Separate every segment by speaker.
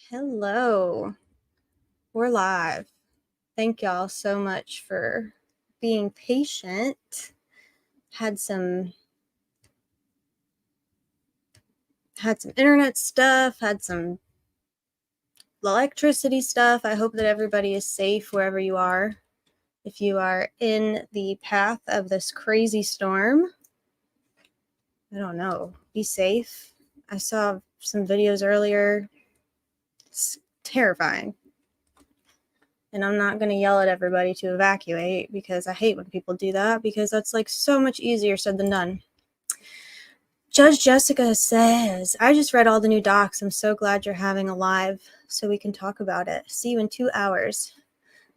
Speaker 1: Hello, we're live. Thank y'all so much for being patient. Had some internet stuff, had some electricity stuff. I hope that everybody is safe wherever you are. If you are in the path of this crazy storm, I don't know, be safe. I saw some videos earlier. It's terrifying. And I'm not going to yell at everybody to evacuate because I hate when people do that because that's like so much easier said than done. Judge Jessica says, I just read all the new docs. I'm so glad you're having a live so we can talk about it. See you in 2 hours.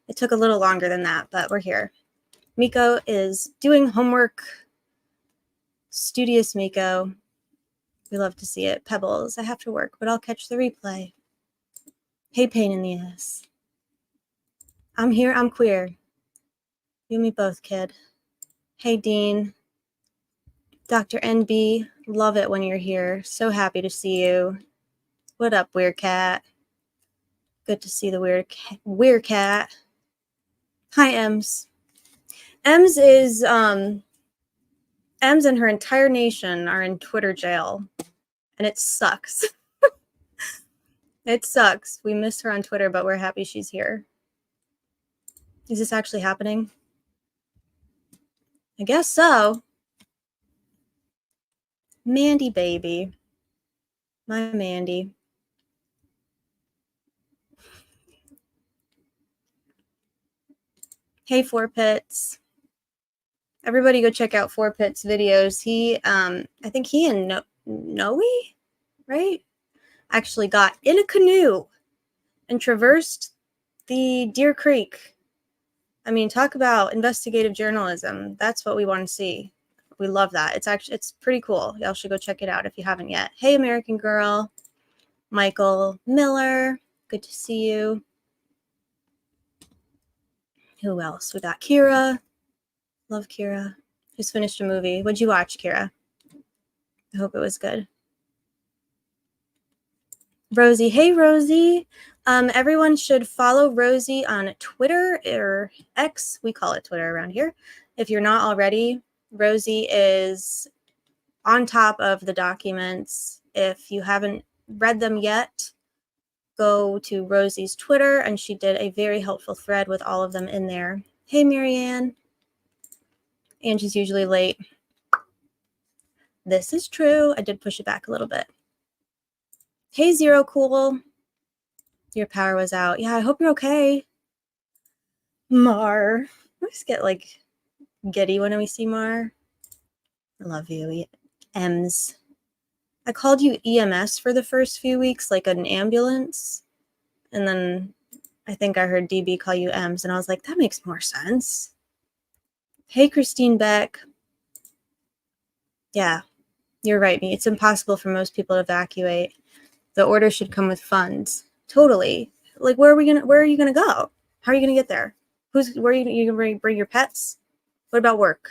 Speaker 1: It took a little longer than that, but we're here. Miko is doing homework. Studious Miko. We love to see it. Pebbles, I have to work, but I'll catch the replay. Hey, pain in the ass. I'm here, I'm queer. You and me both, kid. Hey, Dean. Dr. NB, love it when you're here. So happy to see you. What up, Weird Cat? Good to see the Weird Cat. Hi, Ems. Ems is, Ems and her entire nation are in Twitter jail. And it sucks. It sucks. We miss her on Twitter, but we're happy she's here. Is this actually happening? I guess so. Mandy baby. My Mandy. Hey, Four Pits. Everybody go check out Four Pits videos. He, I think he and Noe, right? Actually got in a canoe and traversed the Deer Creek. I mean, talk about investigative journalism. That's what we want to see. We love that. It's pretty cool. Y'all should go check it out if you haven't yet. Hey, American Girl. Michael Miller. Good to see you. Who else? We got Kira. Love Kira. Just finished a movie. What'd you watch, Kira? I hope it was good. Rosie. Hey, Rosie. Everyone should follow Rosie on Twitter or X. We call it Twitter around here. If you're not already, Rosie is on top of the documents. If you haven't read them yet, go to Rosie's Twitter, and she did a very helpful thread with all of them in there. Hey, Marianne. Angie's usually late. This is true. I did push it back a little bit. Hey, Zero Cool. Your power was out. Yeah, I hope you're okay. Mar. I just get like giddy when we see Mar. I love you, Ems. I called you EMS for the first few weeks, like an ambulance. And then I think I heard DB call you Ems, and I was like, that makes more sense. Hey, Christine Beck. Yeah, you're right. It's impossible for most people to evacuate. The order should come with funds. Totally. Like, where are you gonna go? How are you gonna get there? Where are you gonna bring your pets? What about work?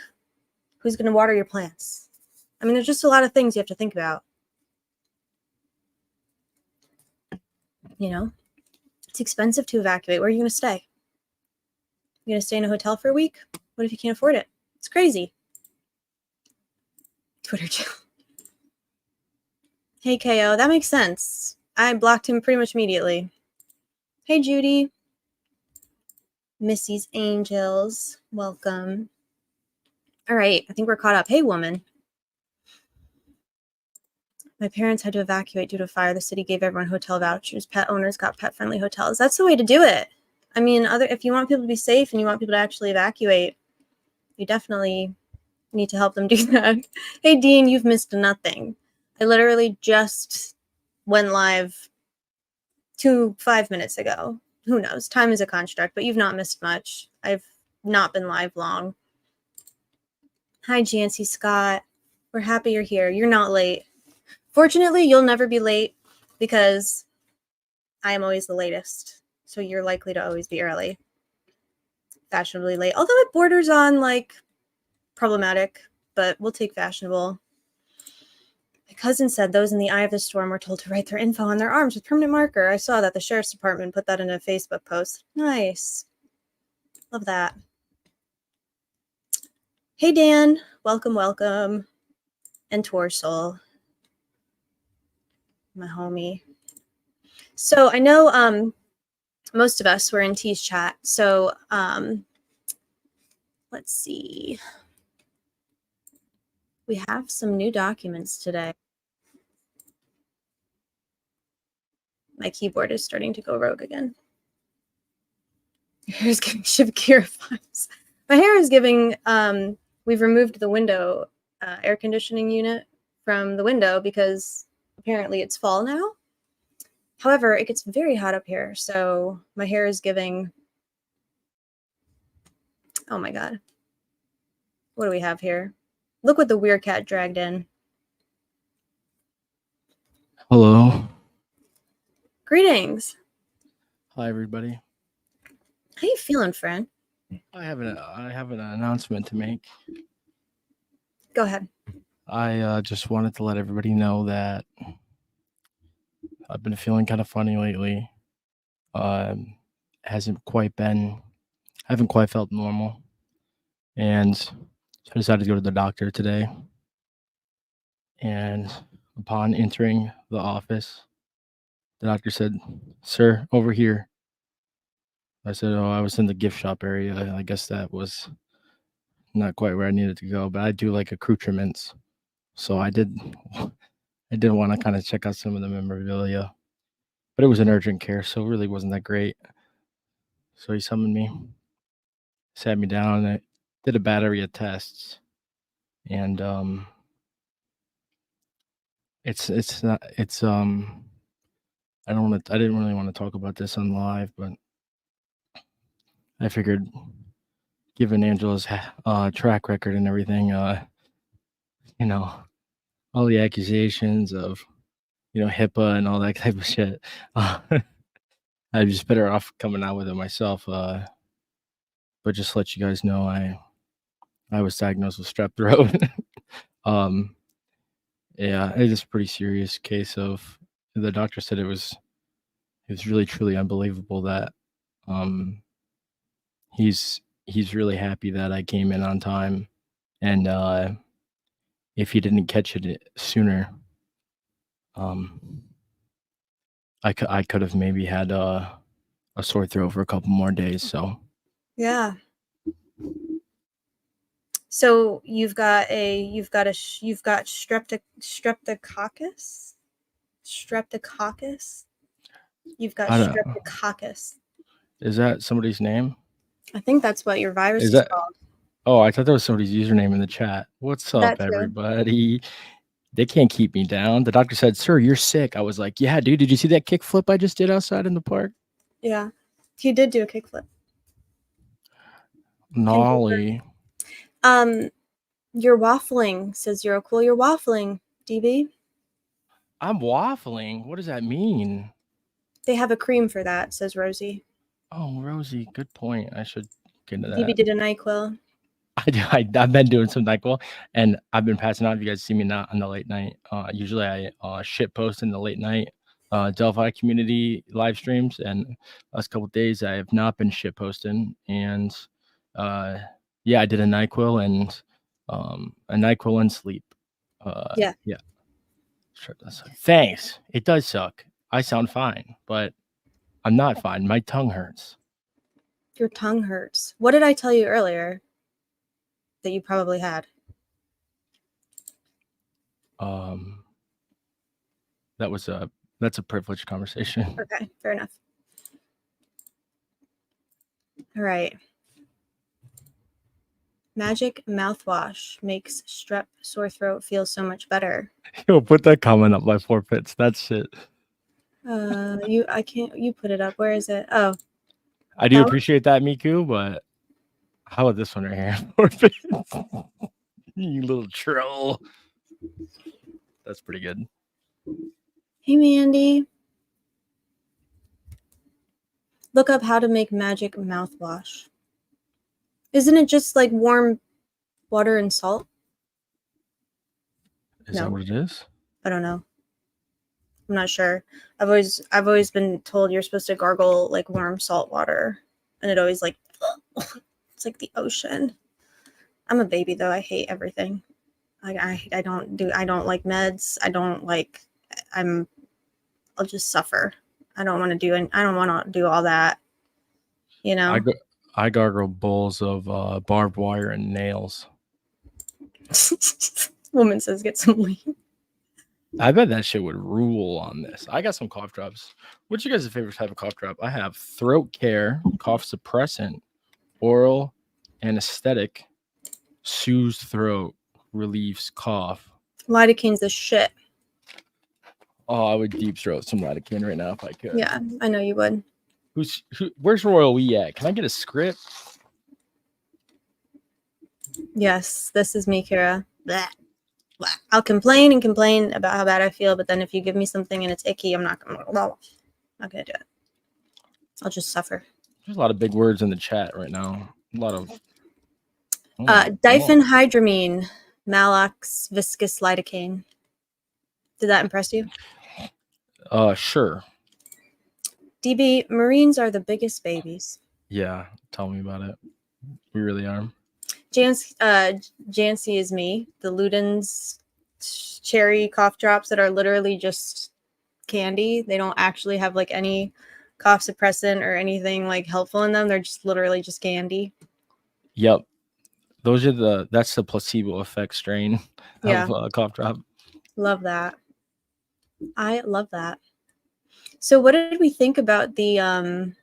Speaker 1: Who's gonna water your plants? I mean, there's just a lot of things you have to think about. You know, it's expensive to evacuate. Where are you gonna stay? You gonna stay in a hotel for a week? What if you can't afford it? It's crazy. Twitter jail. Hey, KO, that makes sense. I blocked him pretty much immediately. Hey, Judy. Missy's Angels, welcome. All right, I think we're caught up. Hey, woman. My parents had to evacuate due to fire. The city gave everyone hotel vouchers. Pet owners got pet-friendly hotels. That's the way to do it. I mean, if you want people to be safe and you want people to actually evacuate, you definitely need to help them do that. Hey, Dean, you've missed nothing. I literally just went live 5 minutes ago. Who knows? Time is a construct, but you've not missed much. I've not been live long. Hi, Jancy Scott. We're happy you're here. You're not late. Fortunately, you'll never be late because I am always the latest. So you're likely to always be early. Fashionably late. Although it borders on like problematic, but we'll take fashionable. My cousin said those in the eye of the storm were told to write their info on their arms with permanent marker. I saw that the sheriff's department put that in a Facebook post. Nice. Love that. Hey, Dan. Welcome, welcome. And Torsoul, my homie. So I know most of us were in T's chat. So let's see. We have some new documents today. My keyboard is starting to go rogue again. Your hair is giving Shivkira vibes. My hair is giving, we've removed the window air conditioning unit from the window because apparently it's fall now. However, it gets very hot up here, so my hair is giving, oh my God. What do we have here? Look what the weird cat dragged in.
Speaker 2: Hello.
Speaker 1: Greetings.
Speaker 2: Hi, everybody.
Speaker 1: How you feeling, friend?
Speaker 2: I have an announcement to make.
Speaker 1: Go ahead.
Speaker 2: I just wanted to let everybody know that I've been feeling kind of funny lately. Haven't quite felt normal, and so I decided to go to the doctor today. And upon entering the office, the doctor said, "Sir, over here." I said, "Oh, I was in the gift shop area. I guess that was not quite where I needed to go, but I do like accoutrements." So I did want to kind of check out some of the memorabilia, but it was an urgent care, so it really wasn't that great. So he summoned me, sat me down, and I did a battery of tests. And it's not I didn't really want to talk about this on live, but I figured, given Angela's track record and everything, you know, all the accusations of, HIPAA and all that type of shit, I'm just better off coming out with it myself. But just to let you guys know, I was diagnosed with strep throat. Yeah, it is a pretty serious case of. The doctor said it was really truly unbelievable that he's really happy that I came in on time, and if he didn't catch it sooner, I could have maybe had a sore throat for a couple more days. So
Speaker 1: yeah. So you've got streptococcus. You've got streptococcus.
Speaker 2: Is that somebody's name?
Speaker 1: I think that's what your virus is called.
Speaker 2: Oh, I thought that was somebody's username in the chat. What's up, everybody? They can't keep me down. The doctor said, "Sir, you're sick." I was like, "Yeah, dude. Did you see that kickflip I just did outside in the park?"
Speaker 1: Yeah, he did do a kickflip.
Speaker 2: Nolly.
Speaker 1: You're waffling, says Zero Cool. You're waffling, DB.
Speaker 2: I'm waffling. What does that mean?
Speaker 1: They have a cream for that, says Rosie.
Speaker 2: Oh, Rosie, good point. I should get into that.
Speaker 1: DB did a NyQuil.
Speaker 2: I've been doing some NyQuil, and I've been passing out. If you guys see me not on the late night, usually I shit post in the late night Delphi community live streams, and last couple of days I have not been shit posting. And yeah, I did a NyQuil and sleep. Yeah. Sure does suck. Thanks. It does suck. I sound fine, but I'm not fine. My tongue hurts.
Speaker 1: Your tongue hurts. What did I tell you earlier that you probably had?
Speaker 2: That's a privileged conversation.
Speaker 1: Okay, fair enough. All right. Magic mouthwash makes strep sore throat feel so much better.
Speaker 2: Yo, put that comment up, my forfeits. That's shit.
Speaker 1: You put it up. Where is it? Oh.
Speaker 2: I do appreciate that, Miku, but how about this one right here? Forfeits. You little troll. That's pretty good.
Speaker 1: Hey, Mandy. Look up how to make magic mouthwash. Isn't it just like warm water and salt?
Speaker 2: Is that what it is?
Speaker 1: I don't know. I'm not sure. I've always been told you're supposed to gargle like warm salt water, and it always like it's like the ocean. I'm a baby though. I hate everything. I don't like meds. I'll just suffer. I don't want to do all that. You know.
Speaker 2: I gargle bowls of barbed wire and nails.
Speaker 1: Woman says get some lean.
Speaker 2: I bet that shit would rule on this. I got some cough drops. What's your guys' favorite type of cough drop? I have throat care, cough suppressant, oral anesthetic, soothes throat, relieves cough.
Speaker 1: Lidocaine's the shit.
Speaker 2: Oh, I would deep throat some lidocaine right now if I could.
Speaker 1: Yeah, I know you would.
Speaker 2: Where's Royal We at? Can I get a script?
Speaker 1: Yes, this is me, Kira. Blah. I'll complain and complain about how bad I feel, but then if you give me something and it's icky, I'm not gonna do it. I'll just suffer.
Speaker 2: There's a lot of big words in the chat right now. A lot of
Speaker 1: diphenhydramine, Malox, viscous lidocaine. Did that impress you?
Speaker 2: Sure.
Speaker 1: DB, Marines are the biggest babies.
Speaker 2: Yeah, tell me about it. We really are.
Speaker 1: Jancy is me. The Luden's cherry cough drops that are literally just candy. They don't actually have like any cough suppressant or anything like helpful in them. They're just literally just candy.
Speaker 2: Yep. That's the placebo effect strain of cough drop.
Speaker 1: Love that. I love that. So what did we think about the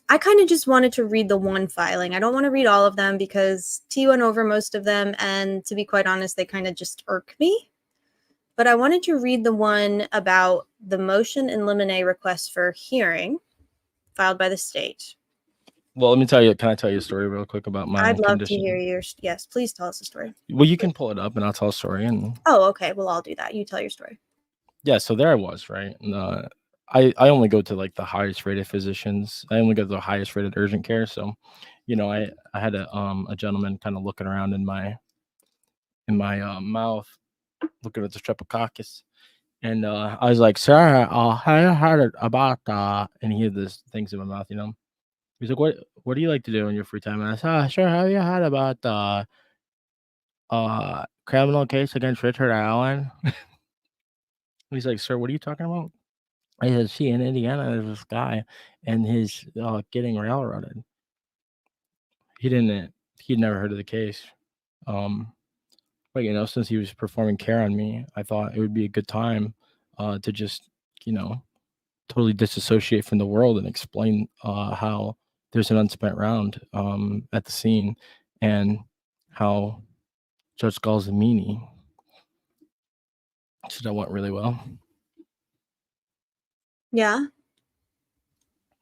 Speaker 1: I kind of just wanted to read the one filing. I don't want to read all of them because T went over most of them, and to be quite honest, they kind of just irk me. But I wanted to read the one about the motion in Limine request for hearing filed by the state.
Speaker 2: Well, let me tell you. Can I tell you a story real quick about my
Speaker 1: I'd love
Speaker 2: condition?
Speaker 1: to hear yours. Yes, please tell us a story.
Speaker 2: Well, you can pull it up and I'll tell a story. And
Speaker 1: oh, okay. Well, I'll do that. You tell your story.
Speaker 2: Yeah, so there I was, right? And, I only go to like the highest rated physicians. I only go to the highest rated urgent care. So, I had a gentleman kind of looking around in my mouth, looking at the streptococcus, and I was like, "Sir, I heard about," and he had these things in my mouth, He's like, "What do you like to do in your free time?" And I said, "Sure, have you heard about criminal case against Richard Allen?" He's like, "Sir, what are you talking about?" I said, "See, in Indiana, there's this guy, and he's getting railroaded." He'd never heard of the case. But since he was performing care on me, I thought it would be a good time to just, totally disassociate from the world and explain how there's an unspent round at the scene and how Judge Gull's a meanie. So that went really well.
Speaker 1: Yeah.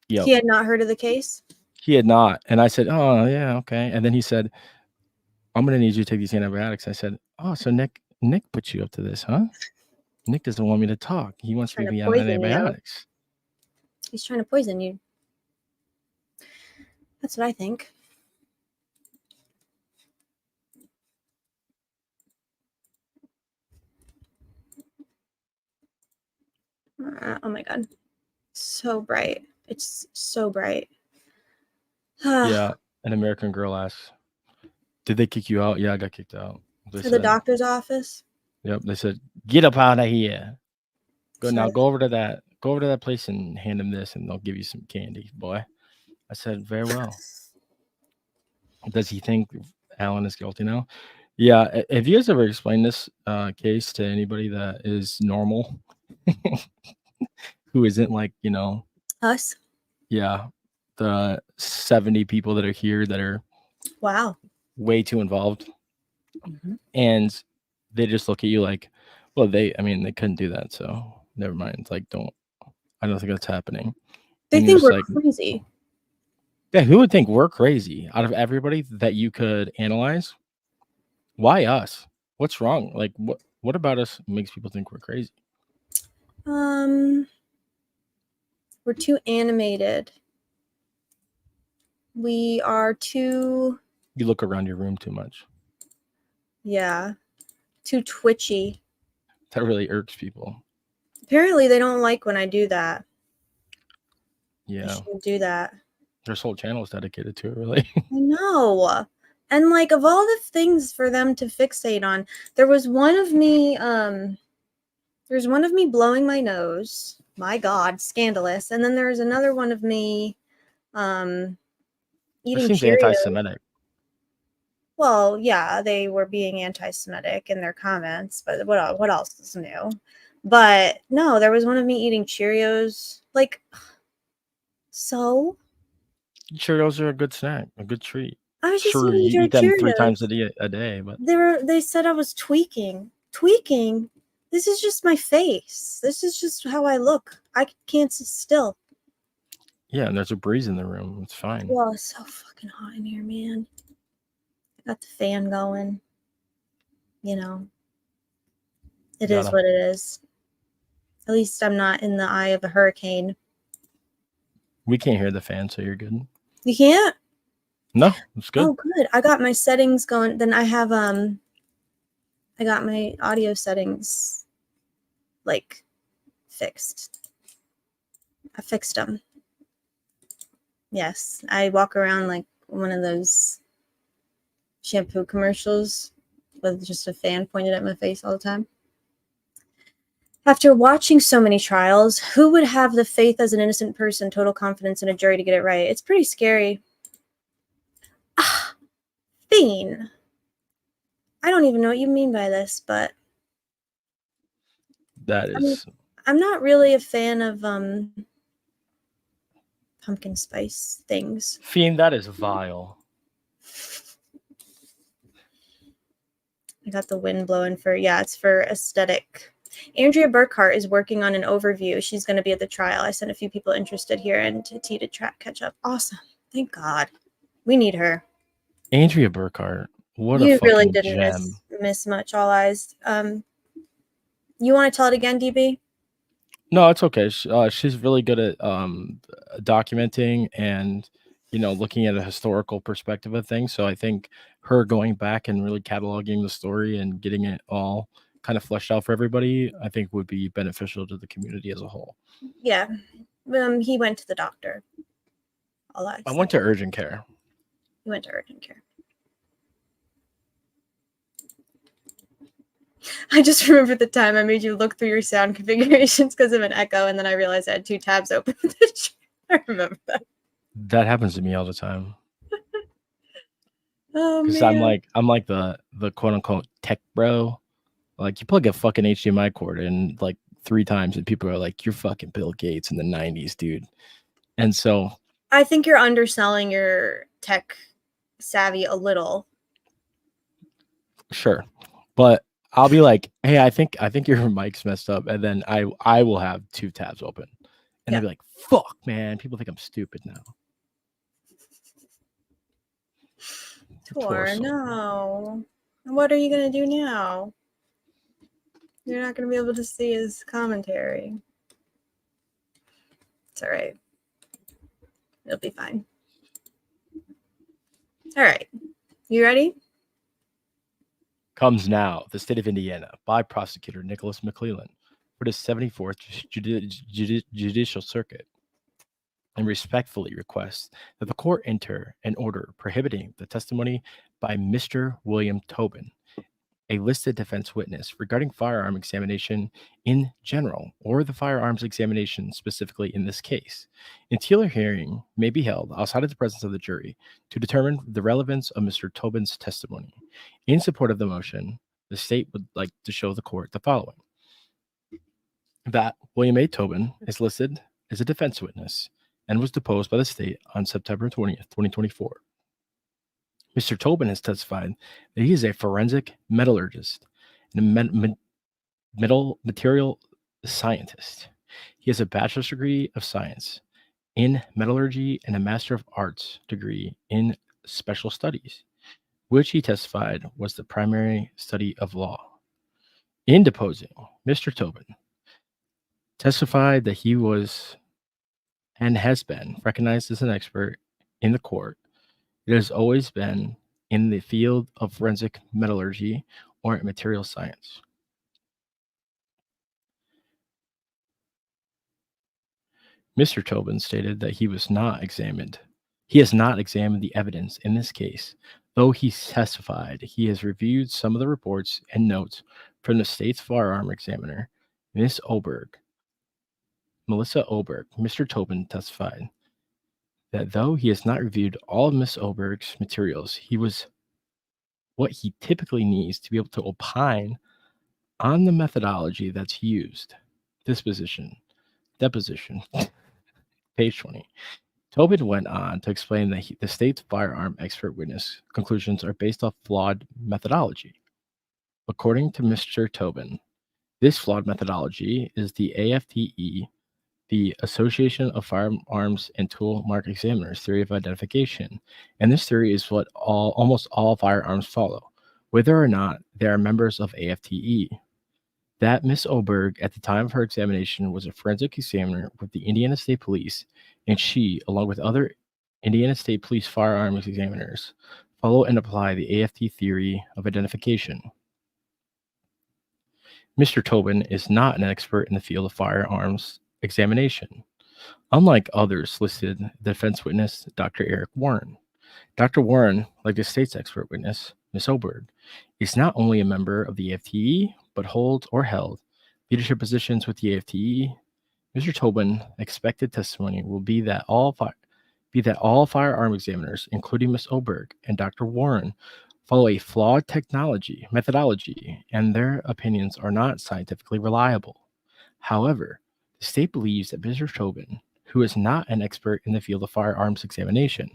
Speaker 2: Yep.
Speaker 1: He had not heard of the case?
Speaker 2: He had not. And I said, "Oh, yeah, okay." And then he said, "I'm going to need you to take these antibiotics." I said, "Oh, so Nick put you up to this, huh? Nick doesn't want me to talk. He wants me to be on antibiotics."
Speaker 1: He's trying to poison you. That's what I think. Oh my God. So bright. It's so bright.
Speaker 2: Yeah. An American Girl asks, "Did they kick you out?" Yeah, I got kicked out.
Speaker 1: For the doctor's office?
Speaker 2: Yep. They said, "Get up out of here. Go over to that place and hand him this and they'll give you some candy, boy." I said, "Very well." Does he think Alan is guilty now? Yeah. Have you guys ever explained this case to anybody that is normal? Who isn't like,
Speaker 1: us?
Speaker 2: Yeah. The 70 people that are here that are way too involved.
Speaker 1: Mm-hmm.
Speaker 2: And they just look at you like, well, they couldn't do that. So never mind. Like, I don't think that's happening.
Speaker 1: They think we're crazy.
Speaker 2: Yeah. Who would think we're crazy out of everybody that you could analyze? Why us? What's wrong? Like, what about us makes people think we're crazy?
Speaker 1: We're too animated. We are too...
Speaker 2: You look around your room too much.
Speaker 1: Yeah. Too twitchy.
Speaker 2: That really irks people.
Speaker 1: Apparently, they don't like when I do that. I
Speaker 2: Yeah.
Speaker 1: shouldn't do that.
Speaker 2: There's whole channels dedicated to it, really.
Speaker 1: I know. And like of all the things for them to fixate on, there was one of me there's one of me blowing my nose. My God, scandalous. And then there's another one of me
Speaker 2: That
Speaker 1: eating
Speaker 2: seems
Speaker 1: Cheerios.
Speaker 2: anti-Semitic.
Speaker 1: Well, yeah, they were being anti-Semitic in their comments, but what else is new? But no, there was one of me eating Cheerios. Like, so
Speaker 2: Cheerios are a good snack, a good treat.
Speaker 1: I was just
Speaker 2: Sure,
Speaker 1: eating
Speaker 2: you eat them 3
Speaker 1: Cheerios.
Speaker 2: times a day, but
Speaker 1: They said I was tweaking. Tweaking? This is just my face. This is just how I look. I can't sit still.
Speaker 2: yeah, and there's a breeze in the room. It's fine.
Speaker 1: Well, it's so fucking hot in here, man. I got the fan going. You know. It is what it is. At least I'm not in the eye of a hurricane.
Speaker 2: We can't hear the fan, so you're good.
Speaker 1: You can't?
Speaker 2: No, it's good.
Speaker 1: Oh, good. I got my settings going. Then I have I got my audio settings like fixed. I fixed them. Yes, I walk around like one of those shampoo commercials with just a fan pointed at my face all the time. After watching so many trials, who would have the faith as an innocent person, total confidence in a jury to get it right? It's pretty scary. Ah, Fiend. I don't even know what you mean by this, but
Speaker 2: That is.
Speaker 1: I'm not really a fan of pumpkin spice things.
Speaker 2: Fiend, that is vile.
Speaker 1: I got the wind blowing for, yeah, it's for aesthetic. Andrea Burkhart is working on an overview. She's going to be at the trial. I sent a few people interested here and to T to catch up. Awesome. Thank God. We need her.
Speaker 2: Andrea Burkhart. What
Speaker 1: you
Speaker 2: a fucking
Speaker 1: really didn't
Speaker 2: gem.
Speaker 1: miss much, all eyes. You want to tell it again, DB?
Speaker 2: No, it's okay. She's really good at documenting and, looking at a historical perspective of things. So I think her going back and really cataloging the story and getting it all kind of fleshed out for everybody, I think would be beneficial to the community as a whole.
Speaker 1: Yeah. He went to the doctor. All eyes.
Speaker 2: I went to urgent care.
Speaker 1: He went to urgent care. I just remembered the time I made you look through your sound configurations because of an echo, and then I realized I had 2 tabs open. I remember that.
Speaker 2: That happens to me all the time.
Speaker 1: Oh,
Speaker 2: Because
Speaker 1: man.
Speaker 2: I'm like the quote unquote tech bro. Like, you plug a fucking HDMI cord in like 3 times, and people are like, "You're fucking Bill Gates in the '90s, dude." And so
Speaker 1: I think you're underselling your tech savvy a little.
Speaker 2: Sure, but I'll be like, "Hey, I think your mic's messed up," and then I will have 2 tabs open, and they'll be like, "Fuck, man!" People think I'm stupid now.
Speaker 1: Tor, no. What are you gonna do now? You're not gonna be able to see his commentary. It's all right. It'll be fine. All right. You ready?
Speaker 2: Comes now, the state of Indiana, by Prosecutor Nicholas McClellan for the 74th Judicial Circuit, and respectfully requests that the court enter an order prohibiting the testimony by Mr. William Tobin, a listed defense witness, regarding firearm examination in general, or the firearms examination specifically in this case, until a hearing may be held outside of the presence of the jury to determine the relevance of Mr. Tobin's testimony. In support of the motion, the state would like to show the court the following: that William A. Tobin is listed as a defense witness and was deposed by the state on September 20th, 2024. Mr. Tobin has testified that he is a forensic metallurgist and a material scientist. He has a bachelor's degree of science in metallurgy and a master of arts degree in special studies, which he testified was the primary study of law. In deposing, Mr. Tobin testified that he was and has been recognized as an expert in the court. It has always been in the field of forensic metallurgy or material science. Mr. Tobin stated that he has not examined the evidence in this case. Though he testified, he has reviewed some of the reports and notes from the state's firearm examiner, Melissa Oberg. Mr. Tobin testified that though he has not reviewed all of Miss Oberg's materials, he was what he typically needs to be able to opine on the methodology that's used. Deposition, page 20. Tobin went on to explain that the state's firearm expert witness conclusions are based off flawed methodology. According to Mr. Tobin, this flawed methodology is the AFTE, the Association of Firearms and Toolmark Examiners theory of identification, and this theory is what almost all firearms follow, whether or not they are members of AFTE. That Miss Oberg, at the time of her examination, was a forensic examiner with the Indiana State Police, and she, along with other Indiana State Police firearms examiners, follow and apply the AFT theory of identification. Mr. Tobin is not an expert in the field of firearms examination. Unlike others listed, the defense witness, Dr. Eric Warren. Dr. Warren, like the state's expert witness, Ms. Oberg, is not only a member of the AFTE, but holds or held leadership positions with the AFTE. Mr. Tobin expected testimony will be that all firearm examiners, including Ms. Oberg and Dr. Warren, follow a flawed methodology, and their opinions are not scientifically reliable. However, the state believes that Mr. Tobin, who is not an expert in the field of firearms examination,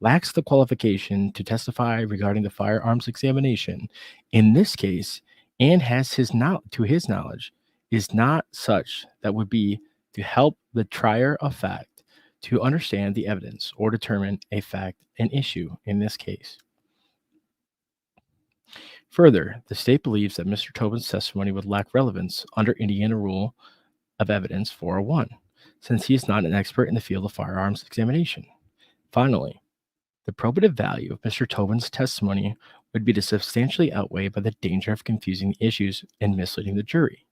Speaker 2: lacks the qualification to testify regarding the firearms examination in this case, and to his knowledge, is not such that would be to help the trier of fact to understand the evidence or determine an issue in this case. Further, the state believes that Mr. Tobin's testimony would lack relevance under Indiana Rule of Evidence 401, since he is not an expert in the field of firearms examination. Finally, the probative value of Mr. Tobin's testimony would be to substantially outweighed by the danger of confusing the issues and misleading the jury.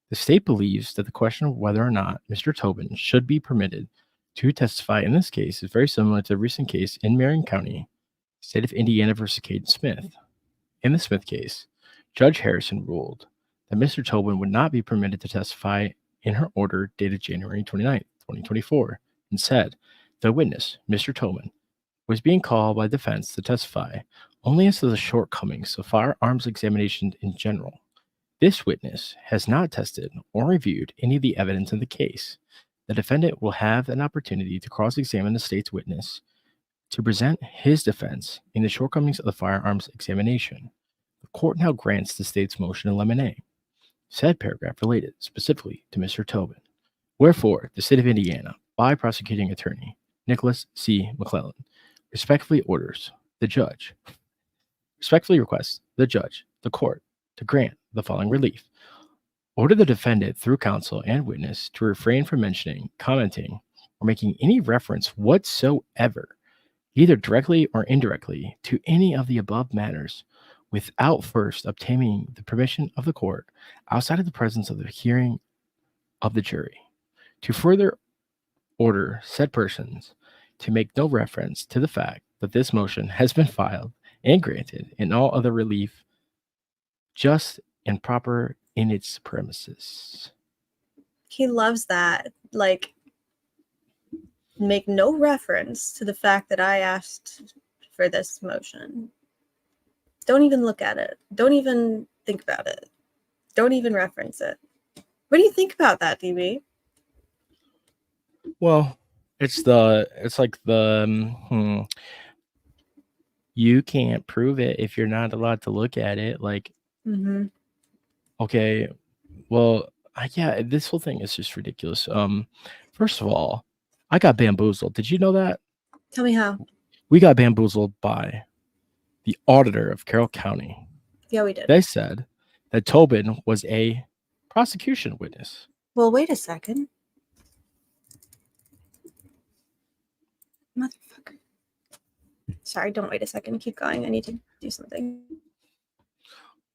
Speaker 2: The state believes that the question of whether or not Mr. Tobin should be permitted to testify in this case is very similar to the recent case in Marion County, state of Indiana versus Caden Smith. In the Smith case, Judge Harrison ruled that Mr. Tobin would not be permitted to testify in her order dated January 29, 2024, and said the witness, Mr. Tobin, was being called by defense to testify only as to the shortcomings of firearms examination in general. This witness has not tested or reviewed any of the evidence in the case. The defendant will have an opportunity to cross-examine the state's witness to present his defense in the shortcomings of the firearms examination. The court now grants the state's motion in limine. Said paragraph related specifically to Mr. Tobin. Wherefore, the state of Indiana, by prosecuting attorney Nicholas C. McClellan, respectfully requests the judge, the court, to grant the following relief. Order the defendant through counsel and witness to refrain from mentioning, commenting, or making any reference whatsoever, either directly or indirectly, to any of the above matters without first obtaining the permission of the court outside of the presence of the hearing of the jury. To further order said persons to make no reference to the fact that this motion has been filed and granted in all other relief just and proper in its premises.
Speaker 1: He loves that. Like, make no reference to the fact that I asked for this motion. Don't even look at it. Don't even think about it. Don't even reference it. What do you think about that, DB?
Speaker 2: Well, it's like you can't prove it if you're not allowed to look at it. Like, okay, well, yeah, this whole thing is just ridiculous. First of all, I got bamboozled. Did you know that?
Speaker 1: Tell me how.
Speaker 2: We got bamboozled by the auditor of Carroll County.
Speaker 1: Yeah, we did.
Speaker 2: They said that Tobin was a prosecution witness.
Speaker 1: Well, wait a second. Motherfucker. Sorry, don't wait a second. Keep going. I need to do something.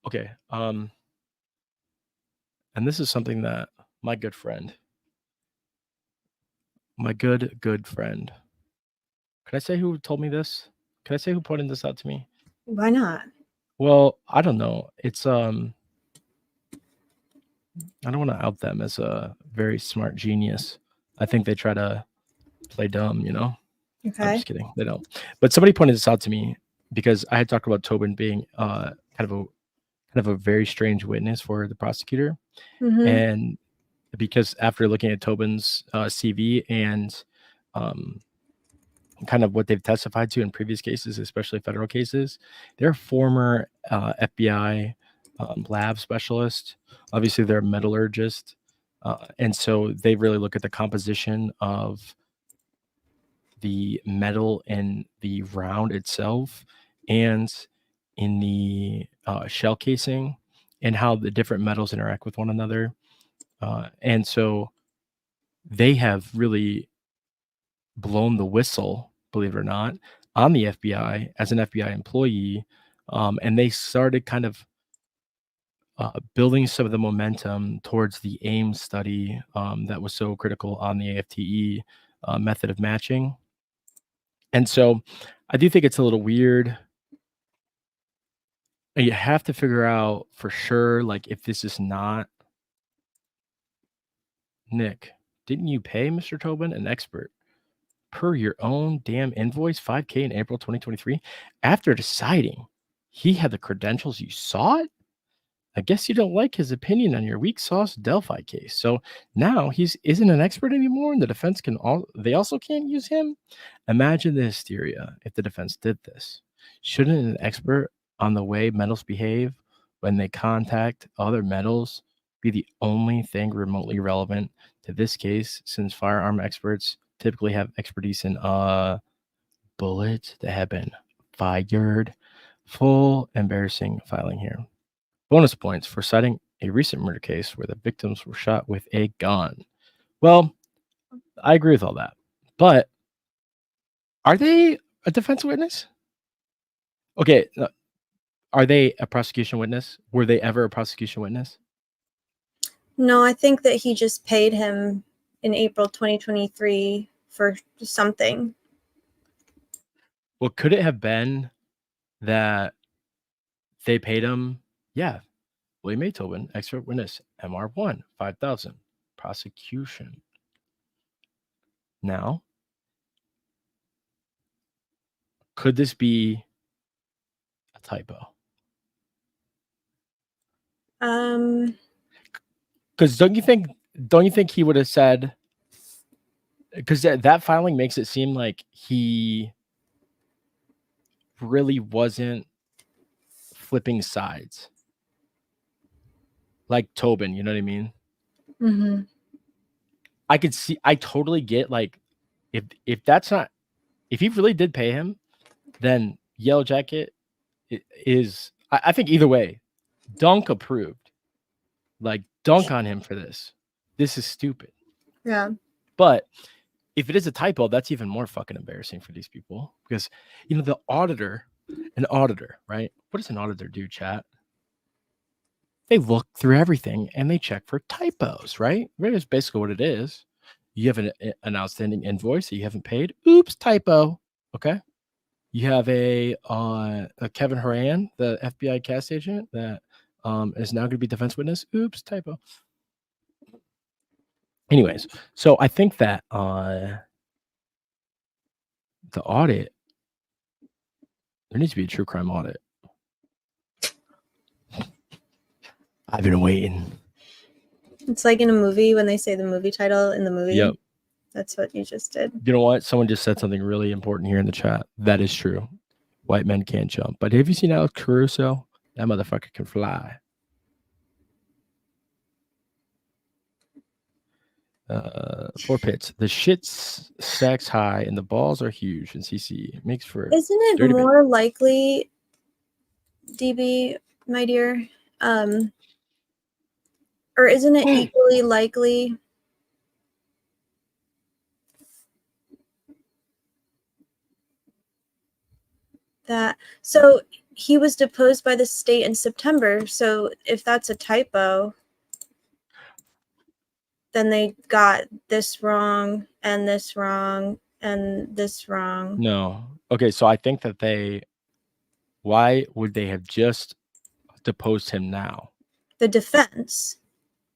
Speaker 2: Okay. And this is something that my good friend my good friend. Can I say who told me this? Can I say who pointed this out to me?
Speaker 1: Why not?
Speaker 2: Well, I don't know. It's I don't want to out them as a very smart genius. I think they try to play dumb, you know? I'm
Speaker 1: Okay.
Speaker 2: just kidding. They don't. But somebody pointed this out to me because I had talked about Tobin being kind of a very strange witness for the prosecutor.
Speaker 1: Mm-hmm.
Speaker 2: And because after looking at Tobin's CV and kind of what they've testified to in previous cases, especially federal cases, they're former FBI lab specialist. Obviously, they're a metallurgist. And so they really look at the composition of the metal in the round itself and in the shell casing and how the different metals interact with one another. And so they have really blown the whistle, believe it or not, on the FBI as an FBI employee. And they started kind of building some of the momentum towards the AIM study that was so critical on the AFTE method of matching. And so I do think it's a little weird. You have to figure out for sure, like, if this is not Nick, didn't you pay Mr. Tobin, an expert, per your own damn invoice, $5K in April 2023, after deciding he had the credentials you saw it? I guess you don't like his opinion on your weak sauce Delphi case. So now isn't an expert anymore, and the defense they also can't use him. Imagine the hysteria if the defense did this. Shouldn't an expert on the way metals behave when they contact other metals be the only thing remotely relevant to this case, since firearm experts typically have expertise in bullets that have been fired? Full embarrassing filing here. Bonus points for citing a recent murder case where the victims were shot with a gun. Well, I agree with all that. But are they a defense witness? Okay, are they a prosecution witness? Were they ever a prosecution witness?
Speaker 1: No, I think that he just paid him in April 2023 for something.
Speaker 2: Well, could it have been that they paid him? Yeah, William A. Tobin, expert witness, MR1, 5,000, prosecution. Now, could this be a typo? Because don't you think he would have said? Because that filing makes it seem like he really wasn't flipping sides, like Tobin. You know what I mean?
Speaker 1: Mm-hmm.
Speaker 2: I totally get, like, if that's not, if he really did pay him, then Yellow Jacket is. I think either way, Dunk approved. Like, dunk on him for this. This is stupid.
Speaker 1: Yeah.
Speaker 2: But if it is a typo, that's even more fucking embarrassing for these people, because the auditor, right? What does an auditor do, chat? They look through everything and they check for typos, right? That's basically what it is. You have an outstanding invoice that you haven't paid. Oops, typo. Okay. You have a Kevin Horan, the FBI cast agent that is now going to be defense witness. Oops, typo. Anyways, so I think that the audit, there needs to be a true crime audit. I've been waiting.
Speaker 1: It's like in a movie when they say the movie title in the movie.
Speaker 2: Yep.
Speaker 1: That's what you just did.
Speaker 2: You know what? Someone just said something really important here in the chat. That is true. White men can't jump. But have you seen Alex Caruso? That motherfucker can fly. 4 pits. The shit stacks high and the balls are huge in CC. Makes for.
Speaker 1: Isn't it more likely, DB, my dear, or isn't it equally likely that, so he was deposed by the state in September, so if that's a typo, then they got this wrong and this wrong and this wrong.
Speaker 2: No. Okay, so I think that why would they have just deposed him now?
Speaker 1: The defense.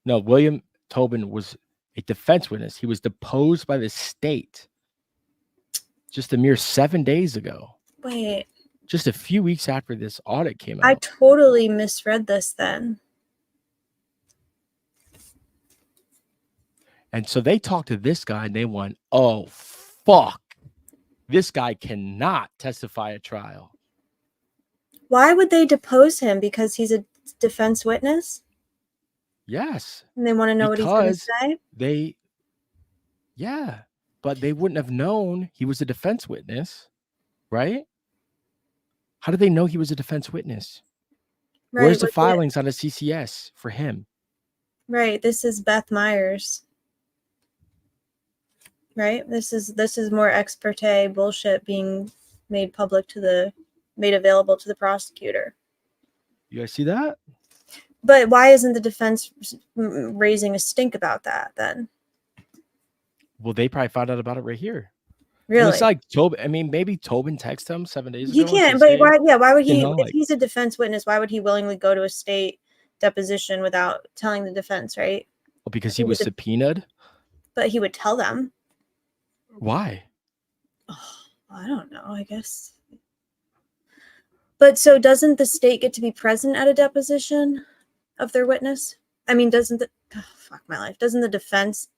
Speaker 2: No, William Tobin was a defense witness. He was deposed by the state just a mere 7 days ago.
Speaker 1: Wait,
Speaker 2: Just a few weeks after this audit came
Speaker 1: I
Speaker 2: out.
Speaker 1: totally misread this then.
Speaker 2: And so they talked to this guy and they went, oh, fuck. This guy cannot testify at trial.
Speaker 1: Why would they depose him? Because he's a defense witness?
Speaker 2: Yes.
Speaker 1: And they want to know what he's going to say?
Speaker 2: Yeah. But they wouldn't have known he was a defense witness, right? How did they know he was a defense witness?
Speaker 1: Right,
Speaker 2: Where's the filings on the CCS for him?
Speaker 1: Right. This is Beth Myers. Right? This is more ex parte bullshit being made available to the prosecutor.
Speaker 2: You guys see that?
Speaker 1: But why isn't the defense raising a stink about that then?
Speaker 2: Well, they probably found out about it right here.
Speaker 1: Really?
Speaker 2: And it's like Tobin. I mean, maybe Tobin texted him 7 days ago.
Speaker 1: He can't. But why? Yeah. Why would he? If he's a defense witness, why would he willingly go to a state deposition without telling the defense? Right?
Speaker 2: Well, because he was subpoenaed.
Speaker 1: But he would tell them.
Speaker 2: Why?
Speaker 1: Oh, I don't know. I guess. But so doesn't the state get to be present at a deposition of their witness? I mean, doesn't the defense,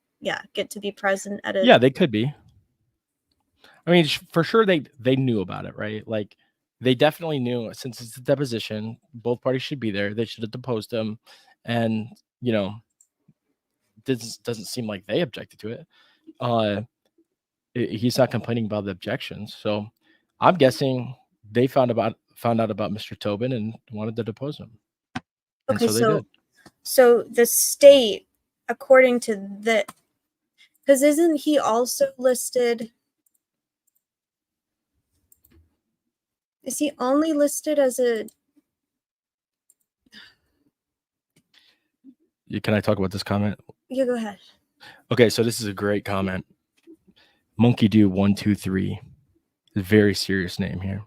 Speaker 1: get to be present at it?
Speaker 2: Yeah, they could be. I mean, for sure they knew about it, right? Like, they definitely knew, since it's a deposition, both parties should be there. They should have deposed him, and this doesn't seem like they objected to it. He's not complaining about the objections, so I'm guessing they found out about Mr. Tobin and wanted to depose him.
Speaker 1: Okay,
Speaker 2: and so they did.
Speaker 1: So the state, according to the, because isn't he also listed? Is he only listed as a?
Speaker 2: Can I talk about this comment?
Speaker 1: Yeah, go ahead.
Speaker 2: Okay, so this is a great comment. Monkey Do 123, a very serious name here.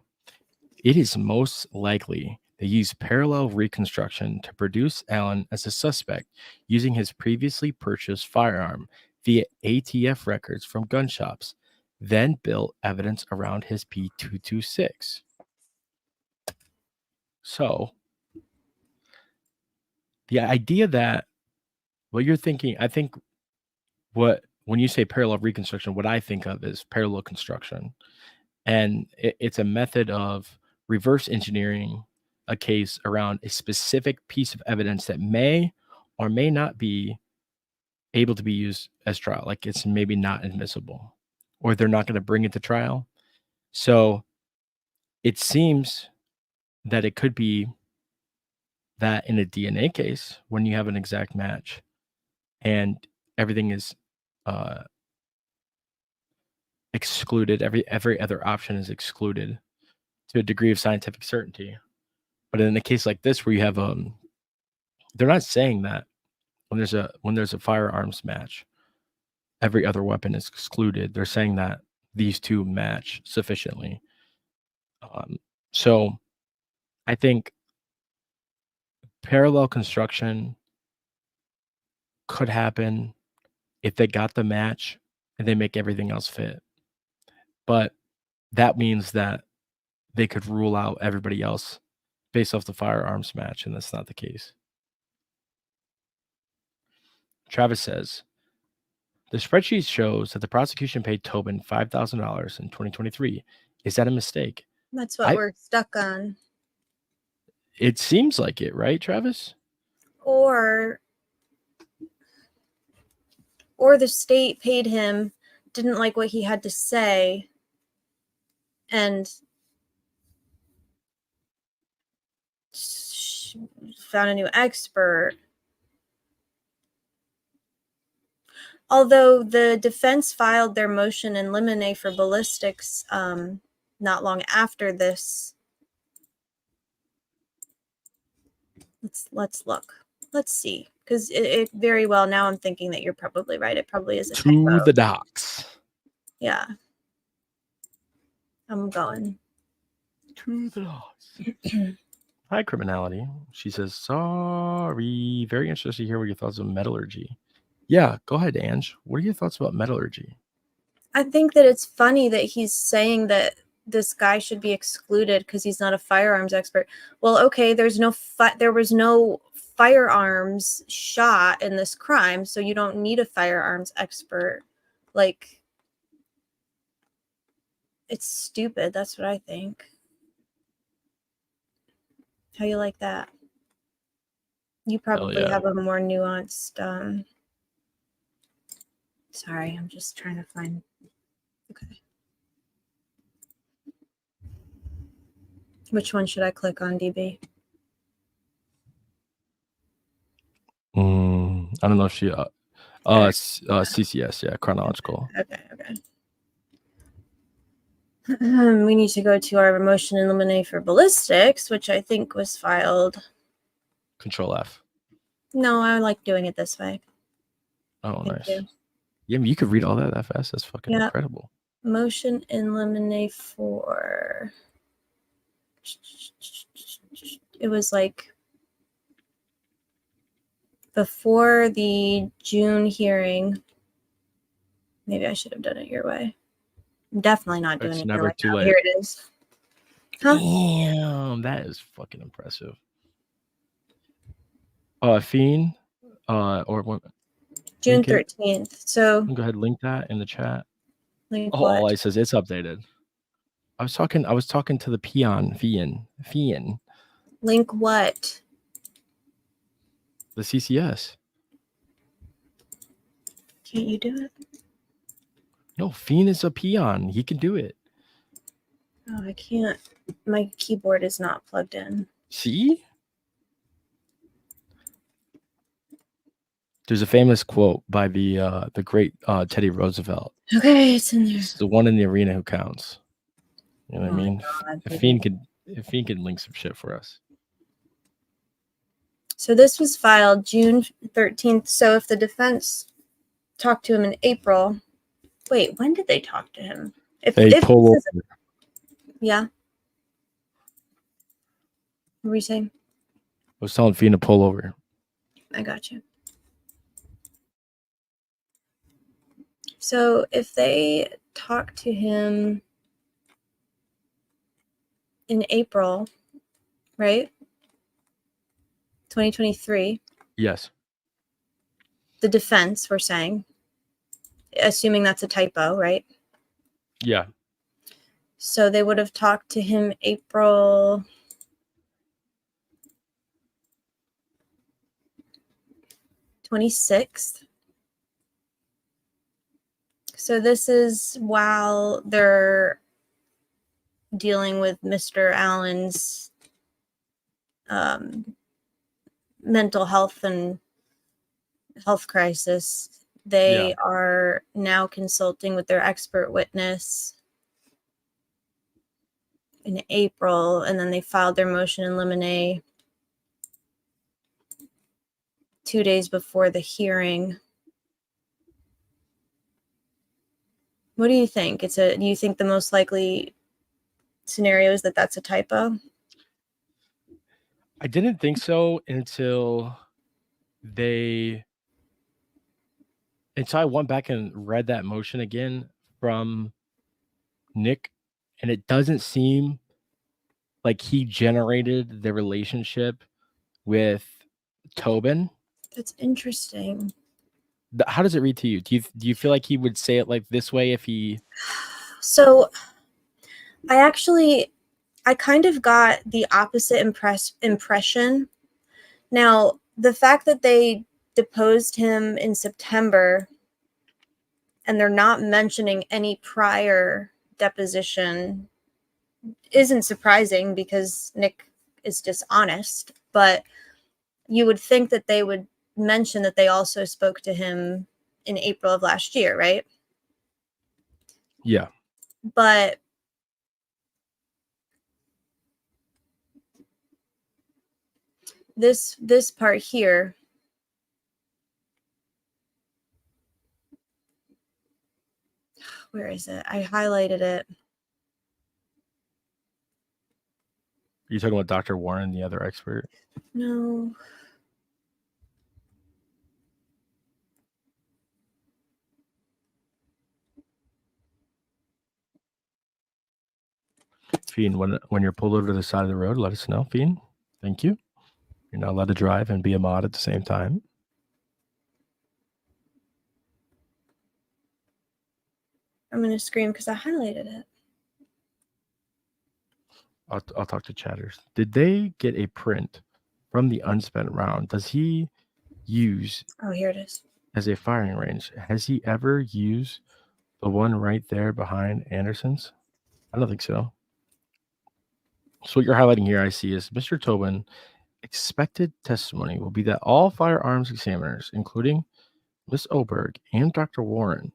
Speaker 2: It is most likely they used parallel reconstruction to produce Allen as a suspect using his previously purchased firearm via ATF records from gun shops, then built evidence around his P226. So the idea that what you're thinking, I think when you say parallel reconstruction, what I think of is parallel construction. And it's a method of reverse engineering a case around a specific piece of evidence that may or may not be able to be used as trial. Like, it's maybe not admissible, or they're not going to bring it to trial. So it seems that it could be that in a DNA case, when you have an exact match and everything is excluded, every other option is excluded to a degree of scientific certainty. But in a case like this, where you have they're not saying that when there's a firearms match, every other weapon is excluded. They're saying that these two match sufficiently. So I think parallel construction could happen if they got the match and they make everything else fit. But that means that they could rule out everybody else based off the firearms match, and that's not the case. Travis says, the spreadsheet shows that the prosecution paid Tobin $5,000 in 2023. Is that a mistake?
Speaker 1: That's what we're stuck on.
Speaker 2: It seems like it, right, Travis?
Speaker 1: Or the state paid him, didn't like what he had to say, and found a new expert. Although the defense filed their motion in limine for ballistics not long after this. Let's look. Let's see. Because it very well, now I'm thinking that you're probably right. It probably is a
Speaker 2: To
Speaker 1: typo.
Speaker 2: the docks.
Speaker 1: Yeah. I'm going.
Speaker 2: To the docks. Hi, criminality. She says, sorry. Very interested to hear what your thoughts on metallurgy. Yeah, go ahead, Ange. What are your thoughts about metallurgy?
Speaker 1: I think that it's funny that he's saying that this guy should be excluded because he's not a firearms expert. Well, okay, there was no firearms shot in this crime, so you don't need a firearms expert. Like, it's stupid. That's what I think. How you like that? You probably
Speaker 2: yeah.
Speaker 1: have a more nuanced sorry, I'm just trying to find. Okay. Which one should I click on, DB?
Speaker 2: I don't know if she CCS, yeah, chronological.
Speaker 1: Okay. We need to go to our motion in limine for ballistics, which I think was filed.
Speaker 2: Control F.
Speaker 1: No, I like doing it this way.
Speaker 2: Oh,
Speaker 1: Thank
Speaker 2: nice.
Speaker 1: you.
Speaker 2: Yeah, I mean, you could read all that fast. That's fucking incredible.
Speaker 1: Motion in limine for. It was like before the June hearing. Maybe I should have done it your way. I'm definitely not doing
Speaker 2: It's
Speaker 1: it your
Speaker 2: never
Speaker 1: way.
Speaker 2: too late.
Speaker 1: Here it is. Huh?
Speaker 2: Damn, that is fucking impressive. Fiend, or what?
Speaker 1: June 13th. So
Speaker 2: go ahead, link that in the chat.
Speaker 1: link
Speaker 2: Oh,
Speaker 1: what?
Speaker 2: all I says it's updated. I was talking to the peon, Fian.
Speaker 1: Link what?
Speaker 2: The CCS.
Speaker 1: Can't you do it?
Speaker 2: No, Fiend is a peon. He can do it.
Speaker 1: Oh, I can't. My keyboard is not plugged in.
Speaker 2: See? There's a famous quote by the great Teddy Roosevelt.
Speaker 1: Okay, it's in there.
Speaker 2: It's the one in the arena who counts. You know what I mean?
Speaker 1: God,
Speaker 2: if Fiend could link some shit for us.
Speaker 1: So this was filed June 13th. So if the defense talked to him in April, wait, when did they talk to him? If
Speaker 2: pull over.
Speaker 1: Yeah. What were you saying?
Speaker 2: I was telling Fiend to pull over.
Speaker 1: I got you. So if they talk to him in April, right? 2023.
Speaker 2: Yes.
Speaker 1: The defense, we're saying, assuming that's a typo, right?
Speaker 2: Yeah.
Speaker 1: So they would have talked to him April 26th. So this is while they're dealing with Mr. Allen's mental health and health crisis. They are now consulting with their expert witness in April, and then they filed their motion in limine 2 days before the hearing. What do you think? Do you think the most likely scenario is that that's a typo?
Speaker 2: I didn't think so until I went back and read that motion again from Nick, and it doesn't seem like he generated the relationship with Tobin.
Speaker 1: That's interesting.
Speaker 2: How does it read to you? Do you feel like he would say it like this way if he?
Speaker 1: So I kind of got the opposite impression. Now, the fact that they deposed him in September and they're not mentioning any prior deposition isn't surprising because Nick is dishonest, but you would think that they would mention that they also spoke to him in April of last year, right?
Speaker 2: Yeah.
Speaker 1: But this part here, Where is it? I highlighted it.
Speaker 2: Are you talking about Dr. Warren, the other expert?
Speaker 1: No.
Speaker 2: Fiend, when you're pulled over to the side of the road, let us know, Fiend. Thank you. You're not allowed to drive and be a mod at the same time.
Speaker 1: I'm going to scream because I highlighted it.
Speaker 2: I'll talk to chatters. Did they get a print from the unspent round? Does he use
Speaker 1: Oh, here it is.
Speaker 2: as a firing range? Has he ever used the one right there behind Anderson's? I don't think so. So what you're highlighting here, I see, is Mr. Tobin expected testimony will be that all firearms examiners, including Ms. Oberg and Dr. Warren,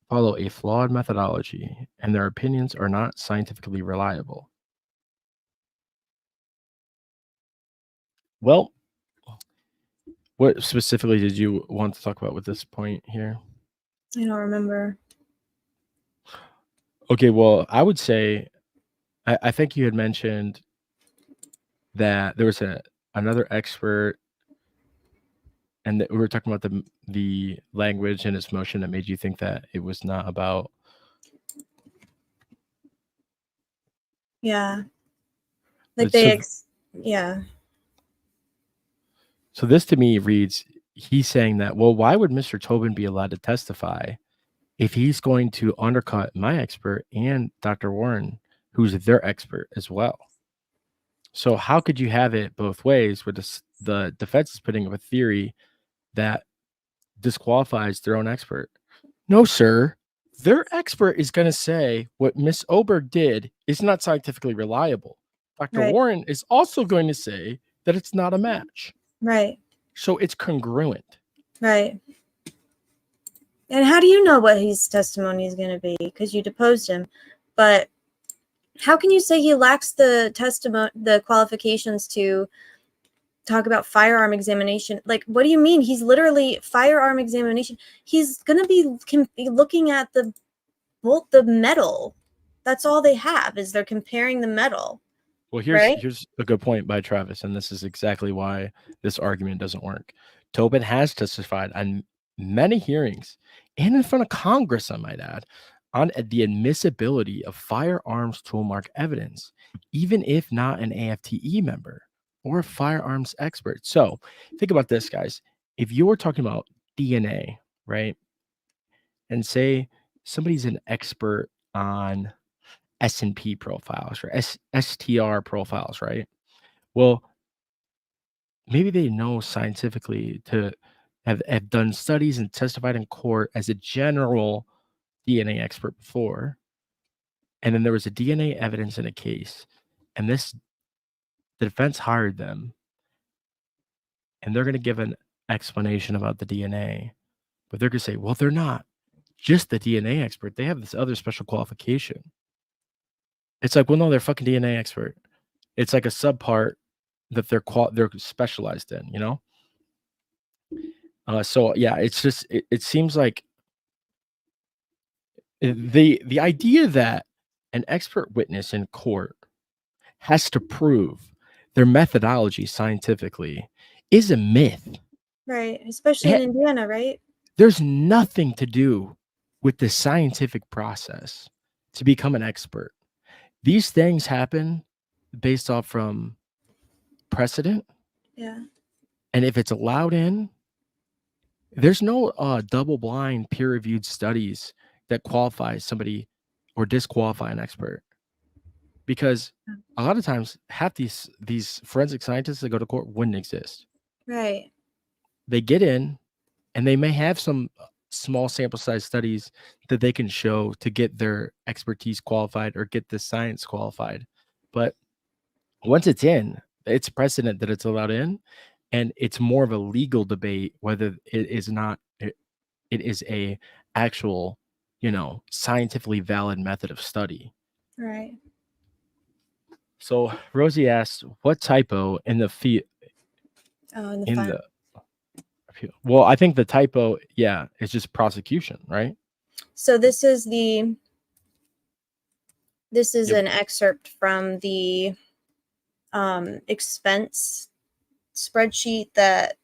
Speaker 2: follow a flawed methodology and their opinions are not scientifically reliable. Well, what specifically did you want to talk about with this point here?
Speaker 1: I don't remember.
Speaker 2: Okay, well, I would say, I think you had mentioned that there was another expert, and that we were talking about the language and its motion that made you think that it was not about.
Speaker 1: Yeah. Like
Speaker 2: But
Speaker 1: yeah.
Speaker 2: So this to me reads, he's saying that, well, why would Mr. Tobin be allowed to testify if he's going to undercut my expert and Dr. Warren, who's their expert as well? So how could you have it both ways where the defense is putting up a theory that disqualifies their own expert? No, sir. Their expert is going to say what Miss Oberg did is not scientifically reliable. Dr.
Speaker 1: Right.
Speaker 2: Warren is also going to say that it's not a match.
Speaker 1: Right.
Speaker 2: So it's congruent.
Speaker 1: Right. And how do you know what his testimony is going to be? Because you deposed him. But how can you say he lacks the qualifications to talk about firearm examination? Like, what do you mean? He's literally firearm examination. He's going to be looking at the metal. That's all they have is they're comparing the metal.
Speaker 2: Well, here's a good point by Travis, and this is exactly why this argument doesn't work. Tobin has testified on many hearings and in front of Congress, I might add, on the admissibility of firearms toolmark evidence, even if not an AFTE member or a firearms expert. So think about this, guys. If you're talking about DNA, right, and say somebody's an expert on S&P profiles or STR profiles, right? Well, maybe they know scientifically to have done studies and testified in court as a general DNA expert before. And then there was a DNA evidence in a case, and the defense hired them, and they're going to give an explanation about the DNA, but they're going to say, well, they're not just the DNA expert. They have this other special qualification. It's like, well, no, they're fucking DNA expert. It's like a subpart that they're specialized in, you know? So yeah, it's just, it seems like the idea that an expert witness in court has to prove their methodology scientifically is a myth.
Speaker 1: Right. Especially in Indiana, right?
Speaker 2: There's nothing to do with the scientific process to become an expert. These things happen based off from precedent.
Speaker 1: Yeah.
Speaker 2: And if it's allowed in, there's no double-blind peer-reviewed studies that qualify somebody or disqualify an expert. Because a lot of times, half these forensic scientists that go to court wouldn't exist.
Speaker 1: Right.
Speaker 2: They get in, and they may have some small sample size studies that they can show to get their expertise qualified or get the science qualified. But once it's in, it's precedent that it's allowed in, and it's more of a legal debate whether it is a actual, scientifically valid method of study.
Speaker 1: Right.
Speaker 2: So Rosie asked, what typo in the field?
Speaker 1: Oh,
Speaker 2: Well, I think the typo, is just prosecution, right?
Speaker 1: So this is
Speaker 2: Yep.
Speaker 1: an excerpt from the expense spreadsheet that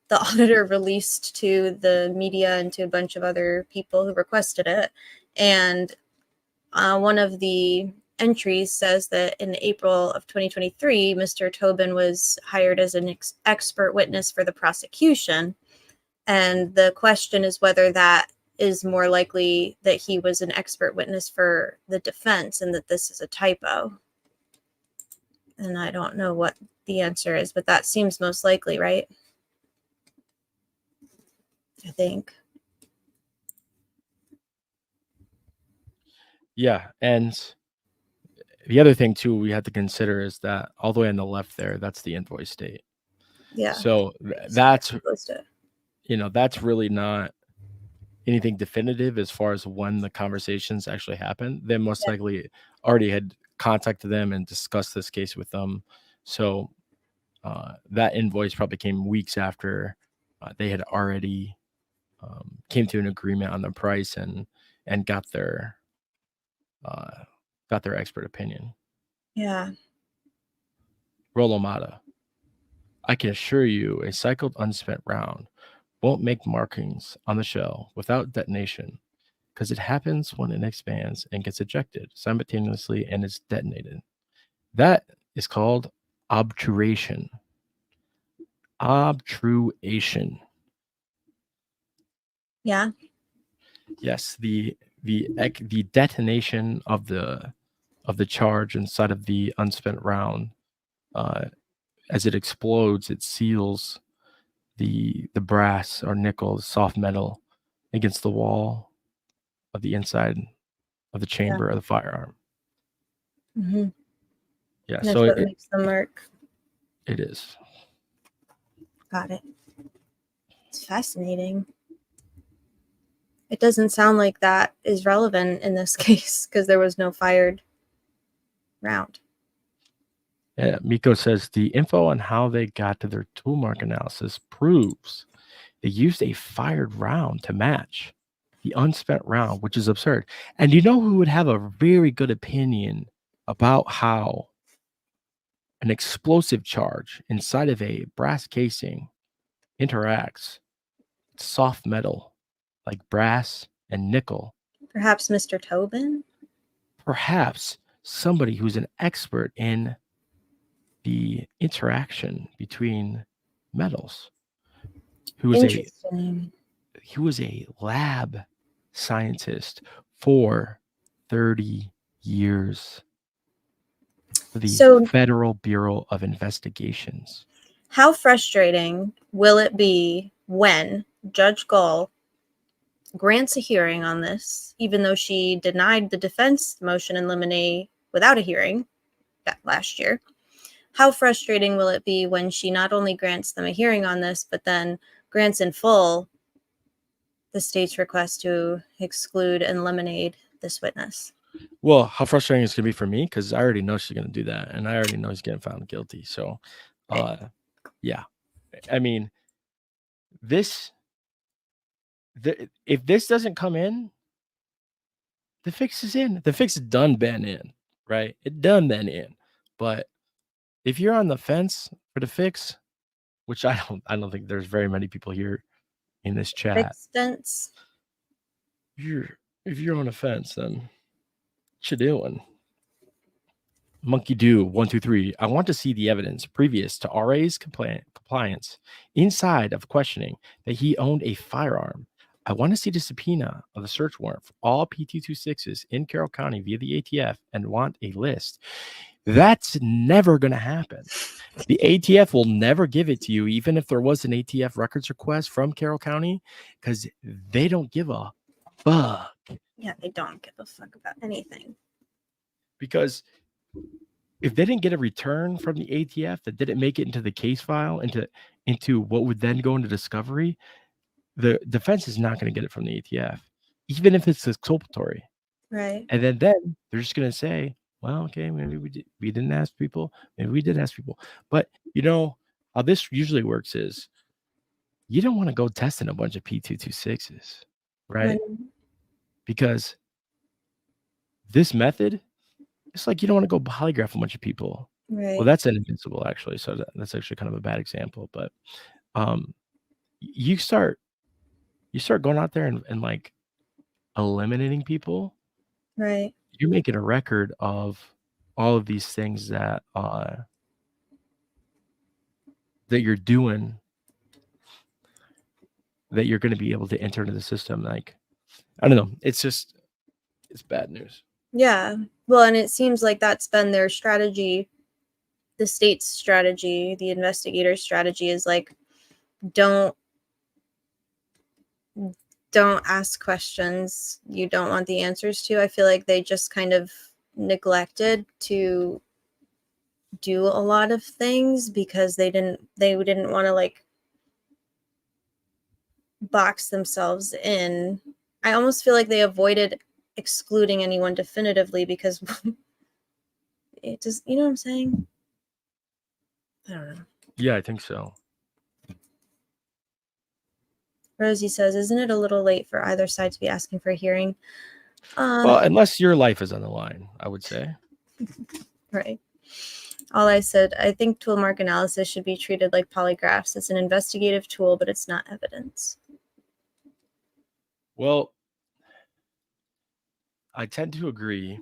Speaker 1: the auditor released to the media and to a bunch of other people who requested it. And one of the entries says that in April of 2023, Mr. Tobin was hired as an expert witness for the prosecution. And the question is whether that is more likely that he was an expert witness for the defense and that this is a typo. And I don't know what the answer is, but that seems most likely, right? I think.
Speaker 2: Yeah, and the other thing too we have to consider is that all the way on the left there, that's the invoice date.
Speaker 1: Yeah.
Speaker 2: So that's that's really not anything definitive as far as when the conversations actually happened. They most likely already had contacted them and discussed this case with them. So that invoice probably came weeks after they had already came to an agreement on the price and got their expert opinion.
Speaker 1: Yeah.
Speaker 2: Rolomata. I can assure you a cycled unspent round won't make markings on the shell without detonation because it happens when it expands and gets ejected simultaneously and is detonated. That is called obturation. Obturation.
Speaker 1: Yeah.
Speaker 2: Yes, the detonation of the charge inside of the unspent round, as it explodes, it seals the brass or nickel, the soft metal, against the wall of the inside of the chamber of the firearm.
Speaker 1: Mm-hmm.
Speaker 2: Yeah,
Speaker 1: That's
Speaker 2: so
Speaker 1: what makes them work.
Speaker 2: It is.
Speaker 1: Got it. It's fascinating. It doesn't sound like that is relevant in this case because there was no fired round.
Speaker 2: Miko says the info on how they got to their toolmark analysis proves they used a fired round to match the unspent round, which is absurd. And you know who would have a very good opinion about how an explosive charge inside of a brass casing interacts with soft metal like brass and nickel?
Speaker 1: Perhaps Mr. Tobin?
Speaker 2: Perhaps somebody who's an expert in the interaction between metals, who was a lab scientist for 30 years for the Federal Bureau of Investigations.
Speaker 1: How frustrating will it be when Judge Gull grants a hearing on this, even though she denied the defense motion in limine without a hearing last year? How frustrating will it be when she not only grants them a hearing on this, but then grants in full the state's request to exclude and eliminate this witness?
Speaker 2: Well, how frustrating it's going to be for me, because I already know she's going to do that, and I already know he's getting found guilty. So, yeah. I mean, if this doesn't come in, the fix is in. The fix is done been in, right? It done been in. But if you're on the fence for the fix, which I don't think there's very many people here in this chat.
Speaker 1: Fence?
Speaker 2: If you're on a fence, then what you doing? Monkey Do 123. I want to see the evidence previous to RA's compliance inside of questioning that he owned a firearm. I want to see the subpoena of the search warrant for all P226s in Carroll County via the ATF and want a list. That's never going to happen. The ATF will never give it to you, even if there was an ATF records request from Carroll County, because they don't give a fuck.
Speaker 1: Yeah, they don't give a fuck about anything.
Speaker 2: Because if they didn't get a return from the ATF that didn't make it into the case file, into what would then go into discovery, the defense is not going to get it from the ATF, even if it's exculpatory.
Speaker 1: Right.
Speaker 2: And then they're just going to say, well, okay, maybe we didn't ask people. Maybe we did ask people. But you know how this usually works is you don't want to go testing a bunch of P226s, right? because this method, it's like you don't want to go polygraph a bunch of people.
Speaker 1: Right.
Speaker 2: Well, that's invincible actually. So that's actually kind of a bad example. But you start going out there and like eliminating people.
Speaker 1: Right.
Speaker 2: You're making a record of all of these things that that you're doing, that you're going to be able to enter into the system. Like, I don't know. It's bad news.
Speaker 1: Yeah. Well, and it seems like that's been their strategy. The state's strategy, the investigator's strategy is like, don't ask questions you don't want the answers to. I feel like they just kind of neglected to do a lot of things because they didn't want to like box themselves in. I almost feel like they avoided excluding anyone definitively because it just, you know what I'm saying? I don't know.
Speaker 2: Yeah, I think so.
Speaker 1: Rosie says, isn't it a little late for either side to be asking for a hearing?
Speaker 2: Well, unless your life is on the line, I would say.
Speaker 1: Right. All I said, I think toolmark analysis should be treated like polygraphs. It's an investigative tool, but it's not evidence.
Speaker 2: Well, I tend to agree.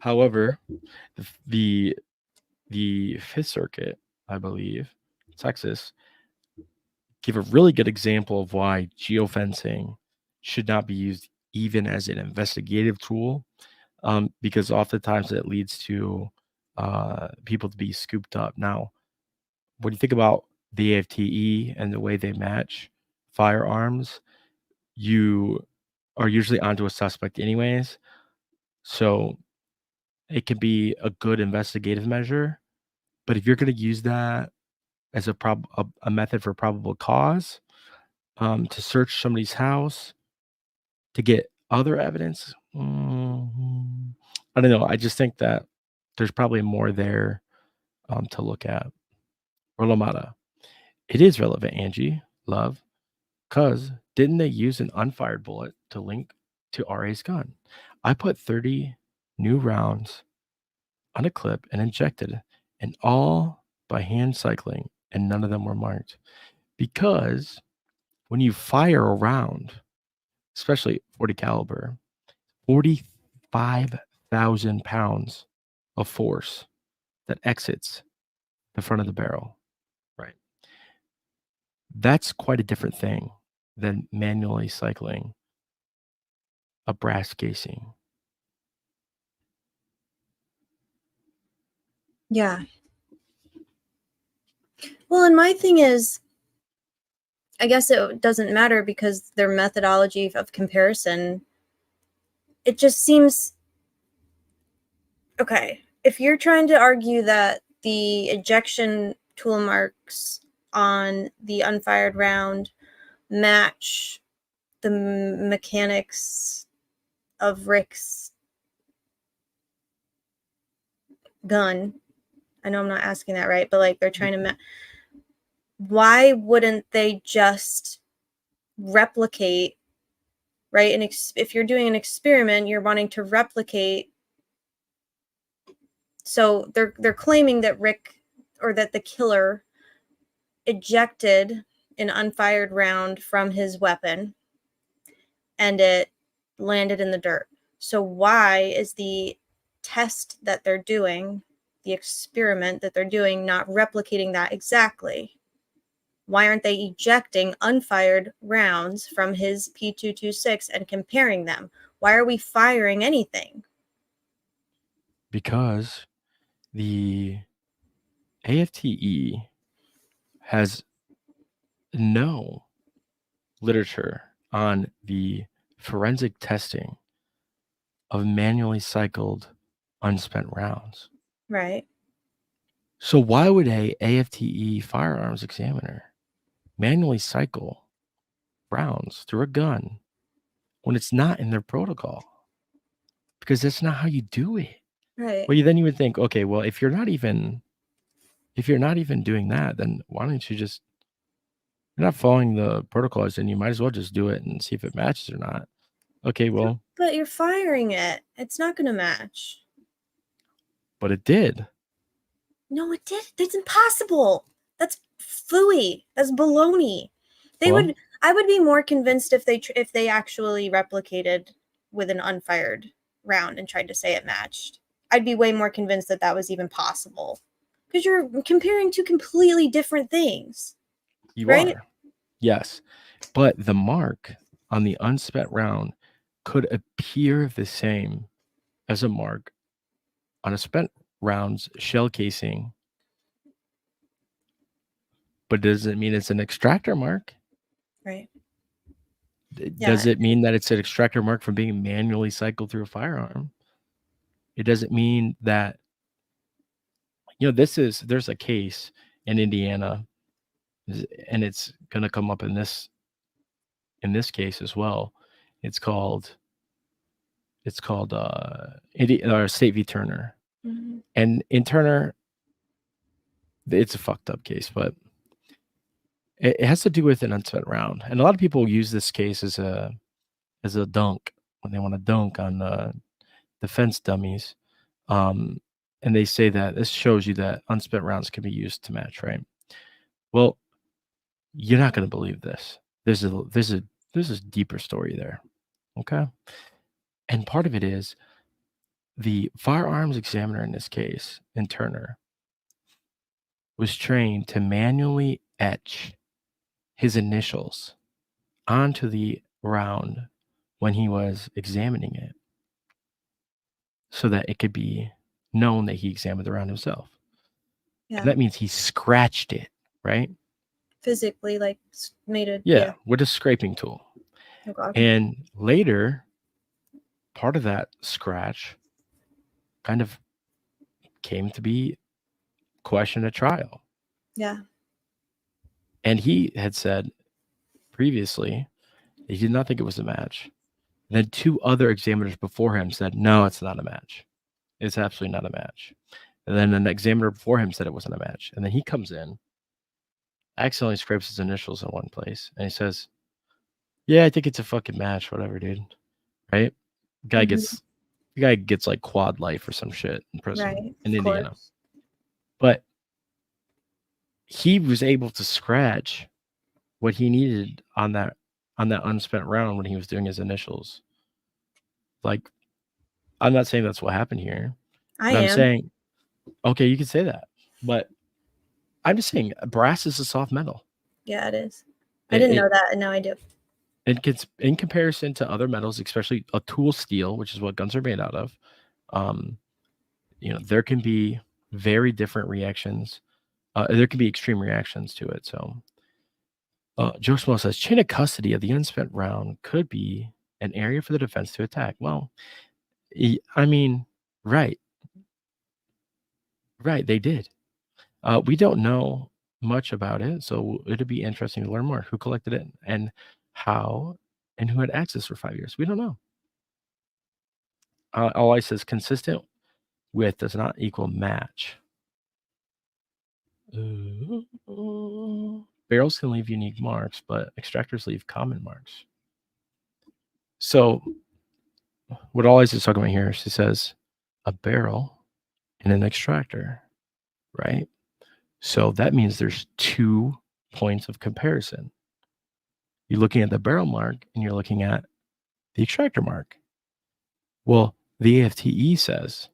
Speaker 2: However, the Fifth Circuit, I believe, Texas, give a really good example of why geofencing should not be used even as an investigative tool, because oftentimes it leads to people to be scooped up. Now, when you think about the AFTE and the way they match firearms, you are usually onto a suspect anyways. So it can be a good investigative measure. But if you're going to use that as a method for probable cause, to search somebody's house to get other evidence, I don't know. I just think that there's probably more there to look at. Rolomata. It is relevant, Angie, love, because didn't they use an unfired bullet to link to RA's gun? I put 30 new rounds on a clip and injected, and all by hand cycling, and none of them were marked. Because when you fire a round, especially 40 caliber, 45,000 pounds of force that exits the front of the barrel, right? That's quite a different thing than manually cycling a brass casing.
Speaker 1: Yeah. Well, and my thing is, I guess it doesn't matter because their methodology of comparison, it just seems, okay, if you're trying to argue that the ejection tool marks on the unfired round match the mechanics of Rick's gun, I know I'm not asking that right, but like they're trying to why wouldn't they just replicate, right? And if you're doing an experiment, you're wanting to replicate. So they're claiming that Rick, or that the killer, ejected an unfired round from his weapon and it landed in the dirt. So why is the test that they're doing, the experiment that they're doing, not replicating that exactly? Why aren't they ejecting unfired rounds from his P226 and comparing them? Why are we firing anything?
Speaker 2: Because the AFTE has no literature on the forensic testing of manually cycled unspent rounds.
Speaker 1: Right.
Speaker 2: So why would a AFTE firearms examiner manually cycle rounds through a gun when it's not in their protocol? Because that's not how you do it.
Speaker 1: Right.
Speaker 2: Well, then you would think, okay, well, if you're not even doing that, then why don't you just, you're not following the protocols, and you might as well just do it and see if it matches or not. Okay, well,
Speaker 1: But you're firing it. It's not going to match.
Speaker 2: But it did.
Speaker 1: No, it did. That's impossible. That's phooey. That's baloney.
Speaker 2: Well,
Speaker 1: I would be more convinced if they actually replicated with an unfired round and tried to say it matched. I'd be way more convinced that was even possible. Because you're comparing two completely different things.
Speaker 2: you
Speaker 1: right?
Speaker 2: are. Yes. But the mark on the unspent round could appear the same as a mark on a spent round's shell casing, but does it mean it's an extractor mark?
Speaker 1: Right.
Speaker 2: Does it mean that it's an extractor mark from being manually cycled through a firearm? It doesn't mean that, there's a case in Indiana, and it's going to come up in this case as well. It's called State v. Turner.
Speaker 1: Mm-hmm.
Speaker 2: And in Turner, it's a fucked up case, but it has to do with an unspent round. And a lot of people use this case as a dunk when they want to dunk on defense dummies. And they say that this shows you that unspent rounds can be used to match, right? Well, you're not going to believe this. There's a deeper story there. Okay. And part of it is the firearms examiner in this case, in Turner, was trained to manually etch his initials onto the round when he was examining it so that it could be known that he examined the round himself.
Speaker 1: Yeah.
Speaker 2: And that means he scratched it, right?
Speaker 1: Physically, like made it.
Speaker 2: Yeah, with a scraping tool.
Speaker 1: Oh, God.
Speaker 2: And later, part of that scratch kind of came to be questioned at trial.
Speaker 1: Yeah.
Speaker 2: And he had said previously he did not think it was a match. And then two other examiners before him said, no, it's not a match. It's absolutely not a match. And then an examiner before him said it wasn't a match. And then he comes in, accidentally scrapes his initials in one place, and he says, yeah, I think it's a fucking match, whatever, dude. Right? The guy gets like quad life or some shit in prison in Indiana.
Speaker 1: Course.
Speaker 2: But he was able to scratch what he needed on that unspent round when he was doing his initials. Like, I'm not saying that's what happened here. I'm saying, okay, you can say that, but I'm just saying brass is a soft metal.
Speaker 1: Yeah, it is. I didn't know that, and now I do.
Speaker 2: It gets, in comparison to other metals, especially a tool steel, which is what guns are made out of. There can be very different reactions. There can be extreme reactions to it. So, Joe Small says chain of custody of the unspent round could be an area for the defense to attack. Well, I mean, right, they did. We don't know much about it, so it'd be interesting to learn more. Who collected it and how, and who had access for 5 years? We don't know. All I says consistent with does not equal match. Barrels can leave unique marks, but extractors leave common marks. So what Always is talking about here, she says a barrel and an extractor, right? So that means there's 2 points of comparison. You're looking at the barrel mark and you're looking at the extractor mark. Well, the AFTE says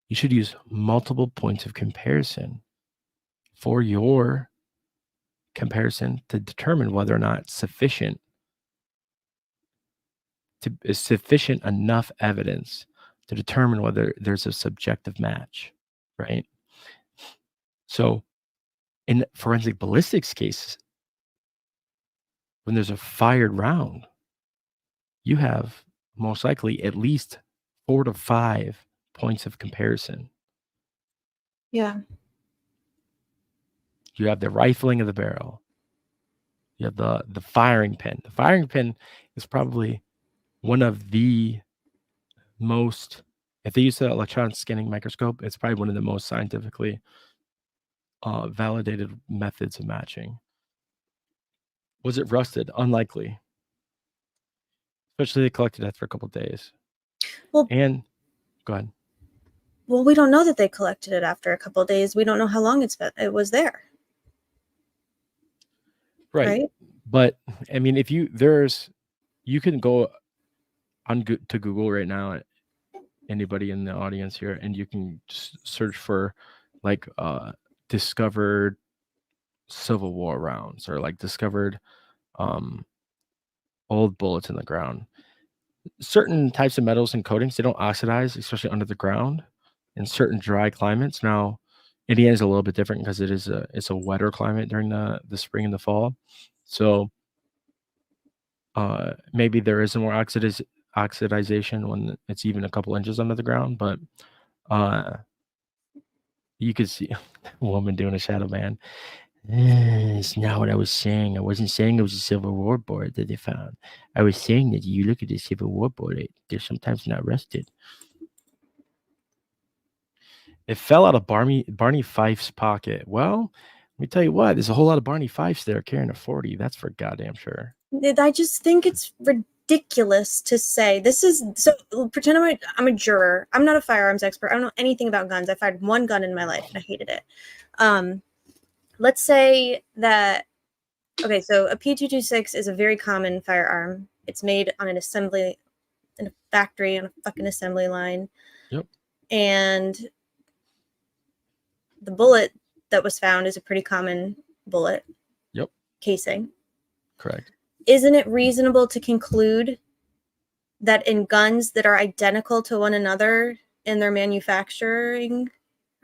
Speaker 2: you should use multiple points of comparison for your comparison to determine whether or not it's sufficient enough evidence to determine whether there's a subjective match, right? So in forensic ballistics cases, when there's a fired round, you have most likely at least 4 to 5 points of comparison.
Speaker 1: Yeah.
Speaker 2: You have the rifling of the barrel. You have the firing pin. The firing pin is probably one of the most, if they use the electron scanning microscope, it's probably one of the most scientifically validated methods of matching. Was it rusted? Unlikely. Especially they collected after a couple of days.
Speaker 1: Well-
Speaker 2: and go ahead.
Speaker 1: Well, we don't know that they collected it after a couple of days. We don't know how long it was there. Right?
Speaker 2: But I mean, if you can go on to Google right now, anybody in the audience here, and you can just search for like discovered Civil War rounds, or like discovered old bullets in the ground. Certain types of metals and coatings, they don't oxidize, especially under the ground in certain dry climates. Now, Indiana is a little bit different because it's a wetter climate during the spring and the fall. So maybe there is more oxidization when it's even a couple inches under the ground, but you could see a woman doing a shadow ban. It's not what I was saying. I wasn't saying it was a Civil War board that they found. I was saying that you look at the Civil War board, they're sometimes not rusted. It fell out of Barney Fife's pocket. Well, let me tell you what, there's a whole lot of Barney Fifes there carrying a 40. That's for goddamn sure.
Speaker 1: I just think it's ridiculous to say this is so. Pretend I'm a juror. I'm not a firearms expert. I don't know anything about guns. I fired one gun in my life and I hated it. Let's say that, okay, so a P226 is a very common firearm. It's made on an assembly, in a factory, on a fucking assembly line.
Speaker 2: Yep.
Speaker 1: And the bullet that was found is a pretty common bullet.
Speaker 2: Yep.
Speaker 1: Casing.
Speaker 2: Correct.
Speaker 1: Isn't it reasonable to conclude that in guns that are identical to one another in their manufacturing,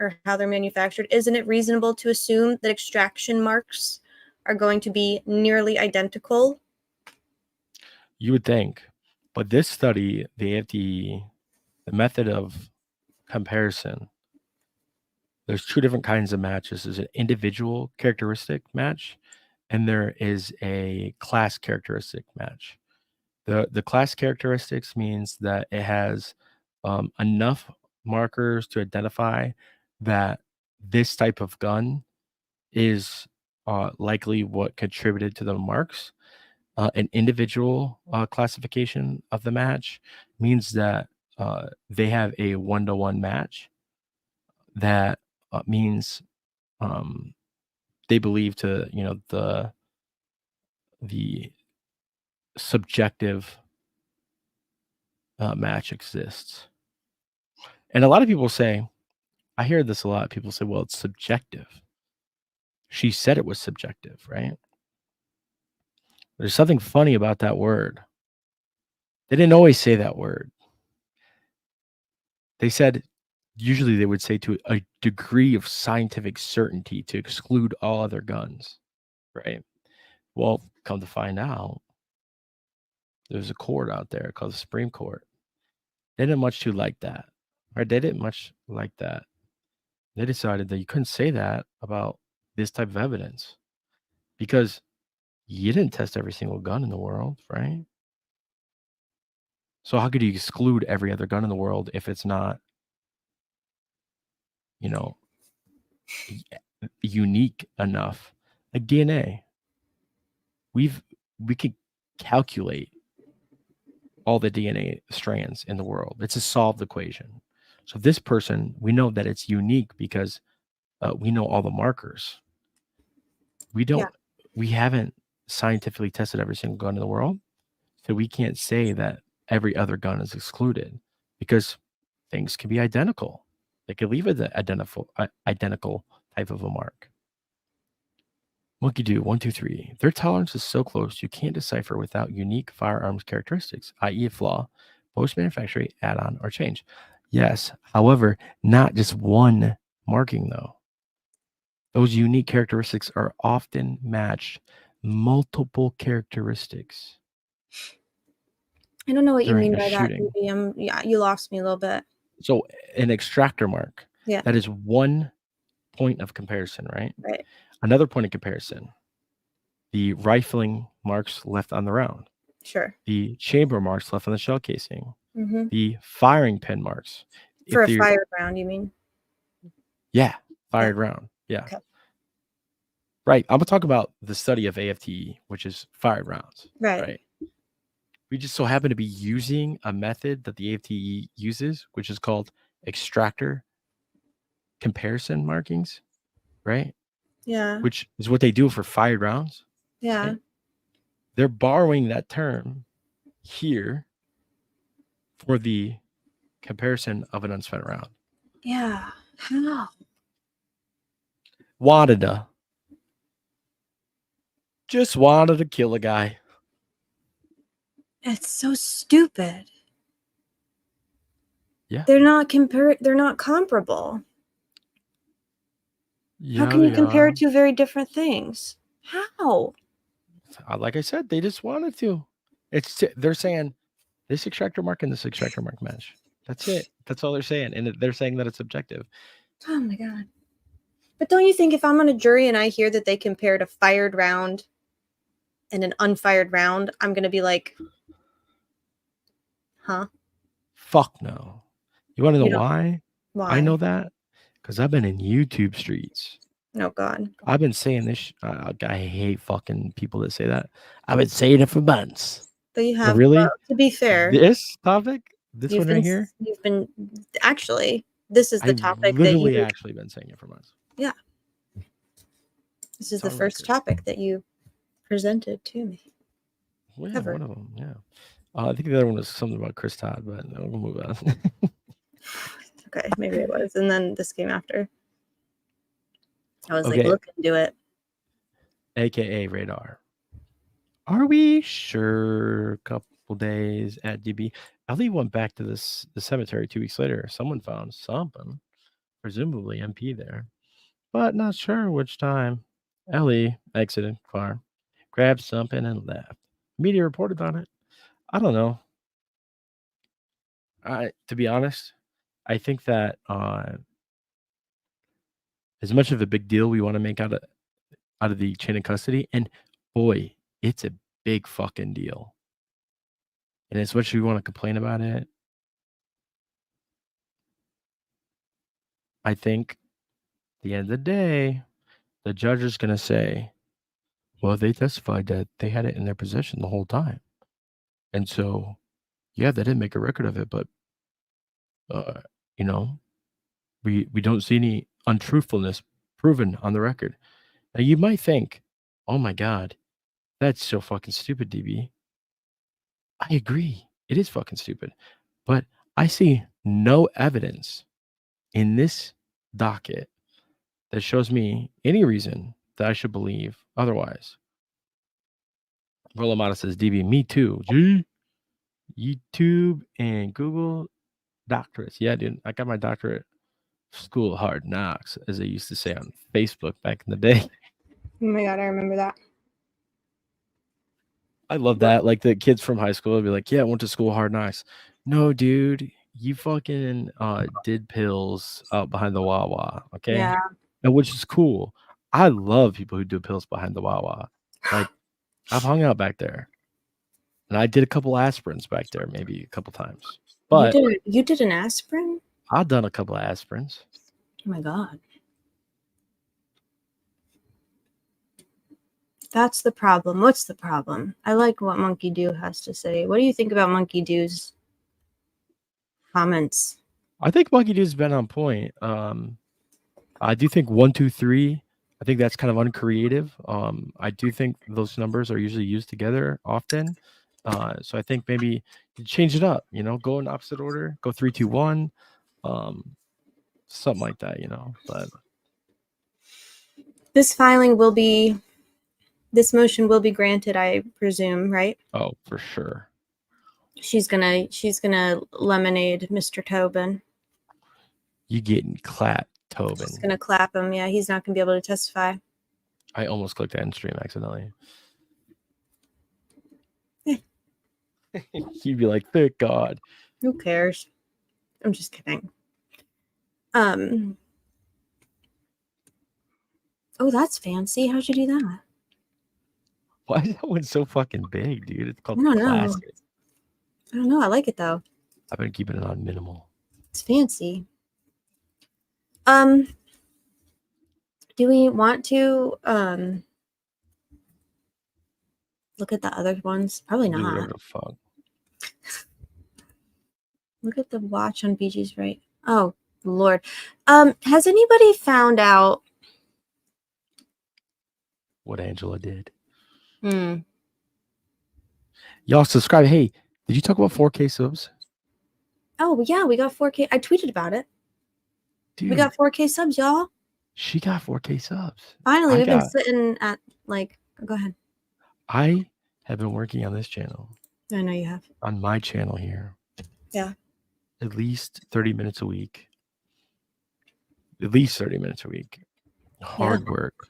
Speaker 1: or how they're manufactured, isn't it reasonable to assume that extraction marks are going to be nearly identical?
Speaker 2: You would think, but this study, the method of comparison, there's two different kinds of matches. There's an individual characteristic match, and there is a class characteristic match. The class characteristics means that it has enough markers to identify that this type of gun is likely what contributed to the marks. An individual classification of the match means that they have a 1-to-1 match. That means they believe to the subjective match exists. And a lot of people say, I hear this a lot. People say, well, it's subjective. She said it was subjective, right? There's something funny about that word. They didn't always say that word. They said, usually they would say to a degree of scientific certainty to exclude all other guns, right? Well, come to find out, there's a court out there called the Supreme Court. They didn't much too like that, right? They didn't much like that. They decided that you couldn't say that about this type of evidence because you didn't test every single gun in the world, right? So how could you exclude every other gun in the world if it's not, unique enough? Like DNA, we could calculate all the DNA strands in the world. It's a solved equation. So this person, we know that it's unique because we know all the markers. We haven't scientifically tested every single gun in the world. So we can't say that every other gun is excluded because things can be identical. They could leave it the identical type of a mark. Monkey Do 1, 2, 3. Their tolerance is so close you can't decipher without unique firearms characteristics, i.e., a flaw, post-manufacturing, add-on, or change. Yes, however, not just one marking though. Those unique characteristics are often matched multiple characteristics.
Speaker 1: I don't know what you
Speaker 2: during
Speaker 1: mean
Speaker 2: a
Speaker 1: by
Speaker 2: shooting.
Speaker 1: that. Yeah, you lost me a little bit.
Speaker 2: So an extractor mark,
Speaker 1: Yeah.
Speaker 2: that is one point of comparison, right?
Speaker 1: Right.
Speaker 2: Another point of comparison, the rifling marks left on the round,
Speaker 1: Sure.
Speaker 2: the chamber marks left on the shell casing,
Speaker 1: Mm-hmm.
Speaker 2: the firing pin marks.
Speaker 1: For a fired round, you mean?
Speaker 2: Yeah, fired round. Yeah.
Speaker 1: Okay.
Speaker 2: Right. I'm gonna talk about the study of AFTE, which is fired rounds.
Speaker 1: Right.
Speaker 2: We just so happen to be using a method that the AFTE uses, which is called extractor comparison markings, right?
Speaker 1: Yeah.
Speaker 2: Which is what they do for fired rounds.
Speaker 1: Yeah.
Speaker 2: Right? They're borrowing that term here for the comparison of an unspent round.
Speaker 1: Yeah. How?
Speaker 2: Just wanted to kill a guy.
Speaker 1: It's so stupid.
Speaker 2: Yeah.
Speaker 1: They're not comparable.
Speaker 2: Yeah,
Speaker 1: How can you
Speaker 2: they
Speaker 1: compare
Speaker 2: are.
Speaker 1: two very different things? How?
Speaker 2: Like I said, they just wanted to. They're saying this extractor mark and this extractor mark match. That's it. That's all they're saying, and they're saying that it's objective.
Speaker 1: Oh my god. But don't you think if I'm on a jury and I hear that they compared a fired round and an unfired round, I'm going to be like, huh?
Speaker 2: Fuck no. You want to know
Speaker 1: You don't-
Speaker 2: why?
Speaker 1: Why?
Speaker 2: I know that because I've been in YouTube streets.
Speaker 1: Oh god.
Speaker 2: I've been saying this. I hate fucking people that say that. I've been saying it for months.
Speaker 1: But you
Speaker 2: But
Speaker 1: have,
Speaker 2: really,
Speaker 1: well, to be fair,
Speaker 2: this topic, this
Speaker 1: you've
Speaker 2: one right
Speaker 1: been
Speaker 2: here,
Speaker 1: actually, this is the
Speaker 2: I've
Speaker 1: topic that
Speaker 2: literally
Speaker 1: you
Speaker 2: actually been saying it for months.
Speaker 1: this is
Speaker 2: It's
Speaker 1: the
Speaker 2: on
Speaker 1: first
Speaker 2: record.
Speaker 1: topic that you presented to me.
Speaker 2: Well,
Speaker 1: Ever.
Speaker 2: one of them, yeah. I think the other one was something about Chris Todd, but we'll move on.
Speaker 1: Okay, maybe it was. And then this came after. I was like,
Speaker 2: Okay.
Speaker 1: look into it.
Speaker 2: AKA radar. Are we sure? Couple days at DB. Ellie went back to the cemetery 2 weeks later. Someone found something, presumably MP there, but not sure which time. Ellie exited car, grabbed something, and left. Media reported on it. I don't know. To be honest, I think that as much of a big deal we want to make out of the chain of custody, and boy, it's a big fucking deal. And as much as we want to complain about it, I think at the end of the day, the judge is going to say, well, they testified that they had it in their possession the whole time. And so, yeah, they didn't make a record of it, but, you know, we don't see any untruthfulness proven on the record. Now, you might think, oh my God, that's so fucking stupid, DB. I agree. It is fucking stupid. But I see no evidence in this docket that shows me any reason that I should believe otherwise. Rolamata says, DB, me too. G, YouTube and Google doctorates. Yeah, dude, I got my doctorate school of hard knocks, as they used to say on Facebook back in the day.
Speaker 1: Oh my god, I remember that.
Speaker 2: I love that. Like the kids from high school would be like, yeah, I went to school of hard knocks. No, dude, you fucking did pills out behind the Wawa. Okay.
Speaker 1: Yeah.
Speaker 2: And which is cool. I love people who do pills behind the Wawa. Like I've hung out back there. And I did a couple aspirins back there, maybe a couple times. But
Speaker 1: you did an aspirin?
Speaker 2: I've done a couple of aspirins.
Speaker 1: Oh my god. That's the problem. What's the problem? I like what Monkey Do has to say. What do you think about Monkey Do's comments?
Speaker 2: I think Monkey Do's been on point. I do think 1, 2, 3. I think that's kind of uncreative. I do think those numbers are usually used together often. So I think maybe you change it up. Go in opposite order. Go 3, 2, 1. Something like that. But
Speaker 1: this motion will be granted, I presume, right?
Speaker 2: Oh, for sure.
Speaker 1: She's gonna lemonade Mr. Tobin.
Speaker 2: You getting clapped, Tobin.
Speaker 1: She's gonna clap him. Yeah, he's not gonna be able to testify.
Speaker 2: I almost clicked end stream accidentally. You'd be like, thank God.
Speaker 1: Who cares? I'm just kidding. Oh, that's fancy. How'd you do that?
Speaker 2: Why is that one so fucking big, dude? It's called
Speaker 1: I don't know.
Speaker 2: classic.
Speaker 1: I don't know. I like it though.
Speaker 2: I've been keeping it on minimal.
Speaker 1: It's fancy. Do we want to look at the other ones? Probably
Speaker 2: Do
Speaker 1: not.
Speaker 2: whatever the fuck.
Speaker 1: Look at the watch on BG's right. Oh, Lord. Has anybody found out
Speaker 2: what Angela did?
Speaker 1: Hmm.
Speaker 2: Y'all subscribe. Hey, did you talk about 4K subs?
Speaker 1: Oh, yeah, we got 4K. I tweeted about it.
Speaker 2: Dude,
Speaker 1: We got 4K subs, y'all.
Speaker 2: she got 4K subs.
Speaker 1: Finally, we've been sitting at like, go ahead.
Speaker 2: I have been working on this channel.
Speaker 1: I know you have.
Speaker 2: On my channel here.
Speaker 1: Yeah.
Speaker 2: At least 30 minutes a week. At least 30 minutes a week. Hard work.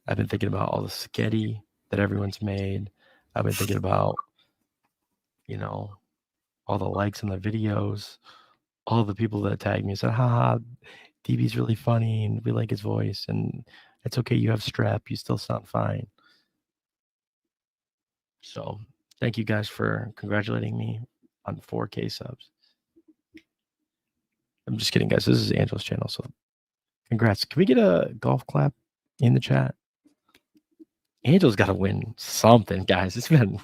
Speaker 2: I've been thinking about all the spaghetti that everyone's made. I've been thinking about, you know, all the likes on the videos, all the people that tagged me and said, haha, DB's really funny and we like his voice and it's okay, you have strep, you still sound fine. So thank you guys for congratulating me on 4K subs. I'm just kidding, guys. This is Angela's channel, so congrats. Can we get a golf clap in the chat? Angela's got to win something, guys. It's been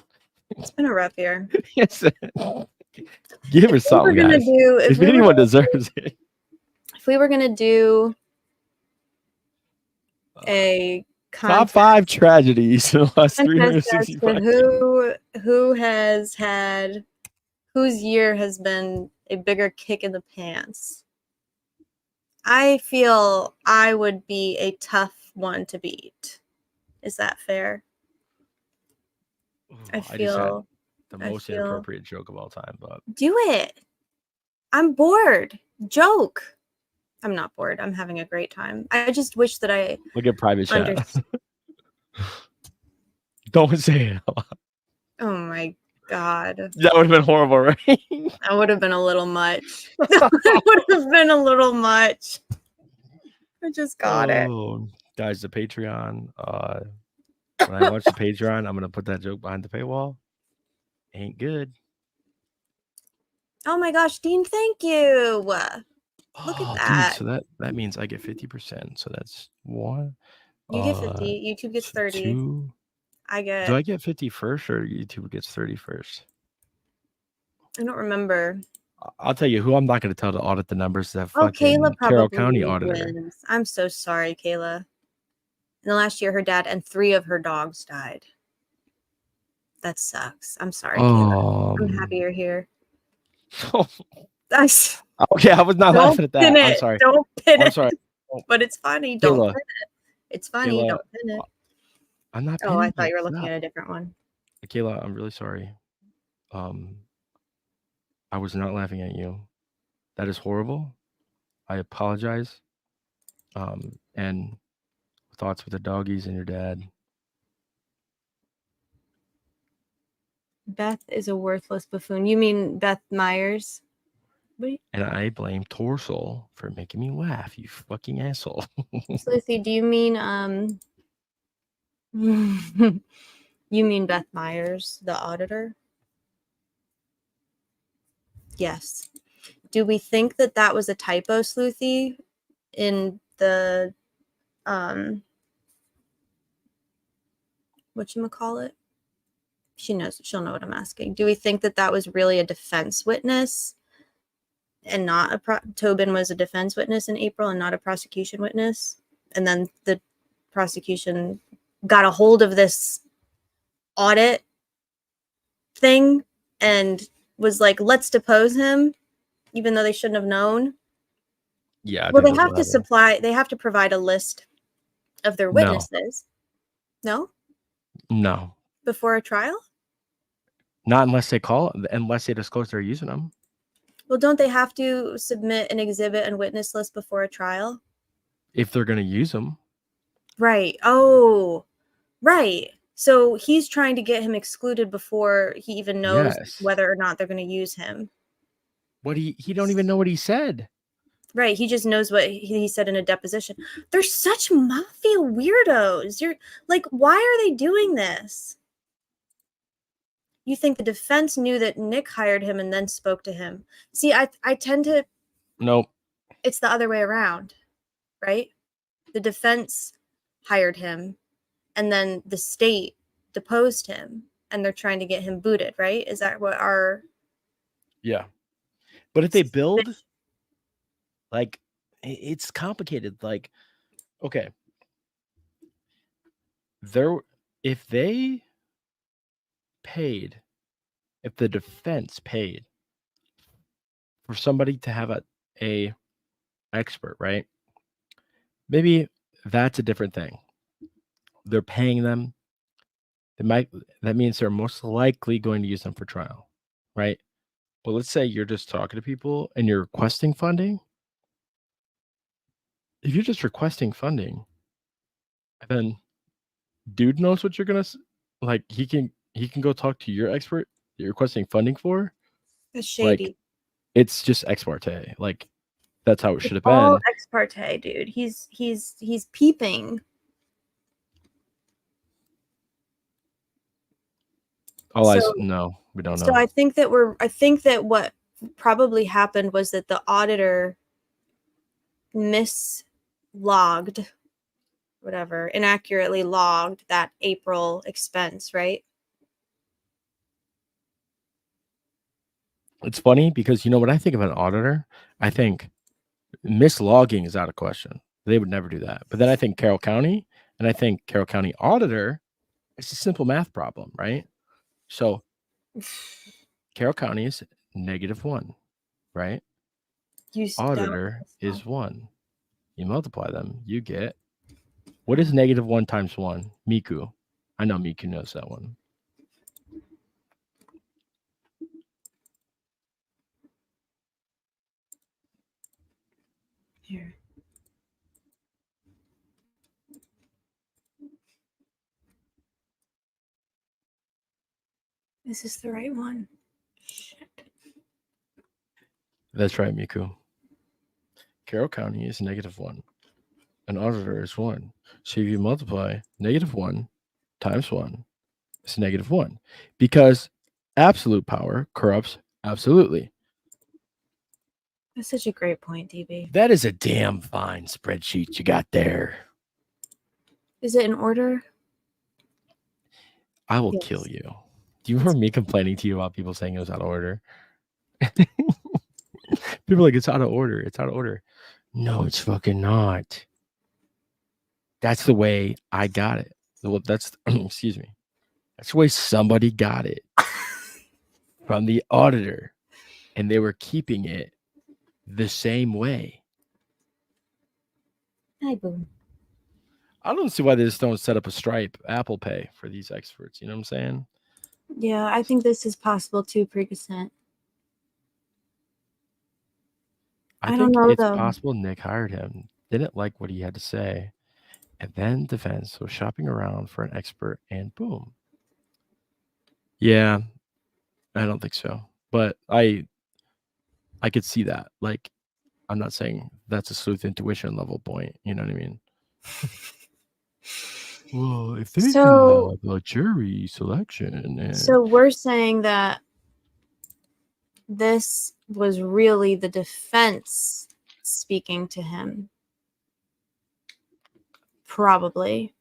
Speaker 1: a rough year.
Speaker 2: Yes. Give her something, guys. If anyone deserves it.
Speaker 1: If we were gonna do a
Speaker 2: top 5 tragedies in the last 365
Speaker 1: whose year has been a bigger kick in the pants, I feel I would be a tough one to beat. Is that fair?
Speaker 2: I feel the most inappropriate joke of all time, but
Speaker 1: do it. I'm bored. Joke. I'm not bored. I'm having a great time. I just wish that I
Speaker 2: look at private chat. Don't say it.
Speaker 1: Oh my God.
Speaker 2: That would have been horrible, right?
Speaker 1: That would have been a little much. That would have been a little much. I just got it.
Speaker 2: Guys, the Patreon. When I launch the Patreon, I'm gonna put that joke behind the paywall. Ain't good.
Speaker 1: Oh my gosh, Dean, thank you. Look at that.
Speaker 2: Dude, so that means I get 50%. So that's 1.
Speaker 1: You get 50. YouTube gets 30.
Speaker 2: 2. Do I get 50 first or YouTube gets 30 first?
Speaker 1: I don't remember.
Speaker 2: I'll tell you who I'm not going to tell to audit the numbers. That fucking
Speaker 1: Kayla
Speaker 2: Carroll County auditor.
Speaker 1: Wins. I'm so sorry, Kayla. In the last year, her dad and 3 of her dogs died. That sucks. I'm sorry, Kayla. I'm happy you're here.
Speaker 2: Okay, I was not laughing at that. I'm sorry.
Speaker 1: Don't pin it.
Speaker 2: I'm sorry.
Speaker 1: But it's funny. Don't pin it. It's funny.
Speaker 2: Kayla,
Speaker 1: don't pin it.
Speaker 2: I'm not.
Speaker 1: Oh, I thought you were looking at a different one.
Speaker 2: Kayla, I'm really sorry. I was not laughing at you. That is horrible. I apologize. And thoughts with the doggies and your dad.
Speaker 1: Beth is a worthless buffoon. You mean Beth Myers?
Speaker 2: And I blame Torso for making me laugh, you fucking asshole.
Speaker 1: Lucy, do you mean you mean Beth Myers, the auditor? Yes. Do we think that that was a typo, Sleuthy, in the whatchamacallit? She'll know what I'm asking. Do we think that that was really a defense witness and not a Tobin was a defense witness in April and not a prosecution witness? And then the prosecution got a hold of this audit thing and was like, let's depose him, even though they shouldn't have known.
Speaker 2: Yeah.
Speaker 1: Well, they have to provide a list of their witnesses. No?
Speaker 2: No.
Speaker 1: Before a trial?
Speaker 2: Not unless they disclose they're using them.
Speaker 1: Well, don't they have to submit an exhibit and witness list before a trial?
Speaker 2: If they're going to use them.
Speaker 1: Right. Oh, right. So he's trying to get him excluded before he even knows whether or not they're going to use him.
Speaker 2: What he don't even know what he said.
Speaker 1: Right. He just knows what he said in a deposition. They're such mafia weirdos. You're like, why are they doing this? You think the defense knew that Nick hired him and then spoke to him? See, I tend to.
Speaker 2: Nope.
Speaker 1: It's the other way around, right? The defense hired him and then the state deposed him. and they're trying to get him booted, right? Is that what our...
Speaker 2: Yeah. But if they build, like, it's complicated. Like, okay. If they paid, if the defense paid for somebody to have a expert, right? Maybe that's a different thing. They're paying them. That means they're most likely going to use them for trial, right? But let's say you're just talking to people and you're requesting funding. If you're just requesting funding, then dude knows what you're gonna like. He can go talk to your expert that you're requesting funding for.
Speaker 1: It's
Speaker 2: Like,
Speaker 1: shady.
Speaker 2: it's just ex parte. Like, that's how it should have
Speaker 1: All
Speaker 2: been.
Speaker 1: ex parte, dude. He's peeping.
Speaker 2: No, we don't know.
Speaker 1: So I think that what probably happened was that the auditor inaccurately logged that April expense, right?
Speaker 2: It's funny because, when I think of an auditor, I think mislogging is out of question. They would never do that. But then I think Carroll County, and I think Carroll County auditor, it's a simple math problem, right? So Carroll County is -1, right? Auditor is 1. You multiply them, you get... What is -1 times 1? Miku. I know Miku knows that one.
Speaker 1: Here. Is this the right one? Shit.
Speaker 2: That's right, Miku. Carroll County is -1. An auditor is 1. So if you multiply -1 times 1, it's -1. Because absolute power corrupts absolutely.
Speaker 1: That's such a great point, DB.
Speaker 2: That is a damn fine spreadsheet you got there.
Speaker 1: Is it in order?
Speaker 2: I will kill you. Do you remember me complaining to you about people saying it was out of order? People are like, it's out of order. It's out of order. No, it's fucking not. That's the way I got it. Well, that's excuse me. That's the way somebody got it from the auditor, and they were keeping it the same way.
Speaker 1: Hi, boom.
Speaker 2: I don't see why they just don't set up a Stripe Apple Pay for these experts. You know what I'm saying?
Speaker 1: Yeah, I think this is possible too, Pre-Consent.
Speaker 2: I think it's possible Nick hired him, didn't like what he had to say, and then defense was shopping around for an expert, and boom. Yeah, I don't think so. But I could see that. Like, I'm not saying that's a sleuth intuition level point. You know what I mean? Well, if they have a jury selection.
Speaker 1: So we're saying that this was really the defense speaking to him. Probably.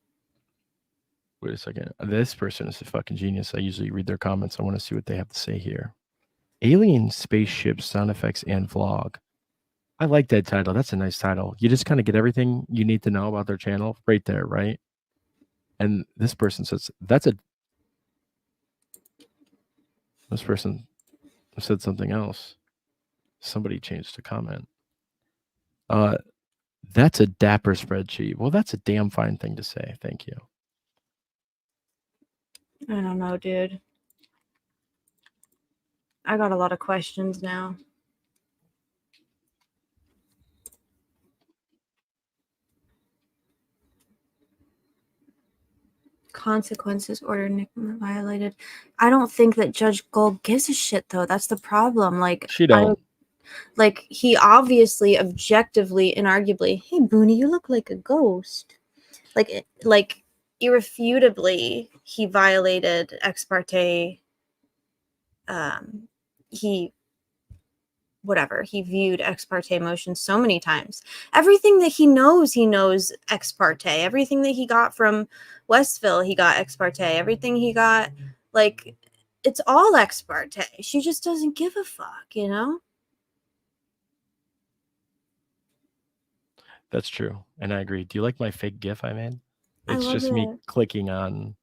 Speaker 2: Wait a second. This person is a fucking genius. I usually read their comments. I want to see what they have to say here. Alien spaceship sound effects and vlog. I like that title. That's a nice title. You just kind of get everything you need to know about their channel right there, right? And this person says this person said something else. Somebody changed the comment. That's a dapper spreadsheet. Well, that's a damn fine thing to say. Thank you.
Speaker 1: I don't know, dude. I got a lot of questions now. Consequences order Nick violated. I don't think that Judge Gull gives a shit, though. That's the problem. Like,
Speaker 2: she don't.
Speaker 1: Like, he obviously, objectively, inarguably, hey, Booney, you look like a ghost. Like irrefutably, he violated ex parte. He viewed ex parte motions so many times. Everything that he knows ex parte. Everything that he got from Westville, he got ex parte. Everything he got Like, it's all ex parte. She just doesn't give a fuck, you know?
Speaker 2: That's true. And I agree. Do you like my fake GIF I made?
Speaker 1: I
Speaker 2: It's
Speaker 1: love
Speaker 2: just me
Speaker 1: it.
Speaker 2: clicking on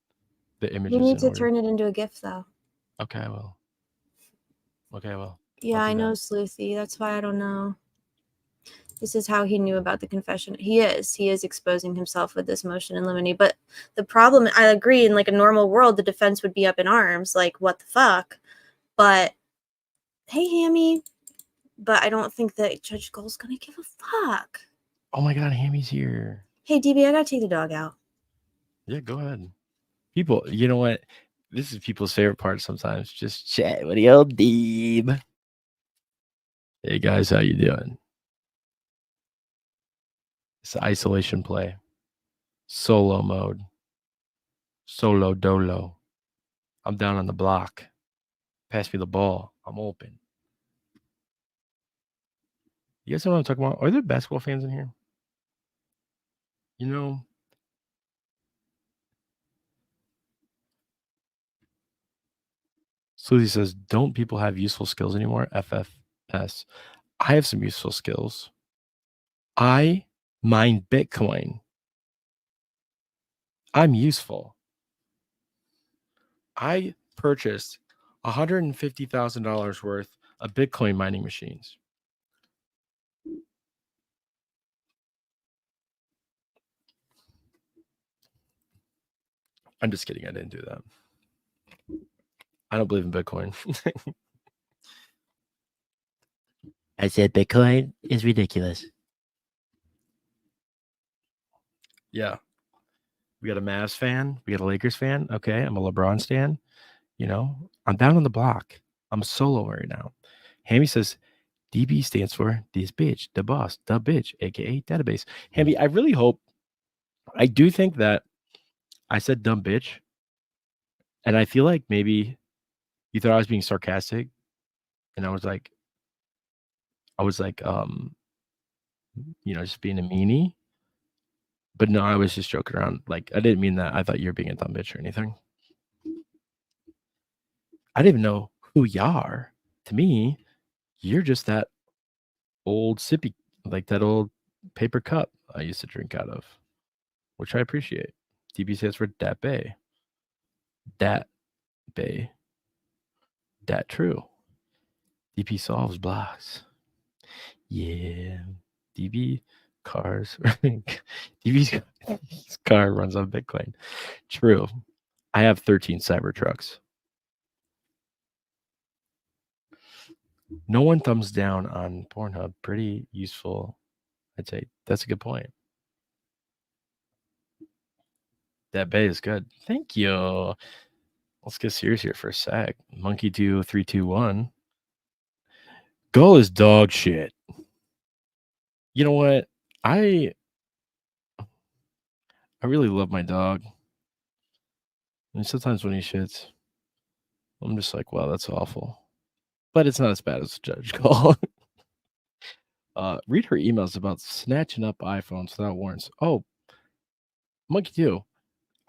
Speaker 2: the
Speaker 1: You
Speaker 2: images
Speaker 1: need
Speaker 2: in
Speaker 1: to
Speaker 2: order.
Speaker 1: turn it into a GIF, though.
Speaker 2: Okay, I will. Okay, well.
Speaker 1: Yeah, I know, Sleuthy. That's why I don't know. This is how he knew about the confession. He is exposing himself with this motion in limine. But the problem, I agree, in like a normal world, the defense would be up in arms. Like, what the fuck? But, hey, Hammy. But I don't think that Judge Gull's gonna give a fuck.
Speaker 2: Oh my God, Hammy's here.
Speaker 1: Hey, DB, I gotta take the dog out.
Speaker 2: Yeah, go ahead. People, you know what? This is people's favorite part sometimes. Just chat with the old Deeb. Hey guys, how you doing? It's isolation play. Solo mode. Solo dolo. I'm down on the block. Pass me the ball. I'm open. You guys know what I'm talking about? Are there basketball fans in here? You know, Susie says, don't people have useful skills anymore? FFS. I have some useful skills. I mine Bitcoin. I'm useful. I purchased $150,000 worth of Bitcoin mining machines. I'm just kidding. I didn't do that. I don't believe in Bitcoin. I said Bitcoin is ridiculous. Yeah. We got a Mavs fan. We got a Lakers fan. Okay. I'm a LeBron stan. You know, I'm down on the block. I'm solo right now. Hammy says, DB stands for this bitch, the boss, the bitch, aka database. Hammy, I really hope, I do think that I said dumb bitch, and I feel like maybe you thought I was being sarcastic, and I was like, just being a meanie. But no, I was just joking around. Like, I didn't mean that. I thought you were being a dumb bitch or anything. I didn't even know who you are. To me, you're just that old sippy, like that old paper cup I used to drink out of, which I appreciate. DB stands for Dat Bay. Dat Bay. Dat True. DP solves blocks. Yeah. DB cars. DB's car runs on Bitcoin. True. I have 13 Cybertrucks. No one thumbs down on Pornhub. Pretty useful, I'd say. That's a good point. That bay is good. Thank you. Let's get serious here for a sec. Monkey 2321. Gull is dog shit. You know what? I really love my dog. And sometimes when he shits, I'm just like, wow, that's awful. But it's not as bad as Judge Gull. Read her emails about snatching up iPhones without warrants. Oh, Monkey 2.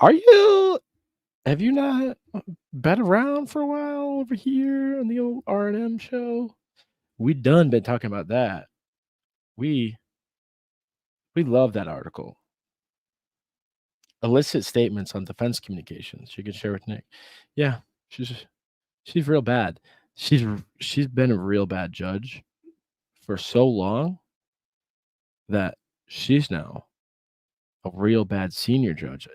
Speaker 2: Have you not been around for a while over here on the old R&M show? We done been talking about that. We love that article. Illicit statements on defense communications. You can share with Nick. Yeah, she's real bad. She's been a real bad judge for so long that she's now a real bad senior judge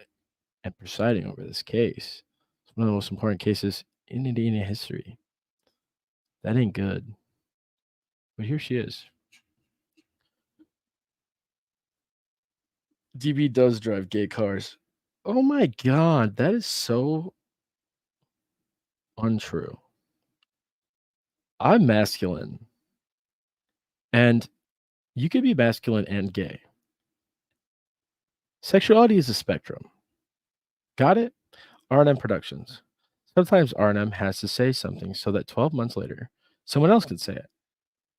Speaker 2: and presiding over this case. It's one of the most important cases in Indiana history. That ain't good. But here she is. DB does drive gay cars. Oh my God, that is so untrue. I'm masculine. And you could be masculine and gay. Sexuality is a spectrum. Got it? R&M Productions. Sometimes R&M has to say something so that 12 months later, someone else can say it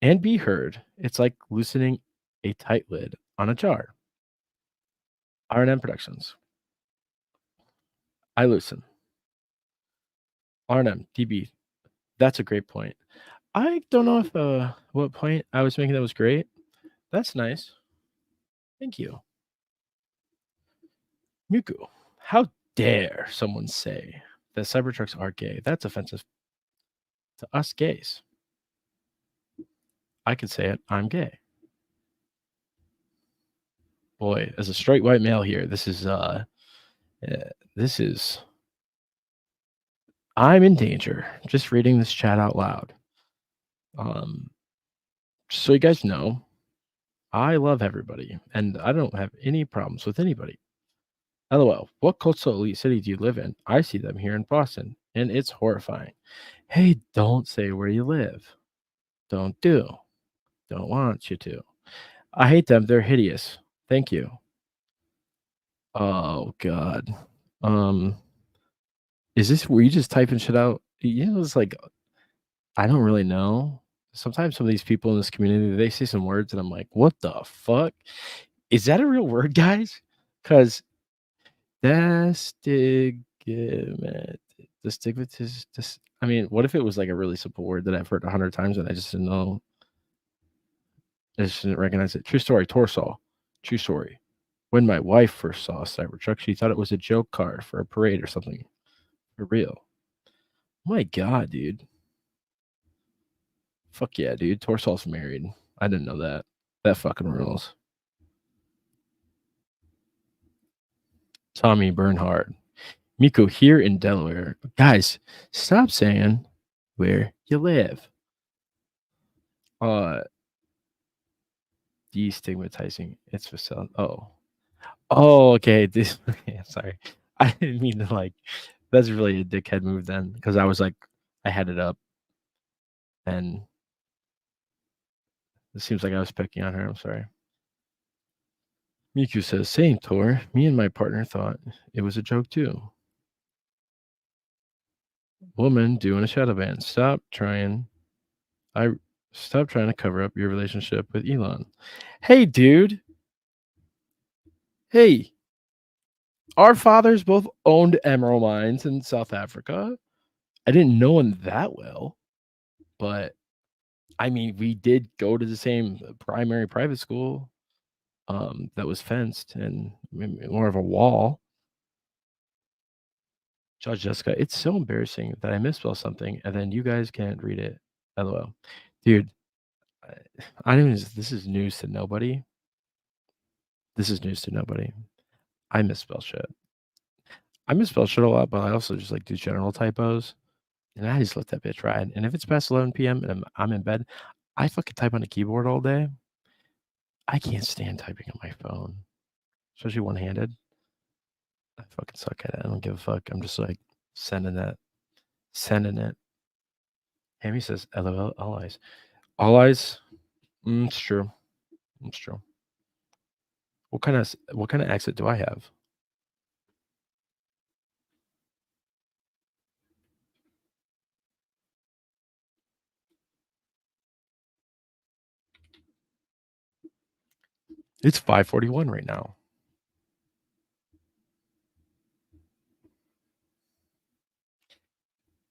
Speaker 2: and be heard. It's like loosening a tight lid on a jar. R&M Productions. I loosen. Arnhem, DB. That's a great point. I don't know if what point I was making that was great. That's nice. Thank you. Miku, how dare someone say that Cybertrucks are gay? That's offensive to us gays. I can say it. I'm gay. Boy, as a straight white male here, this is I'm in danger just reading this chat out loud. Just so you guys know, I love everybody and I don't have any problems with anybody. LOL, what coastal elite city do you live in? I see them here in Boston and it's horrifying. Hey, don't say where you live. Don't want you to. I hate them. They're hideous. Thank you. Oh God. Is this where you just typing shit out? You know, it's like I don't really know. Sometimes some of these people in this community, they say some words and I'm like, what the fuck? Is that a real word, guys? Because the stigmatist. I mean, what if it was like a really simple word that I've heard 100 times and I just didn't know? I just didn't recognize it. True story, torso. True story. When my wife first saw a Cybertruck, she thought it was a joke car for a parade or something. For real. My God, dude. Fuck yeah, dude. Torsol's married. I didn't know that. That fucking rules. Tommy Bernhard. Miko here in Delaware. Guys, stop saying where you live. Destigmatizing. It's for sale. Oh, okay. This. Okay, sorry. I didn't mean to like. That's really a dickhead move then, because I was like, I had it up, and it seems like I was picking on her. I'm sorry. Miku says, "Same, Tor. Me and my partner thought it was a joke too." Woman doing a shadow ban. Stop trying to cover up your relationship with Elon. Hey, dude. Hey. Our fathers both owned emerald mines in South Africa. I didn't know him that well, but I mean, we did go to the same primary private school that was fenced and more of a wall. Judge Jessica, it's so embarrassing that I misspell something and then you guys can't read it. LOL. Dude, I don't even, this is news to nobody. I misspell shit. I misspell shit a lot, but I also just like do general typos. And I just let that bitch ride. And if it's past 11 p.m. and I'm in bed, I fucking type on a keyboard all day. I can't stand typing on my phone, especially one-handed. I fucking suck at it. I don't give a fuck. I'm just like sending it. Amy says, LOL, all eyes. All eyes? It's true. It's true. What kind of accent do I have? It's 5:41 right now.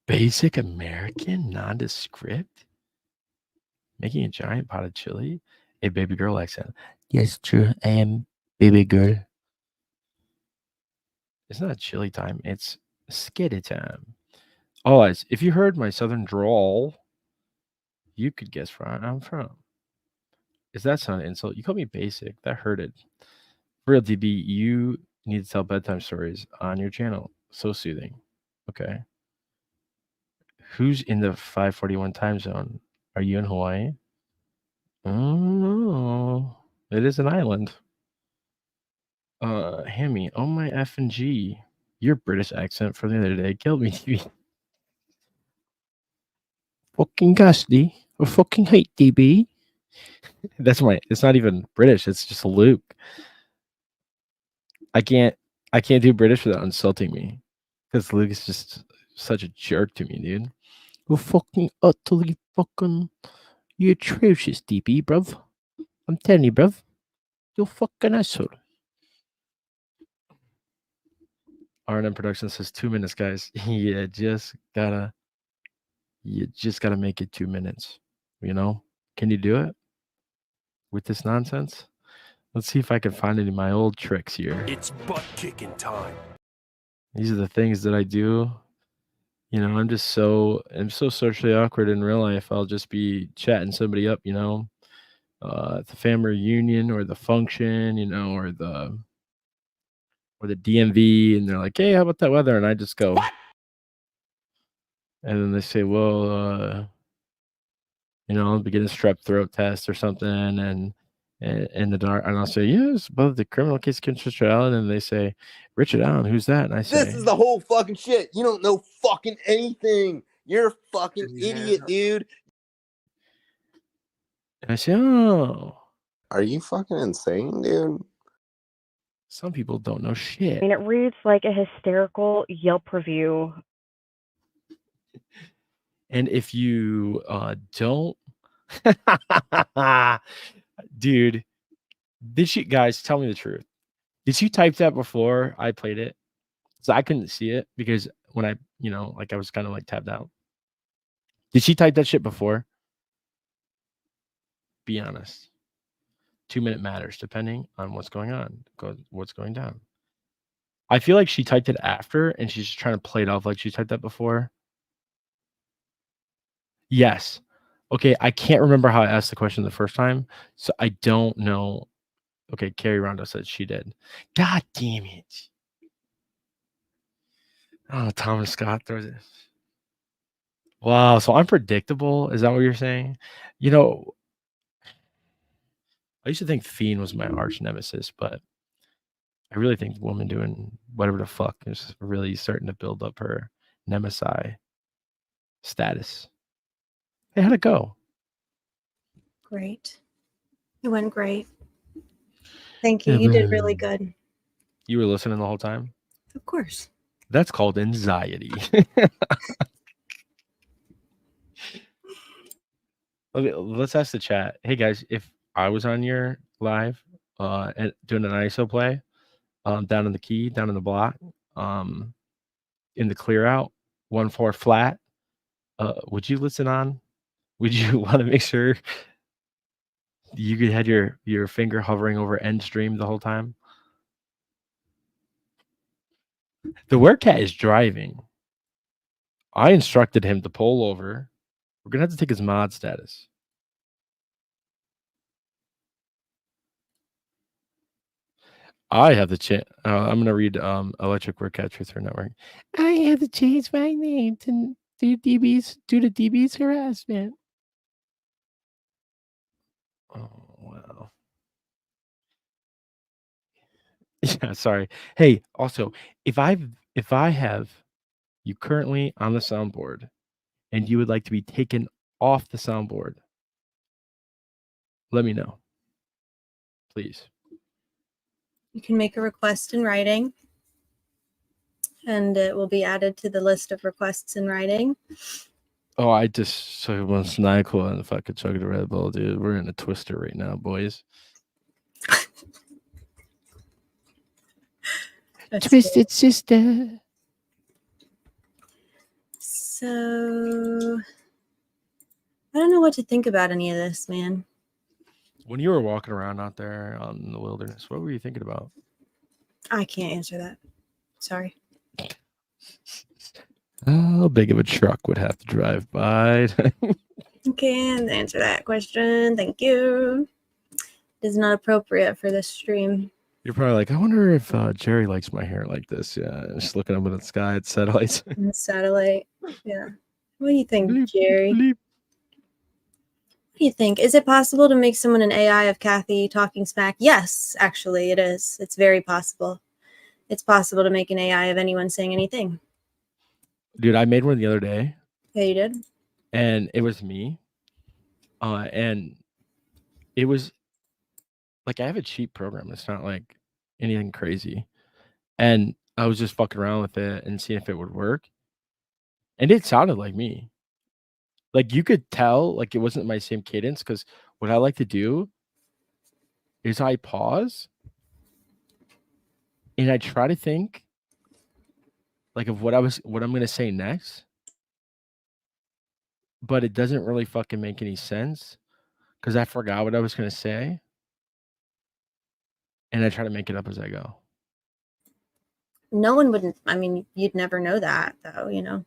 Speaker 2: Basic American nondescript? Making a giant pot of chili? A baby girl accent. Yes, true. I am baby girl. It's not chili time. It's skitty time. All eyes. If you heard my southern drawl, you could guess where I'm from. Is that not an insult? You called me basic. That hurted. Real DB, you need to tell bedtime stories on your channel. So soothing. Okay. Who's in the 5:41 time zone? Are you in Hawaii? Oh, it is an island. Hammy, oh my F and G. Your British accent from the other day killed me, DB. Fucking ghastly. I fucking hate DB. That's it's not even British, it's just Luke. I can't do British without insulting me. Because Luke is just such a jerk to me, dude. You're fucking utterly fucking you're atrocious, DB, bruv. I'm telling you, bruv. You're fucking asshole. R&M Production says 2 minutes, guys. You just gotta make it 2 minutes. You know? Can you do it with this nonsense? Let's see if I can find any of my old tricks here.
Speaker 3: It's butt kicking time.
Speaker 2: These are the things that I do. You know, I'm so socially awkward in real life. I'll just be chatting somebody up, you know, at the family reunion or the function, you know, or the DMV, and they're like, "Hey, how about that weather?" And I just go,
Speaker 3: What?
Speaker 2: And then they say, "Well, you know, I'll begin a strep throat test or something," and in the dark, and I'll say, "Yes, both the criminal case against Richard Allen," and they say, "Richard Allen, who's that?" And I say,
Speaker 4: This is the whole fucking shit. You don't know fucking anything. You're a fucking idiot, dude.
Speaker 2: and I say, "Oh,
Speaker 4: Are you fucking insane, dude?
Speaker 2: some people don't know shit."
Speaker 5: I mean, it reads like a hysterical Yelp review.
Speaker 2: And if you don't, dude, did you guys tell me the truth? Did you type that before I played it? So I couldn't see it because when I, you know, like I was kind of like tabbed out. Did she type that shit before? Be honest. 2 minute matters depending on what's going on, what's going down. I feel like she typed it after and she's just trying to play it off like she typed that before. Yes. Okay, I can't remember how I asked the question the first time, so I don't know. Okay, Carrie Rondo said she did. God damn it. Oh, Thomas Scott throws it. Wow, so I'm predictable. Is that what you're saying? You know, I used to think Fiend was my arch nemesis, but I really think the woman doing whatever the fuck is really starting to build up her nemesis status. Hey, how'd it go?
Speaker 1: Great. It went great. Thank you. You did really good.
Speaker 2: You were listening the whole time?
Speaker 1: Of course.
Speaker 2: That's called anxiety. Okay, let's ask the chat. Hey guys, if I was on your live and doing an ISO play, down in the key, down in the block, in the clear out, 1/4 flat, would you listen on? Would you want to make sure you could have your finger hovering over end stream the whole time? The Werecat is driving. I instructed him to pull over. We're gonna have to take his mod status. I have to change. I'm gonna read Electric Werecat Truther Network. I have to change my name to DB's harassment. Oh wow. Yeah, sorry. Hey, also, if I have you currently on the soundboard and you would like to be taken off the soundboard, let me know. Please.
Speaker 1: You can make a request in writing, and it will be added to the list of requests in writing.
Speaker 2: Oh, I just so one NyQuil and fucking chugged a Red Bull, dude. We're in a twister right now, boys. Twisted sister.
Speaker 1: So I don't know what to think about any of this, man.
Speaker 2: When you were walking around out there in the wilderness, what were you thinking about?
Speaker 1: I can't answer that. Sorry.
Speaker 2: How big of a truck would have to drive by?
Speaker 1: I can't answer that question. Thank you. It is not appropriate for this stream.
Speaker 2: You're probably like, I wonder if Jerry likes my hair like this. Yeah, just looking up in the sky at satellites.
Speaker 1: Satellite. Yeah. What do you think,
Speaker 2: Bleep,
Speaker 1: Jerry?
Speaker 2: bleep.
Speaker 1: What do you think? Is it possible to make someone an AI of Kathy talking smack? Yes, actually, it is. It's very possible. It's possible to make an AI of anyone saying anything.
Speaker 2: Dude, I made one the other day.
Speaker 1: Yeah, you did?
Speaker 2: And it was me. And it was like I have a cheap program. It's not like anything crazy. And I was just fucking around with it and seeing if it would work. And it sounded like me. Like you could tell like it wasn't my same cadence because what I like to do is I pause and I try to think like of what I'm gonna say next, but it doesn't really fucking make any sense because I forgot what I was gonna say, and I try to make it up as I go.
Speaker 1: No one wouldn't. I mean, you'd never know that, though. You know,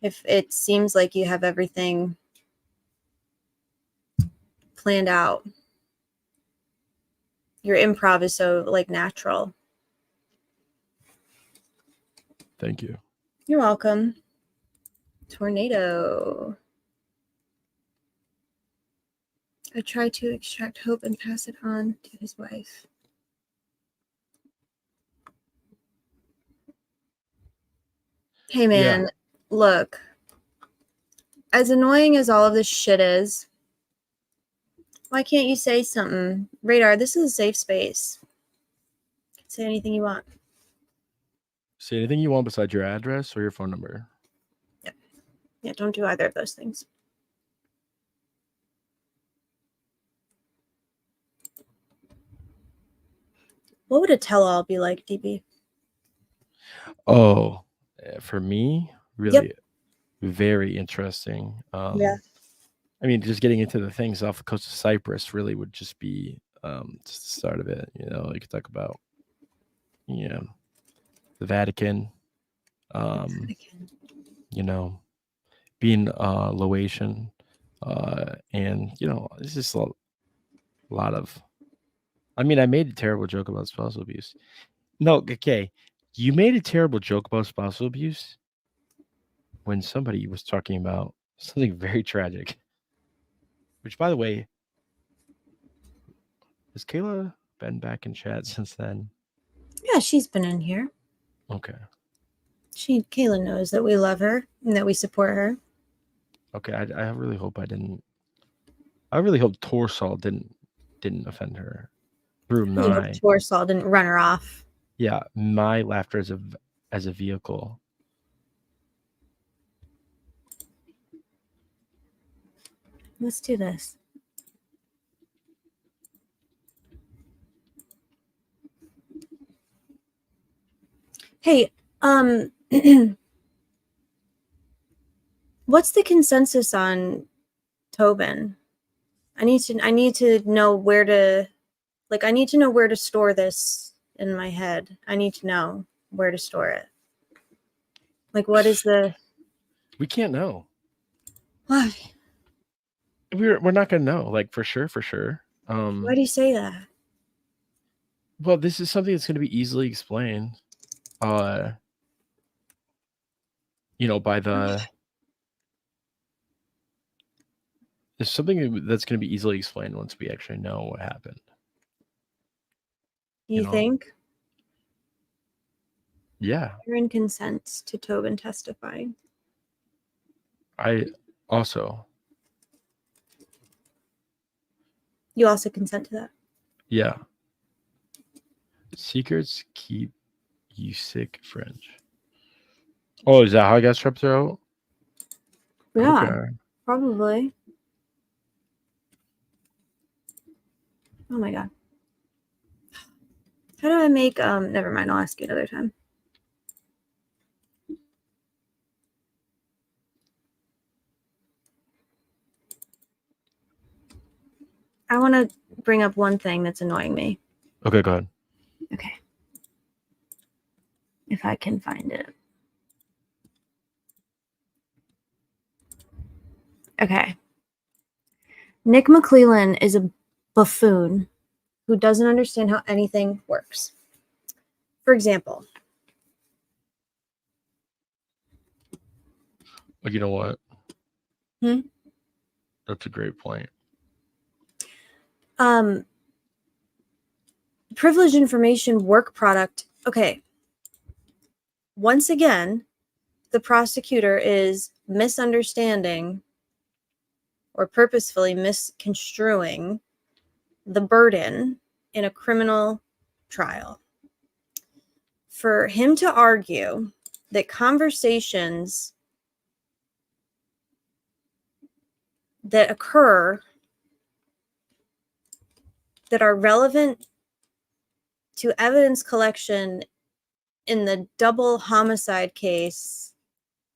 Speaker 1: if it seems like you have everything planned out, your improv is so like natural.
Speaker 2: Thank you.
Speaker 1: You're welcome. Tornado. I try to extract hope and pass it on to his wife. Hey man, look. As annoying as all of this shit is, why can't you say something? Radar, this is a safe space. Say anything you want.
Speaker 2: Say anything you want besides your address or your phone number.
Speaker 1: Yeah, don't do either of those things. What would a tell-all be like, DB?
Speaker 2: Oh, for me, really very interesting.
Speaker 1: Yeah.
Speaker 2: I mean, just getting into the things off the coast of Cyprus really would just be just the start of it. You know, you could talk about, the Vatican, you know, being Laotian, and it's just a lot of. I mean, I made a terrible joke about spousal abuse. No, okay, you made a terrible joke about spousal abuse when somebody was talking about something very tragic. Which, by the way, has Kayla been back in chat since then?
Speaker 1: Yeah, she's been in here.
Speaker 2: Okay.
Speaker 1: Kayla knows that we love her and that we support her.
Speaker 2: Okay, I really hope I really hope Torsal didn't offend her through my
Speaker 1: Torsal didn't run her off.
Speaker 2: my laughter as a vehicle.
Speaker 1: Let's do this. Hey, what's the consensus on Tobin? I need to know where to store this in my head. I need to know where to store it. Like, what is the?
Speaker 2: We can't know.
Speaker 1: Why?
Speaker 2: We're not gonna know, like for sure.
Speaker 1: Why do you say that?
Speaker 2: Well, this is something that's gonna be easily explained. By the. It's something that's going to be easily explained once we actually know what happened.
Speaker 1: You think?
Speaker 2: Yeah.
Speaker 1: You're in consent to Tobin testifying.
Speaker 2: I also.
Speaker 1: You also consent to that?
Speaker 2: Yeah. Secrets keep you sick, French. Oh, is that how I got strep throat?
Speaker 1: Yeah,
Speaker 2: okay.
Speaker 1: Probably. Oh my god. How do I make never mind, I'll ask you another time. I want to bring up one thing that's annoying me.
Speaker 2: Okay, go ahead.
Speaker 1: Okay. If I can find it. Okay. Nick McClellan is a buffoon who doesn't understand how anything works. For example.
Speaker 2: You know what? That's a great point.
Speaker 1: Privileged information work product. Okay. Once again, the prosecutor is misunderstanding or purposefully misconstruing the burden in a criminal trial. For him to argue that conversations that occur that are relevant to evidence collection in the double homicide case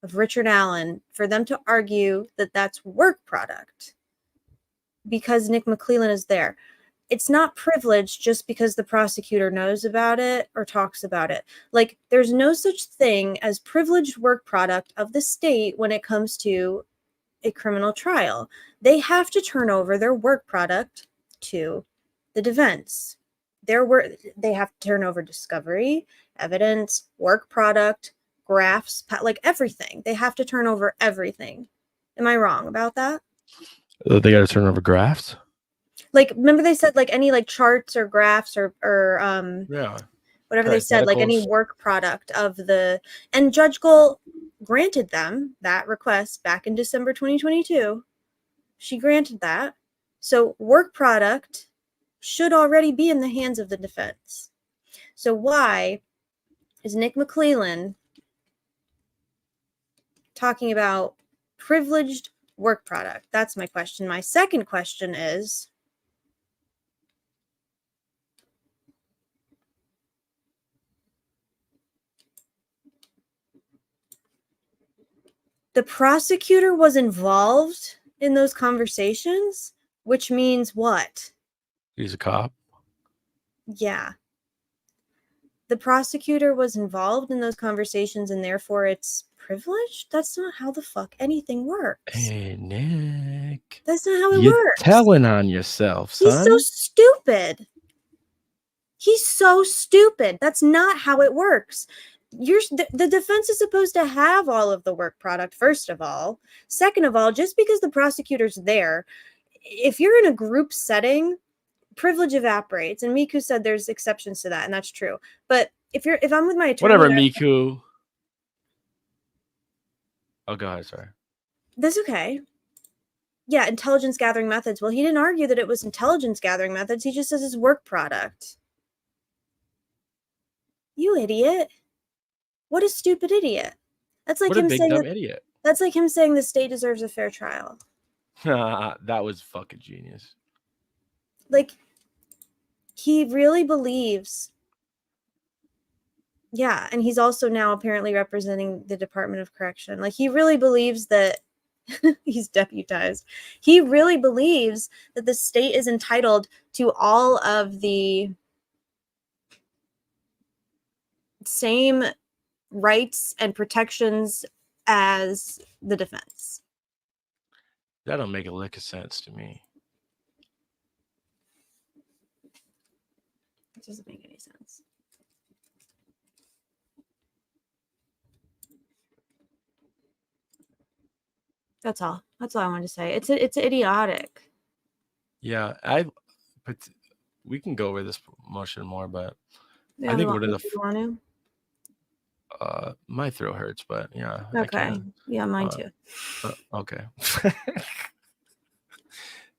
Speaker 1: of Richard Allen for them to argue that that's work product because Nick McClellan is there. It's not privileged just because the prosecutor knows about it or talks about it. Like, there's no such thing as privileged work product of the state when it comes to a criminal trial. They have to turn over their work product to the defense. They have to turn over discovery, evidence, work product, graphs, like everything. They have to turn over everything. Am I wrong about that?
Speaker 2: They got to turn over graphs.
Speaker 1: Like, remember they said like any like charts or graphs or
Speaker 2: Yeah,
Speaker 1: whatever they said, like any work product of the, and Judge Gull granted them that request back in December 2022. She granted that. So work product should already be in the hands of the defense. So why is Nick McClellan talking about privileged work product? That's my question. My second question is, the prosecutor was involved in those conversations, which means what?
Speaker 2: He's a cop.
Speaker 1: Yeah. The prosecutor was involved in those conversations and therefore it's privileged? That's not how the fuck anything works.
Speaker 2: Hey, Nick.
Speaker 1: That's not how it
Speaker 2: You're
Speaker 1: works.
Speaker 2: telling on yourself, son.
Speaker 1: He's so stupid. He's so stupid. That's not how it works. The defense is supposed to have all of the work product, first of all. Second of all, just because the prosecutor's there, if you're in a group setting, privilege evaporates. And Miku said there's exceptions to that, and that's true. But if I'm with my attorney,
Speaker 2: Whatever, Miku. Oh, go ahead, sorry.
Speaker 1: That's okay. Yeah, intelligence gathering methods. Well, he didn't argue that it was intelligence gathering methods. He just says it's work product. You idiot. What a stupid idiot. That's like him saying
Speaker 2: dumb idiot.
Speaker 1: That's like him saying the state deserves a fair trial.
Speaker 2: That was fucking genius.
Speaker 1: Like, he really believes. Yeah, and he's also now apparently representing the Department of Correction. Like, he really believes that he's deputized. He really believes that the state is entitled to all of the same rights and protections as the defense.
Speaker 2: That don't make a lick of sense to me.
Speaker 1: It doesn't make any sense. That's all. That's all I wanted to say. It's idiotic.
Speaker 2: Yeah, but we can go over this motion more, but
Speaker 1: Yeah,
Speaker 2: I think one of
Speaker 1: you want to?
Speaker 2: my throat hurts, but yeah.
Speaker 1: Okay. Yeah, mine too.
Speaker 2: Okay.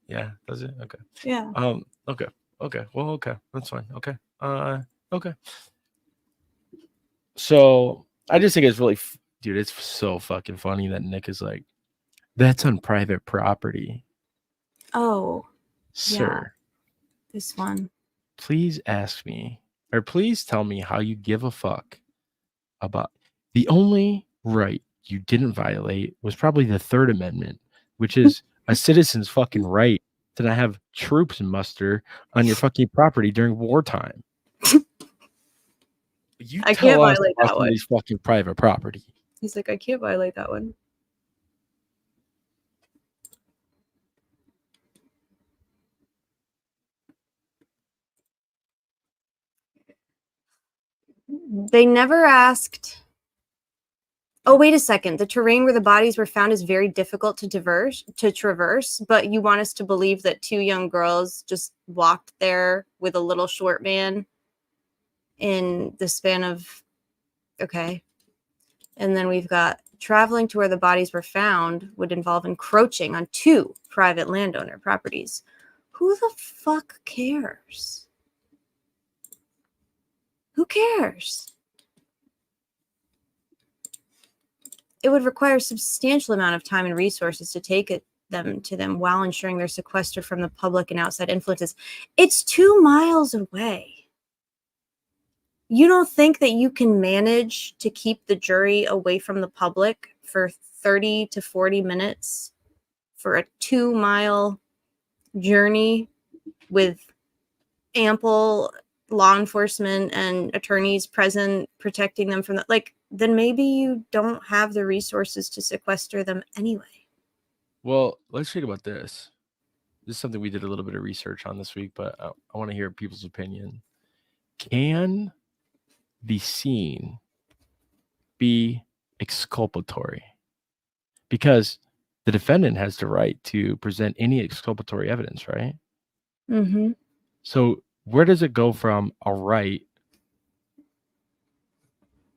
Speaker 2: Yeah, does it? Okay.
Speaker 1: Yeah.
Speaker 2: Okay. Okay. Well, okay. That's fine. Okay. Okay. So I just think it's really, dude, it's so fucking funny that Nick is like, that's on private property.
Speaker 1: Oh.
Speaker 2: Sir.
Speaker 1: Yeah. This one.
Speaker 2: Please ask me, or please tell me how you give a fuck about the only right you didn't violate was probably the Third Amendment, which is a citizen's fucking right to not have troops muster on your fucking property during wartime. You
Speaker 1: I
Speaker 2: tell
Speaker 1: can't
Speaker 2: us
Speaker 1: violate
Speaker 2: about
Speaker 1: that one.
Speaker 2: somebody's fucking private property.
Speaker 1: He's like, I can't violate that one. They never asked. Oh, wait a second. The terrain where the bodies were found is very difficult to traverse, but you want us to believe that two young girls just walked there with a little short man in the span of, okay. And then we've got traveling to where the bodies were found would involve encroaching on two private landowner properties. Who the fuck cares? Who cares? It would require a substantial amount of time and resources to take them to them while ensuring they're sequestered from the public and outside influences. It's 2 miles away. You don't think that you can manage to keep the jury away from the public for 30 to 40 minutes for a 2-mile journey with ample law enforcement and attorneys present protecting them from the, then maybe you don't have the resources to sequester them anyway.
Speaker 2: Well, let's think about this. This is something we did a little bit of research on this week, but I want to hear people's opinion. Can the scene be exculpatory? Because the defendant has the right to present any exculpatory evidence, right?
Speaker 1: Mm-hmm.
Speaker 2: So where does it go from a right?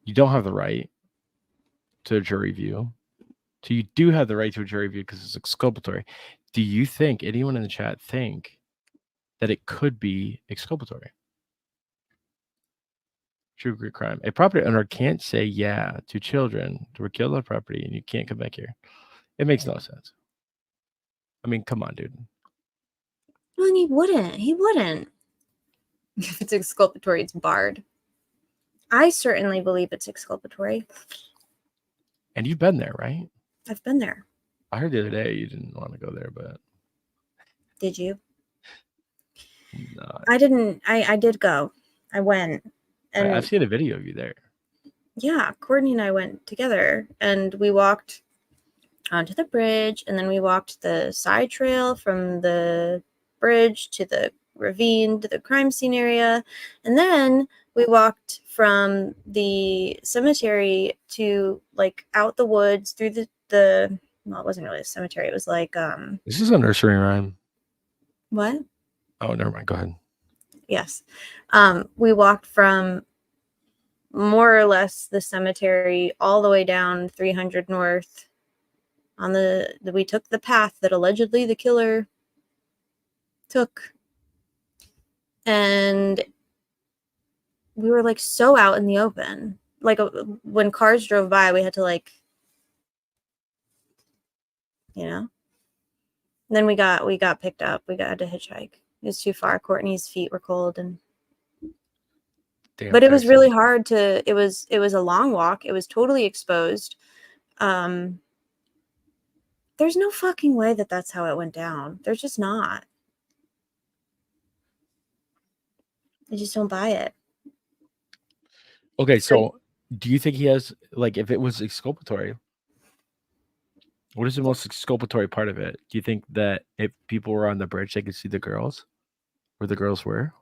Speaker 2: You don't have the right to a jury view. So you do have the right to a jury view because it's exculpatory. Do you think anyone in the chat think that it could be exculpatory? True Greek crime. A property owner can't say yeah to children who were killed on property and you can't come back here. It makes no sense. I mean, come on, dude.
Speaker 1: Well, and he wouldn't. If it's exculpatory, it's barred. I certainly believe it's exculpatory.
Speaker 2: And you've been there, right?
Speaker 1: I've been there.
Speaker 2: I heard the other day you didn't want to go there, but
Speaker 1: Did you?
Speaker 2: no.
Speaker 1: I didn't. I did go. I went. And
Speaker 2: I've seen a video of you there.
Speaker 1: yeah, Courtney and I went together and we walked onto the bridge, and then we walked the side trail from the bridge to the ravine to the crime scene area, and then we walked from the cemetery to out the woods through the well, it wasn't really a cemetery, it was
Speaker 2: This is a nursery rhyme.
Speaker 1: what?
Speaker 2: Oh, never mind. Go ahead.
Speaker 1: Yes. We walked from more or less the cemetery all the way down 300 North on we took the path that allegedly the killer took. And we were so out in the open. When cars drove by, we had to and then we got picked up. We had to hitchhike. It was too far. Courtney's feet were cold
Speaker 2: Damn,
Speaker 1: but it was
Speaker 2: Texas.
Speaker 1: really hard to it was a long walk. It was totally exposed. There's no fucking way that that's how it went down. There's just not. I just don't buy it.
Speaker 2: Okay, so do you think he has if it was exculpatory? What is the most exculpatory part of it? Do you think that if people were on the bridge, they could see the girls, where the girls were?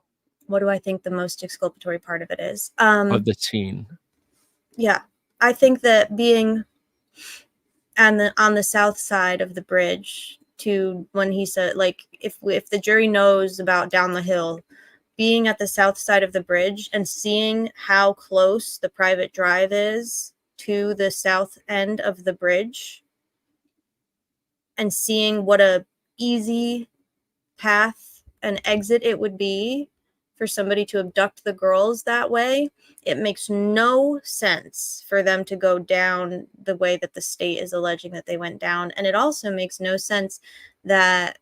Speaker 1: What do I think the most exculpatory part of it is?
Speaker 2: Of the scene.
Speaker 1: Yeah, I think that being on the south side of the bridge, to when he said if the jury knows about down the hill, being at the south side of the bridge and seeing how close the private drive is to the south end of the bridge, and seeing what a easy path and exit it would be for somebody to abduct the girls that way, it makes no sense for them to go down the way that the state is alleging that they went down. And it also makes no sense that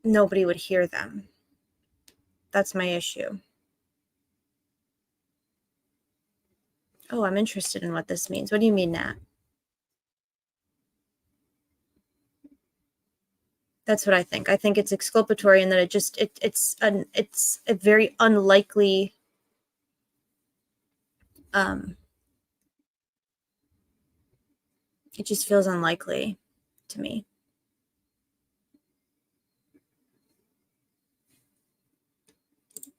Speaker 1: nobody would hear them. That's my issue. Oh, I'm interested in what this means. What do you mean, Nat? That's what I think. I think it's exculpatory, and that it's a very unlikely it just feels unlikely to me.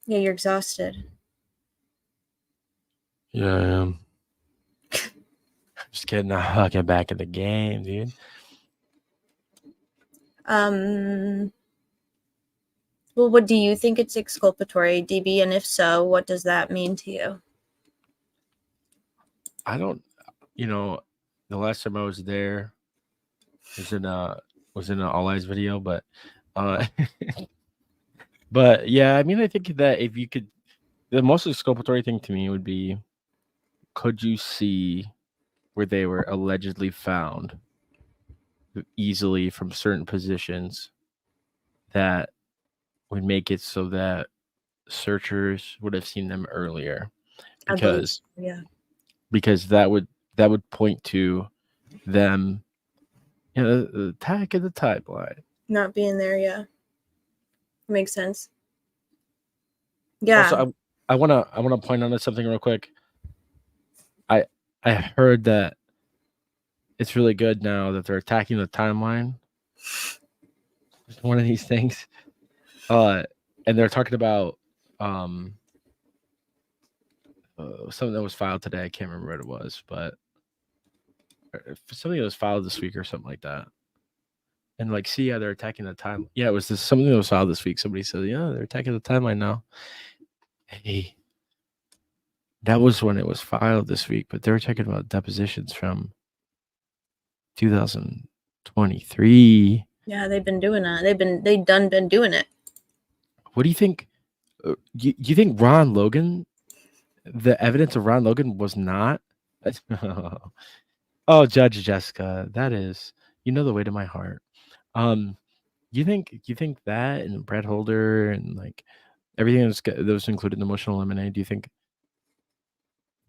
Speaker 1: Yeah, you're exhausted.
Speaker 2: Yeah, I am. Just kidding. I'll get back in the game, dude.
Speaker 1: Well, what do you think it's exculpatory, DB? And if so, what does that mean to you?
Speaker 2: I don't, the last time I was there was in an All Eyes video, but but yeah, I mean, I think that if you could, the most exculpatory thing to me would be, could you see where they were allegedly found easily from certain positions that would make it so that searchers would have seen them earlier,
Speaker 1: I believe.
Speaker 2: because
Speaker 1: Yeah.
Speaker 2: that would point to them, the attack of the timeline.
Speaker 1: Not being there, yeah. Makes sense. Yeah.
Speaker 2: Also, I wanna point out something real quick. I heard that it's really good now that they're attacking the timeline. It's one of these things. And they're talking about something that was filed today. I can't remember what it was, but something that was filed this week or something like that. And like, see, yeah, they're attacking the time. Yeah, it was something that was filed this week. Somebody said, yeah, they're attacking the timeline now. Hey, that was when it was filed this week, but they were talking about depositions from 2023.
Speaker 1: Yeah, they've been doing that. They've been doing it.
Speaker 2: What do you think? You think Ron Logan, the evidence of Ron Logan was not? Oh, Judge Jessica, that is, the way to my heart. You think that, and Brett Holder, and like everything that was included in the motion to eliminate, do you think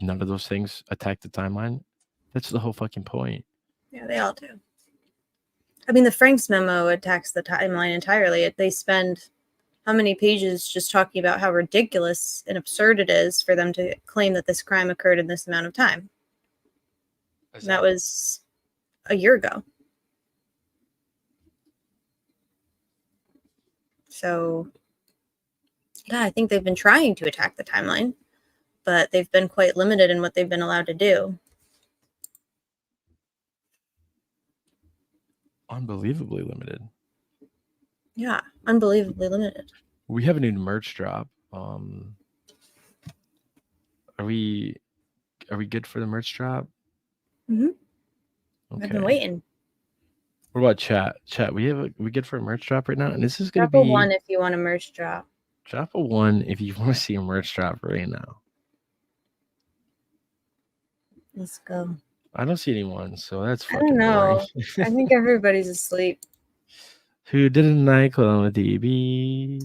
Speaker 2: none of those things attack the timeline? That's the whole fucking point.
Speaker 1: Yeah, they all do. I mean, the Franks memo attacks the timeline entirely. They spend how many pages just talking about how ridiculous and absurd it is for them to claim that this crime occurred in this amount of time. And that was a year ago. So, yeah, I think they've been trying to attack the timeline, but they've been quite limited in what they've been allowed to do.
Speaker 2: Unbelievably limited.
Speaker 1: Yeah, unbelievably limited.
Speaker 2: We have a new merch drop. Are we good for the merch drop?
Speaker 1: Mm-hmm.
Speaker 2: Okay.
Speaker 1: I've been waiting.
Speaker 2: What about chat? Chat, we good for a merch drop right now? And this is gonna
Speaker 1: Drop a
Speaker 2: be
Speaker 1: 1 if you want a merch drop.
Speaker 2: Drop a 1 if you want to see a merch drop right now.
Speaker 1: Let's go.
Speaker 2: I don't see anyone, so that's
Speaker 1: I
Speaker 2: fucking
Speaker 1: don't know.
Speaker 2: boring.
Speaker 1: I think everybody's asleep.
Speaker 2: Who did a nightclub with DB?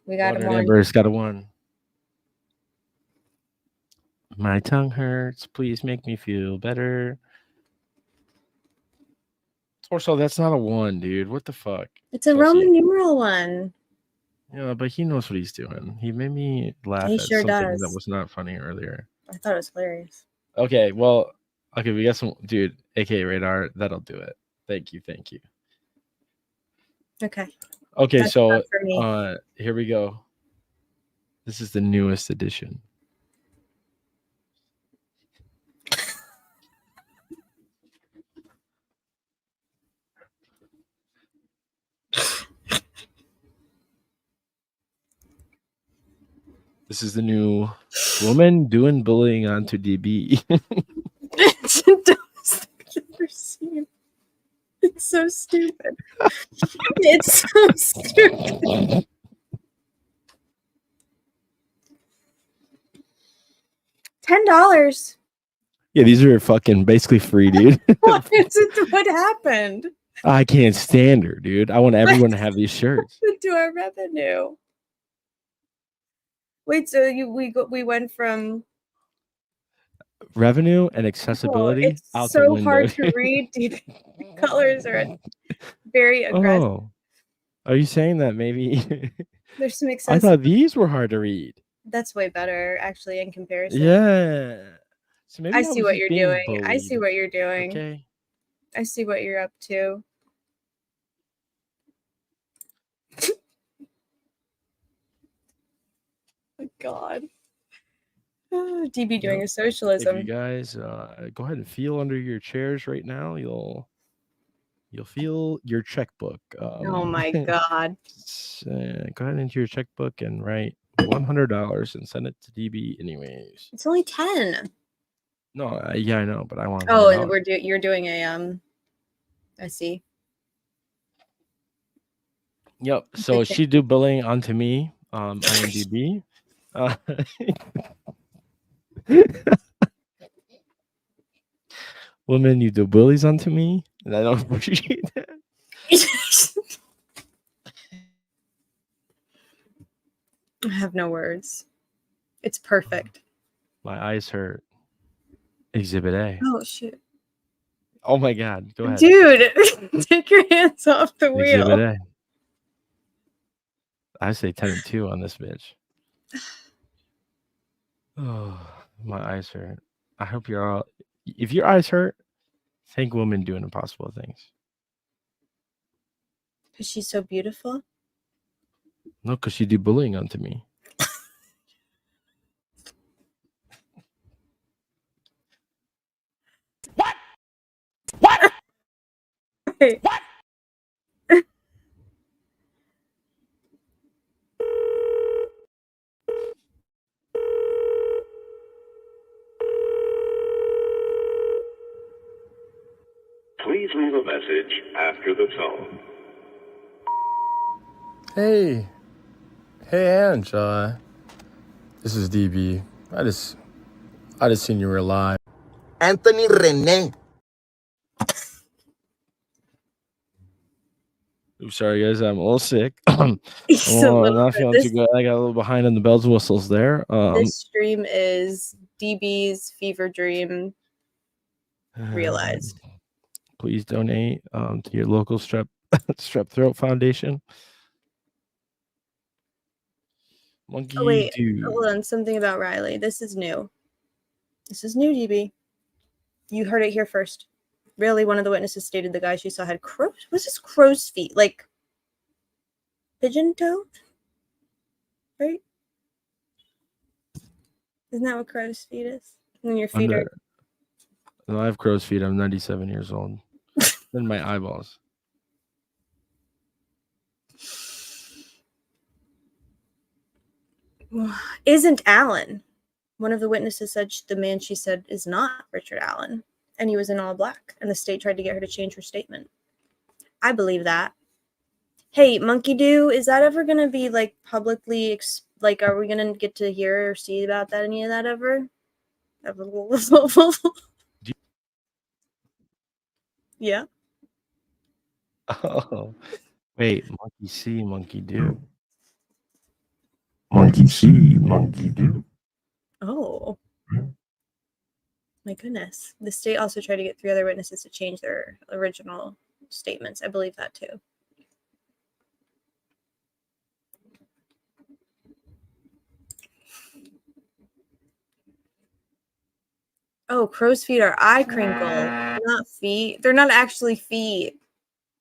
Speaker 1: We got a 1.
Speaker 2: Ember's got a 1. My tongue hurts. Please make me feel better. Also, that's not a 1, dude. What the fuck?
Speaker 1: It's a Roman numeral 1.
Speaker 2: Yeah, but he knows what he's doing. He made me laugh
Speaker 1: He
Speaker 2: at
Speaker 1: sure
Speaker 2: something
Speaker 1: does.
Speaker 2: that was not funny earlier.
Speaker 1: I thought it was hilarious.
Speaker 2: Okay, well, we got some, dude, aka Radar. That'll do it. Thank you.
Speaker 1: Okay.
Speaker 2: Okay,
Speaker 1: That's
Speaker 2: so
Speaker 1: enough for me.
Speaker 2: here we go. This is the newest edition. This is the new woman doing bullying onto DB.
Speaker 1: It's the dumbest thing I've ever seen. It's so stupid. It's so stupid. $10.
Speaker 2: Yeah, these are fucking basically free, dude.
Speaker 1: What happened?
Speaker 2: I can't stand her, dude. I want everyone to have these shirts.
Speaker 1: To our revenue. Wait, so we went from
Speaker 2: Revenue and accessibility.
Speaker 1: it's
Speaker 2: out
Speaker 1: so
Speaker 2: the window.
Speaker 1: hard to read. The colors are very aggressive.
Speaker 2: Oh, are you saying that maybe?
Speaker 1: There's some
Speaker 2: I
Speaker 1: excessive.
Speaker 2: thought these were hard to read.
Speaker 1: That's way better, actually, in comparison.
Speaker 2: Yeah. So maybe
Speaker 1: I
Speaker 2: was
Speaker 1: see what
Speaker 2: just
Speaker 1: you're
Speaker 2: being
Speaker 1: doing. I see
Speaker 2: bullied.
Speaker 1: what you're doing.
Speaker 2: Okay.
Speaker 1: I see what you're up to. My God. DB doing a
Speaker 2: If
Speaker 1: socialism.
Speaker 2: you guys go ahead and feel under your chairs right now, you'll feel your checkbook.
Speaker 1: Oh my God.
Speaker 2: Go ahead into your checkbook and write $100 and send it to DB anyways.
Speaker 1: It's only 10.
Speaker 2: No, yeah, I know, but I want.
Speaker 1: Oh, and you're doing a I see.
Speaker 2: Yep. So she do bullying onto me. IMDb. Woman, you do bullies onto me, and I don't appreciate that.
Speaker 1: I have no words. It's perfect.
Speaker 2: My eyes hurt. Exhibit A.
Speaker 1: Oh shoot.
Speaker 2: Oh my God. Go ahead.
Speaker 1: Dude, take your hands off the wheel.
Speaker 2: Exhibit A. I say 10 and 2 on this bitch. Oh, my eyes hurt. I hope you're all. If your eyes hurt, thank women doing impossible things.
Speaker 1: Because she's so beautiful.
Speaker 2: No, because you do bullying onto me.
Speaker 1: Wait.
Speaker 6: Please leave a message after the tone.
Speaker 2: Hey, Ange. This is DB. I just seen you were live.
Speaker 4: Anthony Rene.
Speaker 2: Oops, sorry guys, I'm a little sick.
Speaker 1: He's a little
Speaker 2: Not
Speaker 1: bit-
Speaker 2: feeling too good. I got a little behind on the bells and whistles there.
Speaker 1: This stream is DB's fever dream realized.
Speaker 2: Please donate to your local strep throat foundation. Monkey
Speaker 1: Oh wait,
Speaker 2: dude.
Speaker 1: hold on. Something about Riley. This is new. This is new, DB. You heard it here first. Really, one of the witnesses stated the guy she saw had what's his crow's feet? Like pigeon toed? Right? Isn't that what crow's feet is? And your feet are
Speaker 2: No, I have crow's feet. I'm 97 years old. And my eyeballs.
Speaker 1: Isn't Allen. One of the witnesses said the man she said is not Richard Allen, and he was in all black, and the state tried to get her to change her statement. I believe that. Hey, Monkey Doo, is that ever going to be like publicly, like, are we going to get to hear or see about that, any of that ever? Yeah.
Speaker 2: Oh, wait, monkey see, monkey do.
Speaker 3: Monkey see, monkey do.
Speaker 1: Oh. My goodness. The state also tried to get 3 other witnesses to change their original statements. I believe that too. Oh, crow's feet are eye crinkle, not feet. They're not actually feet.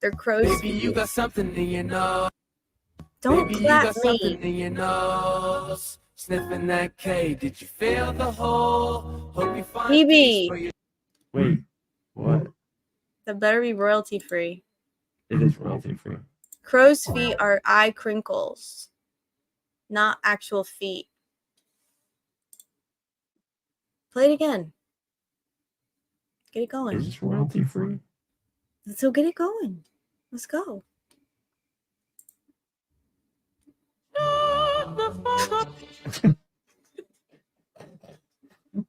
Speaker 1: They're crow's feet.
Speaker 7: Baby, you got something in your nose.
Speaker 1: Don't
Speaker 7: Baby,
Speaker 1: clap
Speaker 7: you got something
Speaker 1: me.
Speaker 7: in your nose. Sniffing that K. Did you feel the hole? Hope you find peace for
Speaker 1: BB.
Speaker 7: your
Speaker 2: Wait, what?
Speaker 1: That better be royalty free.
Speaker 2: It is royalty free.
Speaker 1: Crow's feet are eye crinkles, not actual feet. Play it again. Get it going.
Speaker 2: Is this royalty free?
Speaker 1: So get it going. Let's go.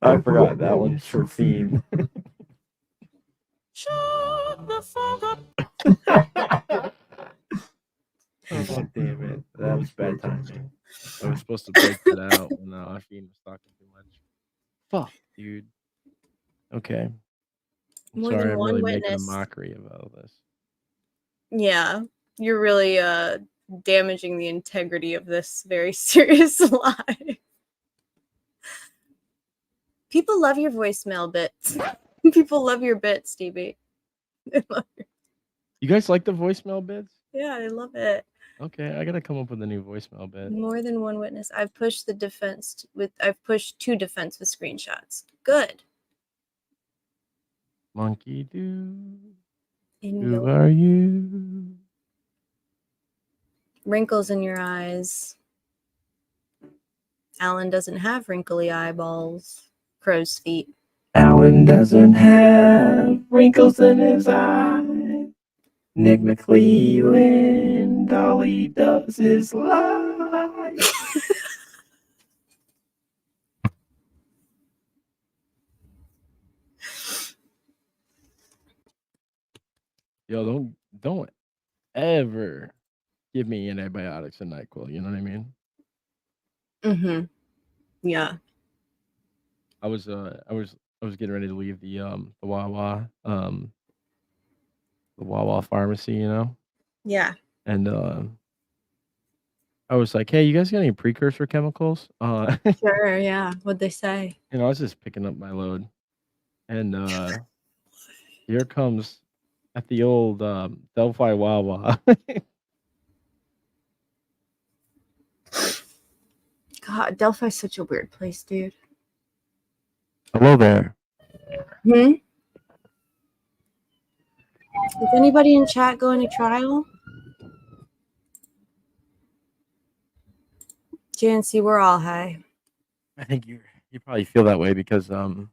Speaker 2: I forgot that one's for theme. Oh, damn it. That was bad timing. I was supposed to break that out when Afine was talking too much. Fuck, dude. Okay. I'm
Speaker 1: More
Speaker 2: sorry,
Speaker 1: than
Speaker 2: I'm
Speaker 1: one
Speaker 2: really making a
Speaker 1: witness.
Speaker 2: mockery of all this.
Speaker 1: Yeah, you're really damaging the integrity of this very serious lie. People love your voicemail bits. People love your bits, Stevie. They love your...
Speaker 2: You guys like the voicemail bits?
Speaker 1: Yeah, I love it.
Speaker 2: Okay, I gotta come up with a new voicemail bit.
Speaker 1: More than one witness. I've pushed the defense I've pushed 2 defense with screenshots. Good.
Speaker 2: Monkey do.
Speaker 1: In
Speaker 2: Who
Speaker 1: your
Speaker 2: are you?
Speaker 1: wrinkles in your eyes. Alan doesn't have wrinkly eyeballs. Crow's feet.
Speaker 3: Alan doesn't have wrinkles in his eye. Nick McClelland, all he does is lie.
Speaker 2: Yo, don't ever give me antibiotics and NyQuil. You know what I mean?
Speaker 1: Mm-hmm. Yeah.
Speaker 2: I was getting ready to leave the Wawa pharmacy, you know,
Speaker 1: Yeah.
Speaker 2: and I was like, "Hey, you guys got any precursor chemicals?"
Speaker 1: Sure. Yeah. What'd they say?
Speaker 2: I was just picking up my load, and here comes at the old Delphi Wawa.
Speaker 1: God, Delphi's such a weird place, dude.
Speaker 2: Hello there.
Speaker 1: Hmm. Is anybody in chat going to trial? JNC, we're all high.
Speaker 2: I think you probably feel that way because I'm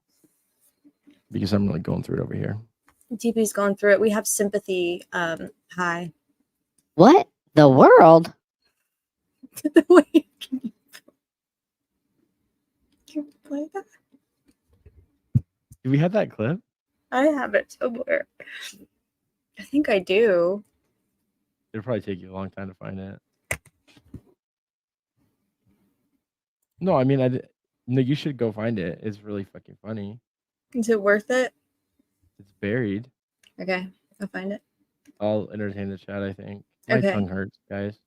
Speaker 2: really going through it over here.
Speaker 1: DB's going through it. We have sympathy high.
Speaker 8: What? The world?
Speaker 1: The way can you play that?
Speaker 2: Do we have that clip?
Speaker 1: I have it somewhere. I think I do.
Speaker 2: It'll probably take you a long time to find it. No, I mean, no, you should go find it. It's really fucking funny.
Speaker 1: Is it worth it?
Speaker 2: It's buried.
Speaker 1: Okay, I'll find it.
Speaker 2: I'll entertain the chat, I think. My
Speaker 1: Okay.
Speaker 2: tongue hurts, guys.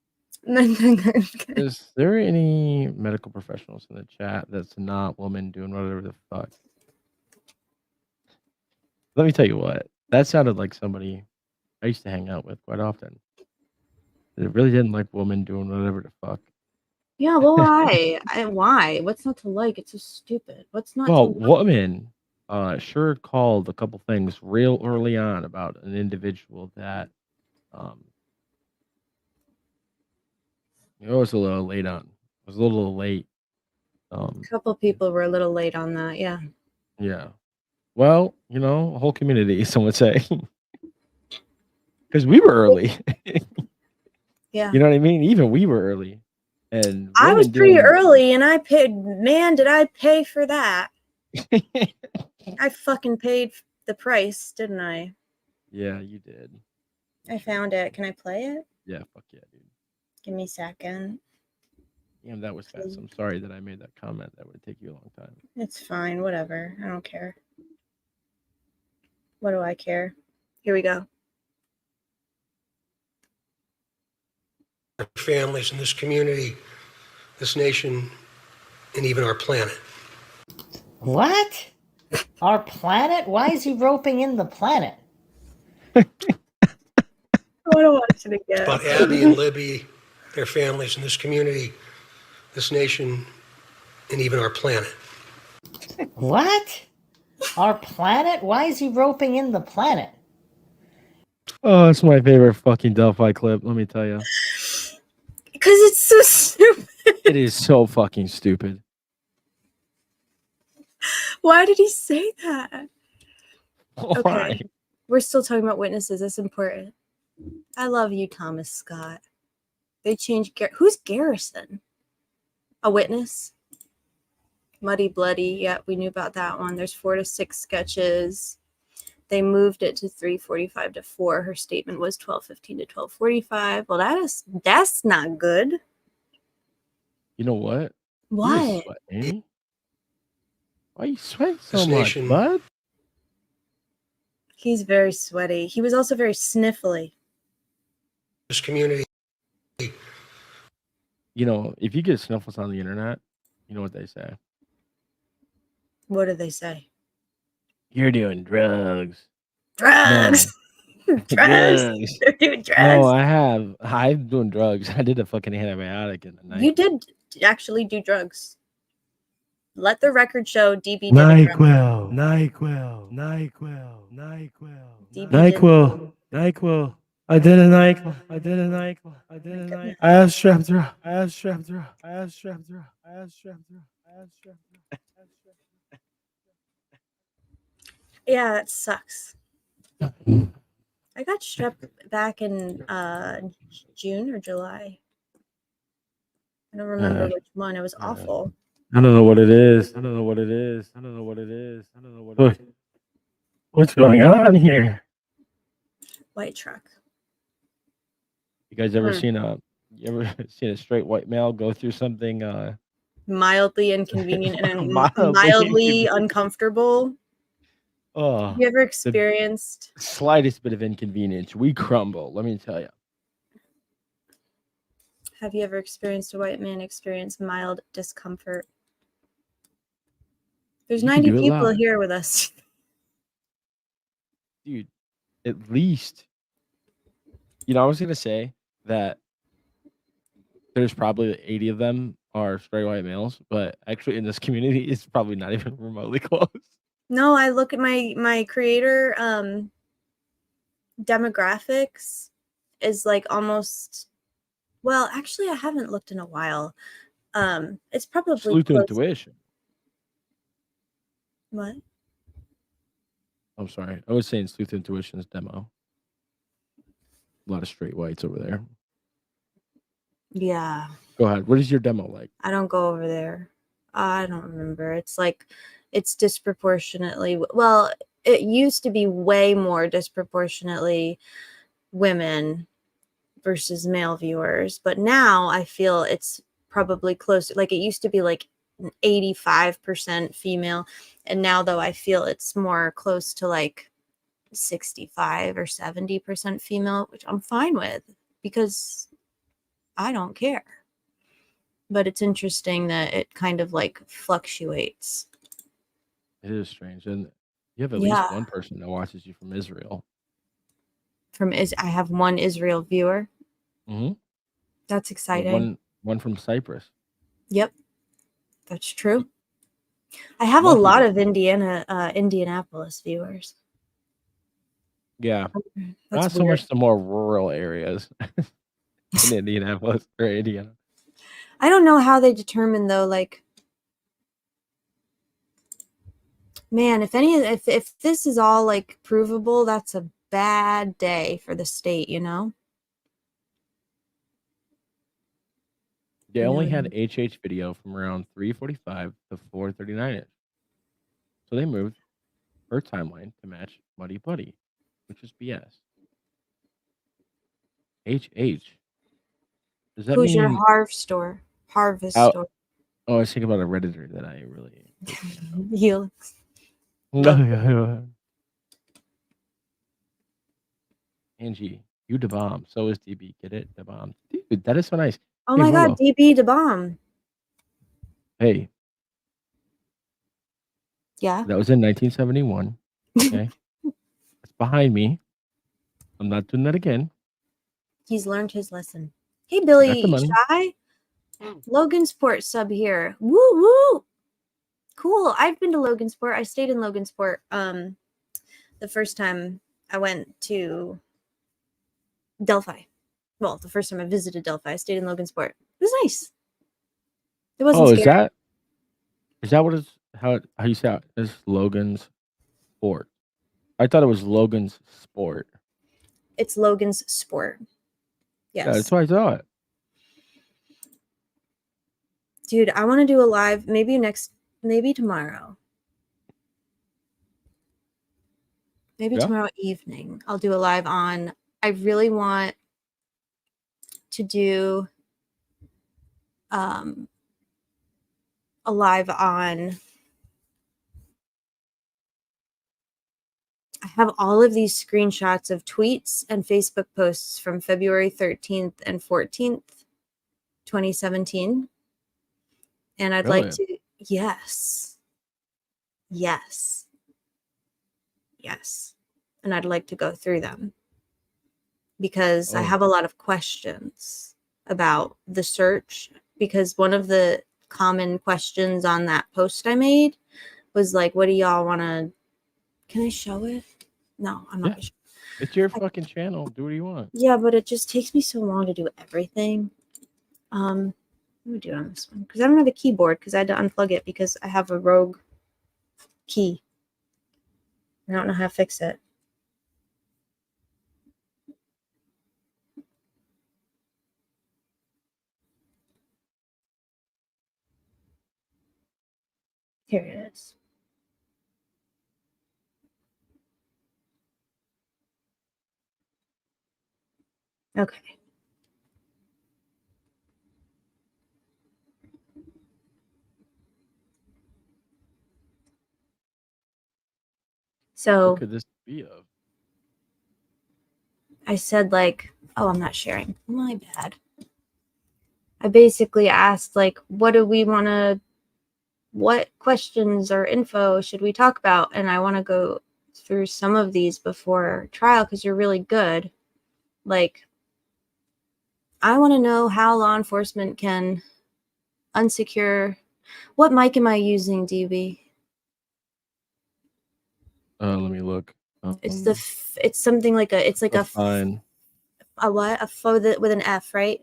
Speaker 1: Okay.
Speaker 2: Is there any medical professionals in the chat that's not woman doing whatever the fuck? Let me tell you what. That sounded like somebody I used to hang out with quite often. It really didn't like women doing whatever the fuck.
Speaker 1: Yeah, well, why? Why? What's not to like? It's so stupid. What's not
Speaker 2: Well,
Speaker 1: to like?
Speaker 2: woman sure called a couple things real early on about an individual that it was a little late on. It was a little late.
Speaker 1: A couple people were a little late on that. Yeah.
Speaker 2: Yeah. Well, a whole community, some would say. Because we were early.
Speaker 1: Yeah.
Speaker 2: You know what I mean? Even we were early. And
Speaker 1: I was
Speaker 2: women
Speaker 1: pretty
Speaker 2: doing-
Speaker 1: early and I paid. Man, did I pay for that? I fucking paid the price, didn't I?
Speaker 2: Yeah, you did.
Speaker 1: I found it. Can I play it?
Speaker 2: Yeah, fuck yeah, dude.
Speaker 1: Give me a second.
Speaker 2: Damn, that was fast. I'm sorry that I made that comment. That would take you a long time.
Speaker 1: It's fine. Whatever. I don't care. What do I care? Here we go.
Speaker 9: Families in this community, this nation, and even our planet.
Speaker 8: What? Our planet? Why is he roping in the planet?
Speaker 1: I don't watch it again.
Speaker 9: About Abby and Libby, their families in this community, this nation, and even our planet.
Speaker 8: What? Our planet? Why is he roping in the planet?
Speaker 2: Oh, it's my favorite fucking Delphi clip, let me tell you.
Speaker 1: Because it's so stupid.
Speaker 2: It is so fucking stupid.
Speaker 1: Why did he say that?
Speaker 2: Why?
Speaker 1: Okay. We're still talking about witnesses. That's important. I love you, Thomas Scott. They changed. Who's Garrison? A witness? Muddy Bloody. Yeah, we knew about that one. There's 4 to 6 sketches. They moved it to 3:45 to 4. Her statement was 12:15 to 12:45. Well, that's not good.
Speaker 2: You know what?
Speaker 1: What?
Speaker 2: You sweating? Why are you sweating so
Speaker 9: This
Speaker 2: much,
Speaker 9: nation-
Speaker 2: bud?
Speaker 1: He's very sweaty. He was also very sniffly.
Speaker 9: This community.
Speaker 2: If you get sniffles on the internet, you know what they say.
Speaker 1: What do they say?
Speaker 2: You're doing drugs.
Speaker 1: Drugs. Drugs. They're doing drugs.
Speaker 2: No, I'm doing drugs. I did a fucking antibiotic in the night.
Speaker 1: You did actually do drugs. Let the record show DB did a drug.
Speaker 3: NyQuil.
Speaker 1: DB did-
Speaker 3: NyQuil. I did a NyQuil. I have strep throat.
Speaker 1: Yeah, that sucks. I got strep back in June or July. I don't remember which one. It was awful.
Speaker 2: I don't know what it is. What's going on here?
Speaker 1: White truck.
Speaker 2: You guys ever seen a straight white male go through something
Speaker 1: mildly inconvenient and
Speaker 2: Mildly
Speaker 1: mildly
Speaker 2: inconvenient.
Speaker 1: uncomfortable.
Speaker 2: Oh,
Speaker 1: Have you ever
Speaker 2: the
Speaker 1: experienced?
Speaker 2: slightest bit of inconvenience, we crumble. Let me tell you.
Speaker 1: Have you ever experienced a white man experience mild discomfort? There's
Speaker 2: You can
Speaker 1: 90
Speaker 2: do it
Speaker 1: people
Speaker 2: loud.
Speaker 1: here with us.
Speaker 2: Dude, at least, I was gonna say that there's probably 80 of them are straight white males, but actually in this community, it's probably not even remotely close.
Speaker 1: No, I look at my creator demographics is like almost, well, actually I haven't looked in a while. It's probably
Speaker 2: Salute to
Speaker 1: close.
Speaker 2: intuition.
Speaker 1: What?
Speaker 2: I'm sorry. I was saying Sleuth Intuition's demo. A lot of straight whites over there.
Speaker 1: Yeah.
Speaker 2: Go ahead. What is your demo like?
Speaker 1: I don't go over there. I don't remember. It's like, it's disproportionately, well, it used to be way more disproportionately women versus male viewers, but now I feel it's probably close. Like it used to be like 85% female, and now though I feel it's more close to like 65 or 70% female, which I'm fine with because I don't care. But it's interesting that it kind of like fluctuates.
Speaker 2: It is strange. And you have at
Speaker 1: Yeah.
Speaker 2: least one person that watches you from Israel.
Speaker 1: I have one Israel viewer.
Speaker 2: Mm-hmm.
Speaker 1: That's exciting.
Speaker 2: One from Cyprus.
Speaker 1: Yep. That's true. I have a
Speaker 2: Lucky
Speaker 1: lot
Speaker 2: to-
Speaker 1: of Indianapolis viewers.
Speaker 2: Yeah.
Speaker 1: That's
Speaker 2: Not so
Speaker 1: weird.
Speaker 2: much the more rural areas in Indianapolis or Indiana.
Speaker 1: I don't know how they determine though, like, man, if this is all like provable, that's a bad day for the state, you know?
Speaker 2: They
Speaker 1: You know
Speaker 2: only
Speaker 1: what I
Speaker 2: had HH video from around 3:45 to 4:39. So they moved her timeline to match Muddy Buddy, which is BS. HH. Does that
Speaker 1: Who's your
Speaker 2: mean
Speaker 1: harvest store?
Speaker 2: Oh, I was thinking about a Redditor that I really
Speaker 1: Helix.
Speaker 2: Angie, you the bomb. So is DB. Get it? The bomb. Dude, that is so nice.
Speaker 1: Oh
Speaker 2: Hey,
Speaker 1: my God,
Speaker 2: Rolo.
Speaker 1: DB the bomb.
Speaker 2: Hey,
Speaker 1: Yeah.
Speaker 2: that was in 1971. Okay. It's behind me. I'm not doing that again.
Speaker 1: He's learned his lesson. Hey,
Speaker 2: I got the
Speaker 1: Billy
Speaker 2: money.
Speaker 1: Shy. Logansport sub here. Woo woo. Cool. I've been to Logansport. I stayed in Logansport the first time I went to Delphi. Well, the first time I visited Delphi, I stayed in Logansport. It was nice. It wasn't
Speaker 2: Oh,
Speaker 1: scary.
Speaker 2: is that what it's how you say it? It's Logan's Sport. I thought it was Logan's Sport.
Speaker 1: It's Logan's Sport. Yes.
Speaker 2: Yeah, that's what I thought.
Speaker 1: Dude, I want to do a live maybe tomorrow. Maybe
Speaker 2: Yeah.
Speaker 1: tomorrow evening. I'll do a live on. I really want to do a live on. I have all of these screenshots of tweets and Facebook posts from February 13th and 14th, 2017. And I'd like to, yes. And I'd like to go through them because I have a lot of questions about the search, because one of the common questions on that post I made was like, what do y'all want to, can I show it? No, I'm not.
Speaker 2: Yeah. It's your fucking channel. Do what you want.
Speaker 1: Yeah, but it just takes me so long to do everything. Let me do it on this one because I don't have a keyboard because I had to unplug it because I have a rogue key. I don't know how to fix it. Here it is. Okay. So
Speaker 2: What could this be of?
Speaker 1: I said, like, oh, I'm not sharing. My bad. I basically asked, like, what questions or info should we talk about? And I want to go through some of these before trial because you're really good. Like, I want to know how law enforcement can unsecure. What mic am I using, DB?
Speaker 2: Let me look.
Speaker 1: It's it's something like it's like
Speaker 2: fine.
Speaker 1: A what? With an F, right?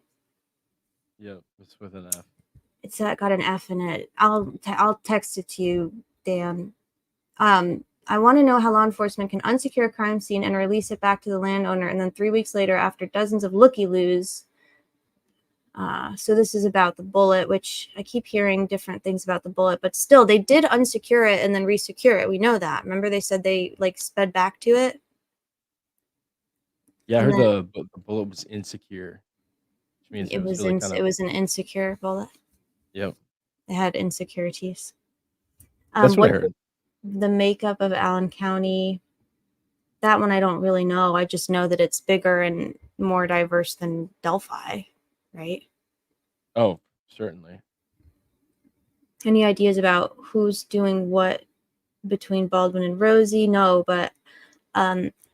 Speaker 2: Yep, it's with an F.
Speaker 1: It's got an F in it. I'll text it to you, Dan. I want to know how law enforcement can unsecure a crime scene and release it back to the landowner, and then 3 weeks later, after dozens of looky-loos. So this is about the bullet, which I keep hearing different things about the bullet, but still, they did unsecure it and then resecure it. We know that. Remember, they said they like sped back to it.
Speaker 2: Yeah, I
Speaker 1: And
Speaker 2: heard the bullet was insecure, which means
Speaker 1: it was
Speaker 2: really kind
Speaker 1: it
Speaker 2: of.
Speaker 1: was an insecure bullet.
Speaker 2: Yep,
Speaker 1: They had insecurities.
Speaker 2: that's what I heard.
Speaker 1: The makeup of Allen County, that one I don't really know. I just know that it's bigger and more diverse than Delphi, right?
Speaker 2: Oh, certainly.
Speaker 1: Any ideas about who's doing what between Baldwin and Rosie? No, but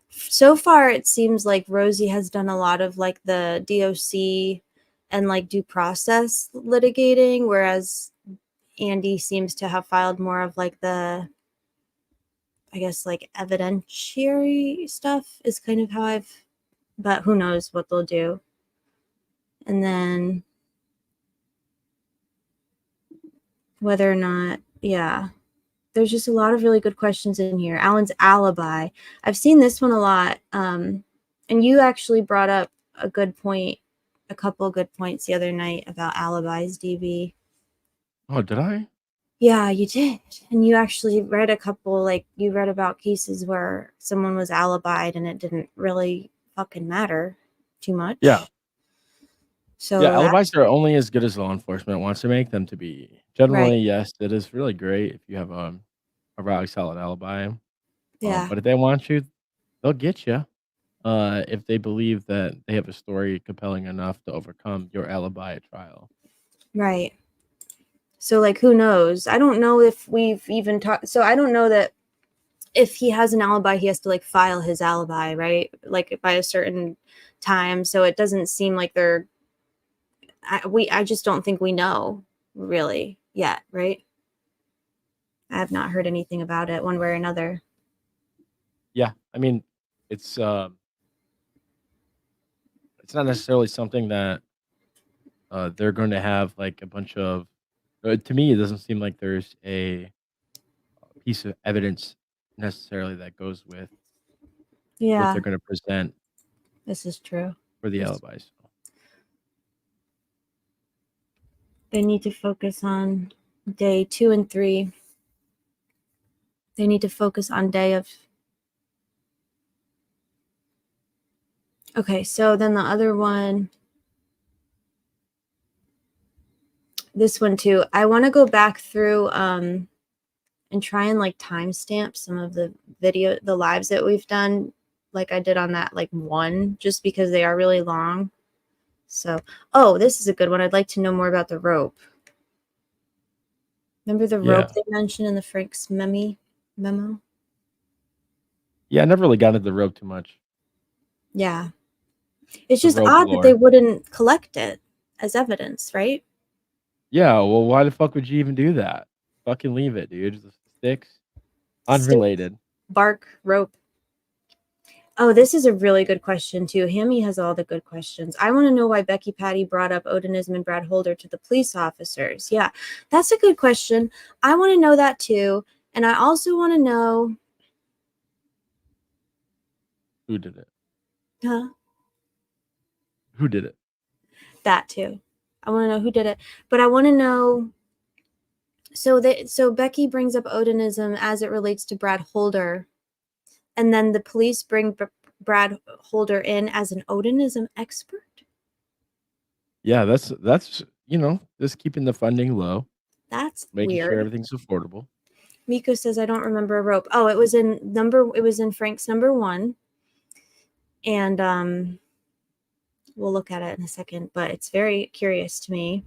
Speaker 1: so far it seems like Rosie has done a lot of like the DOC and like due process litigating, whereas Andy seems to have filed more of like the, I guess, like evidentiary stuff is kind of how but who knows what they'll do. And then whether or not, yeah, there's just a lot of really good questions in here. Alan's alibi. I've seen this one a lot. And you actually brought up a couple of good points the other night about alibis, DB.
Speaker 2: Oh, did I?
Speaker 1: Yeah, you did. And you actually read a couple, like you read about cases where someone was alibied and it didn't really fucking matter too much.
Speaker 2: Yeah.
Speaker 1: So
Speaker 2: Yeah, alibis are only as good as law enforcement wants to make them to be. Generally,
Speaker 1: Right.
Speaker 2: yes, it is really great if you have a really solid alibi.
Speaker 1: Yeah.
Speaker 2: But if they want you, they'll get you. If they believe that they have a story compelling enough to overcome your alibi at trial.
Speaker 1: Right. So, like, who knows? I don't know if we've even talked. So, I don't know that if he has an alibi, he has to like file his alibi, right? Like by a certain time. So it doesn't seem like I just don't think we know really yet, right? I have not heard anything about it one way or another.
Speaker 2: Yeah, I mean, it's not necessarily something that they're going to have like a bunch of. To me, it doesn't seem like there's a piece of evidence necessarily that goes with what
Speaker 1: Yeah,
Speaker 2: they're going to present
Speaker 1: this is true.
Speaker 2: for the alibis.
Speaker 1: They need to focus on day 2 and 3. They need to focus on day of. Okay, so then the other one, this one too. I want to go back through and try and like timestamp some of the lives that we've done, like I did on that like one, just because they are really long. So, oh, this is a good one. I'd like to know more about the rope. Remember the rope they mentioned in the Frank's memo?
Speaker 2: Yeah, I never really got into the rope too much.
Speaker 1: Yeah. It's
Speaker 2: The
Speaker 1: just
Speaker 2: rope
Speaker 1: odd
Speaker 2: lore.
Speaker 1: that they wouldn't collect it as evidence, right?
Speaker 2: Yeah, well, why the fuck would you even do that? Fucking leave it, dude. The sticks, unrelated.
Speaker 1: Bark, rope. Oh, this is a really good question too. Hammy has all the good questions. I want to know why Becky Patty brought up Odinism and Brad Holder to the police officers. Yeah, that's a good question. I want to know that too. And I also want to know
Speaker 2: Who did it?
Speaker 1: Huh?
Speaker 2: Who did it?
Speaker 1: That too. I want to know who did it. But I want to know. So Becky brings up Odinism as it relates to Brad Holder. And then the police bring Brad Holder in as an Odinism expert.
Speaker 2: Yeah, that's just keeping the funding low.
Speaker 1: That's
Speaker 2: making
Speaker 1: weird.
Speaker 2: sure everything's affordable.
Speaker 1: Miko says, I don't remember a rope. Oh, it was in Frank's number 1. And we'll look at it in a second, but it's very curious to me.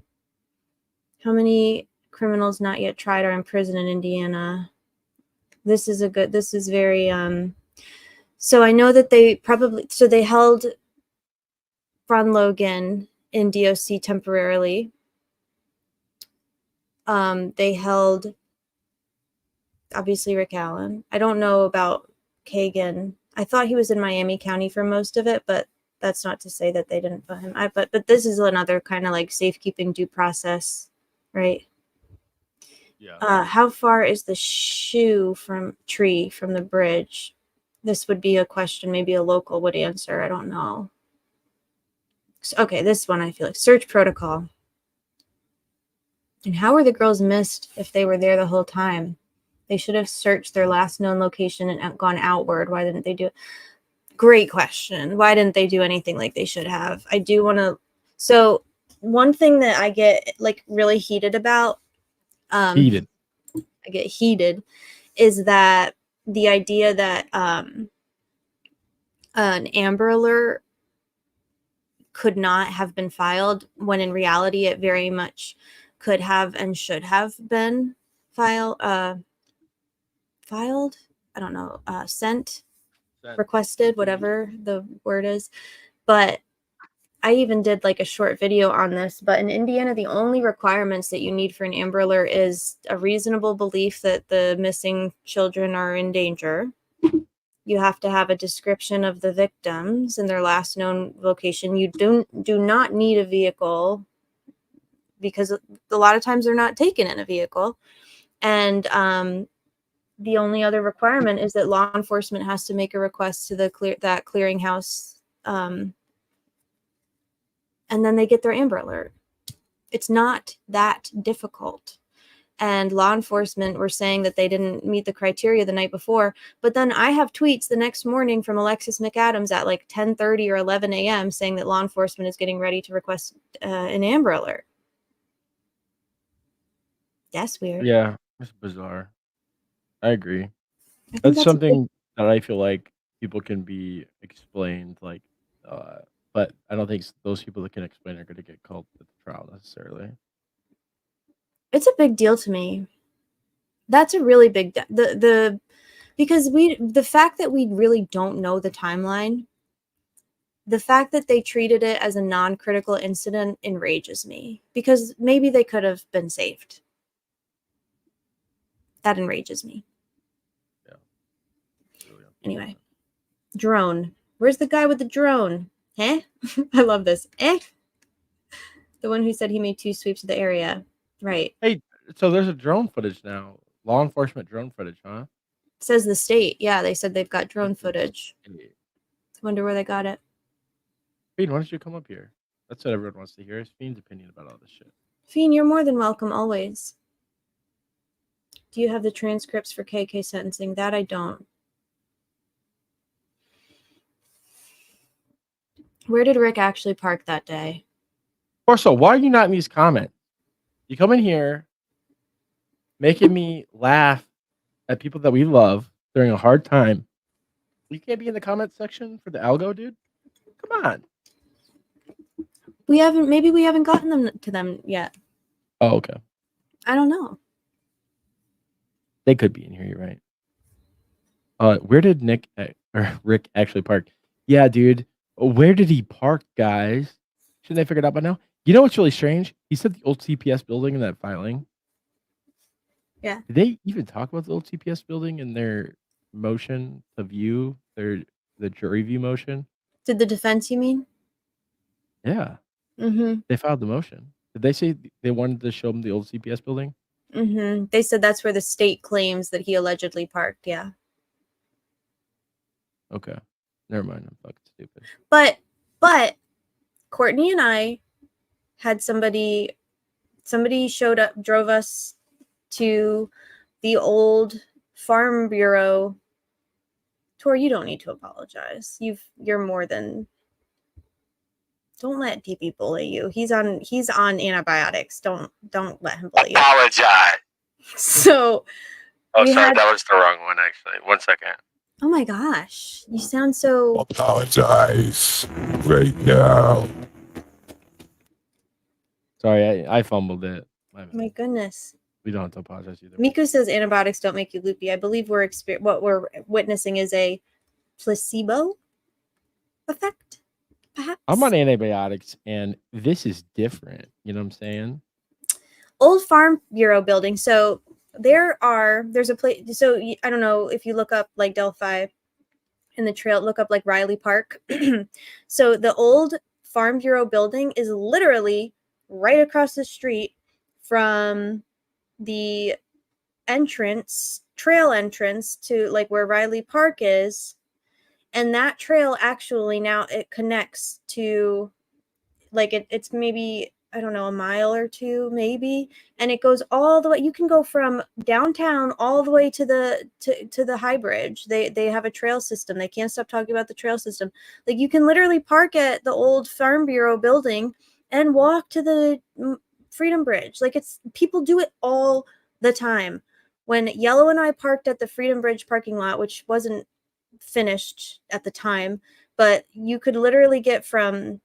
Speaker 1: How many criminals not yet tried are in prison in Indiana? This is very, so I know that they held Ron Logan in DOC temporarily. They held, obviously, Rick Allen. I don't know about Kagan. I thought he was in Miami County for most of it, but that's not to say that they didn't put him. But this is another kind of like safekeeping due process, right?
Speaker 2: Yeah.
Speaker 1: How far is the shoe tree from the bridge? This would be a question maybe a local would answer. I don't know. Okay, this one I feel like search protocol. And how were the girls missed if they were there the whole time? They should have searched their last known location and gone outward. Why didn't they do it? Great question. Why didn't they do anything like they should have? I do want to. So one thing that I get like really heated about, I get heated, is that the idea that an Amber Alert could not have been filed, when in reality it very much could have and should have been filed. I don't know, sent, requested, whatever the word is. But I even did like a short video on this. But in Indiana, the only requirements that you need for an Amber Alert is a reasonable belief that the missing children are in danger. You have to have a description of the victims and their last known location. You do not need a vehicle, because a lot of times they're not taken in a vehicle. And the only other requirement is that law enforcement has to make a request to that clearinghouse, and then they get their Amber Alert. It's not that difficult. And law enforcement were saying that they didn't meet the criteria the night before. But then I have tweets the next morning from Alexis McAdams at like 10:30 or 11 a.m. saying that law enforcement is getting ready to request an Amber Alert. That's weird.
Speaker 2: Yeah, it's bizarre. I agree. That's something that I feel like people can be explained, like, but I don't think those people that can explain are going to get called to the trial necessarily.
Speaker 1: It's a big deal to me. That's a really big because the fact that we really don't know the timeline, the fact that they treated it as a non-critical incident enrages me, because maybe they could have been saved. That enrages me.
Speaker 2: Yeah. Really
Speaker 1: anyway, drone. Where's the guy with the drone? Eh? I love this. Eh? The one who said he made 2 sweeps of the area. Right.
Speaker 2: Hey, so there's a drone footage now. Law enforcement drone footage, huh?
Speaker 1: Says the state. Yeah, they said they've got drone footage. Wonder where they got it.
Speaker 2: Fiend, why don't you come up here? That's what everyone wants to hear, is Fiend's opinion about all this shit.
Speaker 1: Fiend, you're more than welcome always. Do you have the transcripts for KK sentencing? That I don't. Where did Rick actually park that day?
Speaker 2: Also, why are you not in these comments? You come in here making me laugh at people that we love during a hard time. You can't be in the comment section for the algo, dude? Come on.
Speaker 1: Maybe we haven't gotten them to them yet.
Speaker 2: Oh, okay.
Speaker 1: I don't know.
Speaker 2: They could be in here, you're right. Where did Rick actually park? Yeah, dude. Where did he park, guys? Shouldn't they figure it out by now? You know what's really strange? He said the old CPS building in that filing.
Speaker 1: Yeah.
Speaker 2: Did they even talk about the old CPS building in their motion to view, the jury view motion?
Speaker 1: Did the defense, you mean?
Speaker 2: Yeah.
Speaker 1: Mm-hmm.
Speaker 2: They filed the motion. Did they say they wanted to show them the old CPS building?
Speaker 1: Mm-hmm. They said that's where the state claims that he allegedly parked. Yeah.
Speaker 2: Okay. Never mind. I'm fucking stupid.
Speaker 1: But Courtney and I had somebody showed up, drove us to the old Farm Bureau. Tor, you don't need to apologize. You're more than. Don't let DB bully you. He's on antibiotics. Don't let him bully you.
Speaker 4: Apologize.
Speaker 1: So
Speaker 2: Oh,
Speaker 1: We
Speaker 2: sorry,
Speaker 1: had-
Speaker 2: that was the wrong one, actually. 1 second.
Speaker 1: Oh my gosh, you sound so.
Speaker 3: Apologize right now.
Speaker 2: Sorry, I fumbled it. My bad.
Speaker 1: My goodness.
Speaker 2: We don't have to apologize either.
Speaker 1: Miku says antibiotics don't make you loopy. I believe what we're witnessing is a placebo effect, perhaps.
Speaker 2: I'm on antibiotics, and this is different. You know what I'm saying?
Speaker 1: Old Farm Bureau building. So there's a place. So I don't know if you look up like Delphi in the trail, look up like Riley Park. So the old Farm Bureau building is literally right across the street from the trail entrance to like where Riley Park is. And that trail actually now it connects to like it's maybe, I don't know, a mile or two maybe, and it goes all the way. You can go from downtown all the way to the High Bridge. They have a trail system. They can't stop talking about the trail system. Like you can literally park at the old Farm Bureau building and walk to the Freedom Bridge. Like it's people do it all the time. When Yellow and I parked at the Freedom Bridge parking lot, which wasn't finished at the time, but you could literally get from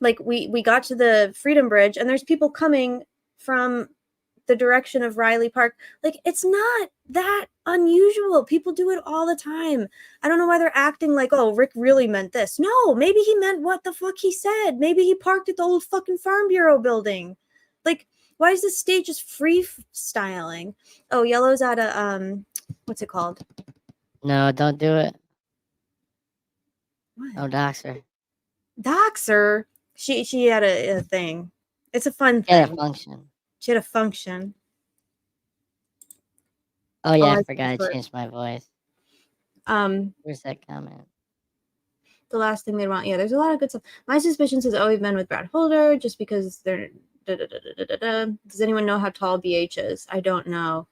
Speaker 1: like we got to the Freedom Bridge and there's people coming from the direction of Riley Park. Like it's not that unusual. People do it all the time. I don't know why they're acting like, oh, Rick really meant this. No, maybe he meant what the fuck he said. Maybe he parked at the old fucking Farm Bureau building. Like, why is this state just freestyling? Oh, Yellow's at a what's it called?
Speaker 10: No, don't do it.
Speaker 1: What?
Speaker 10: No, doxer.
Speaker 1: Doxer. She had a thing. It's a fun
Speaker 10: She had
Speaker 1: thing.
Speaker 10: a function.
Speaker 1: She had a function.
Speaker 10: Oh yeah,
Speaker 1: I
Speaker 10: I forgot I
Speaker 1: prefer-
Speaker 10: changed my voice. Where's that comment?
Speaker 1: The last thing they want. Yeah, there's a lot of good stuff. My suspicion says, oh, we've been with Brad Holder just because they're Does anyone know how tall BH is? I don't know.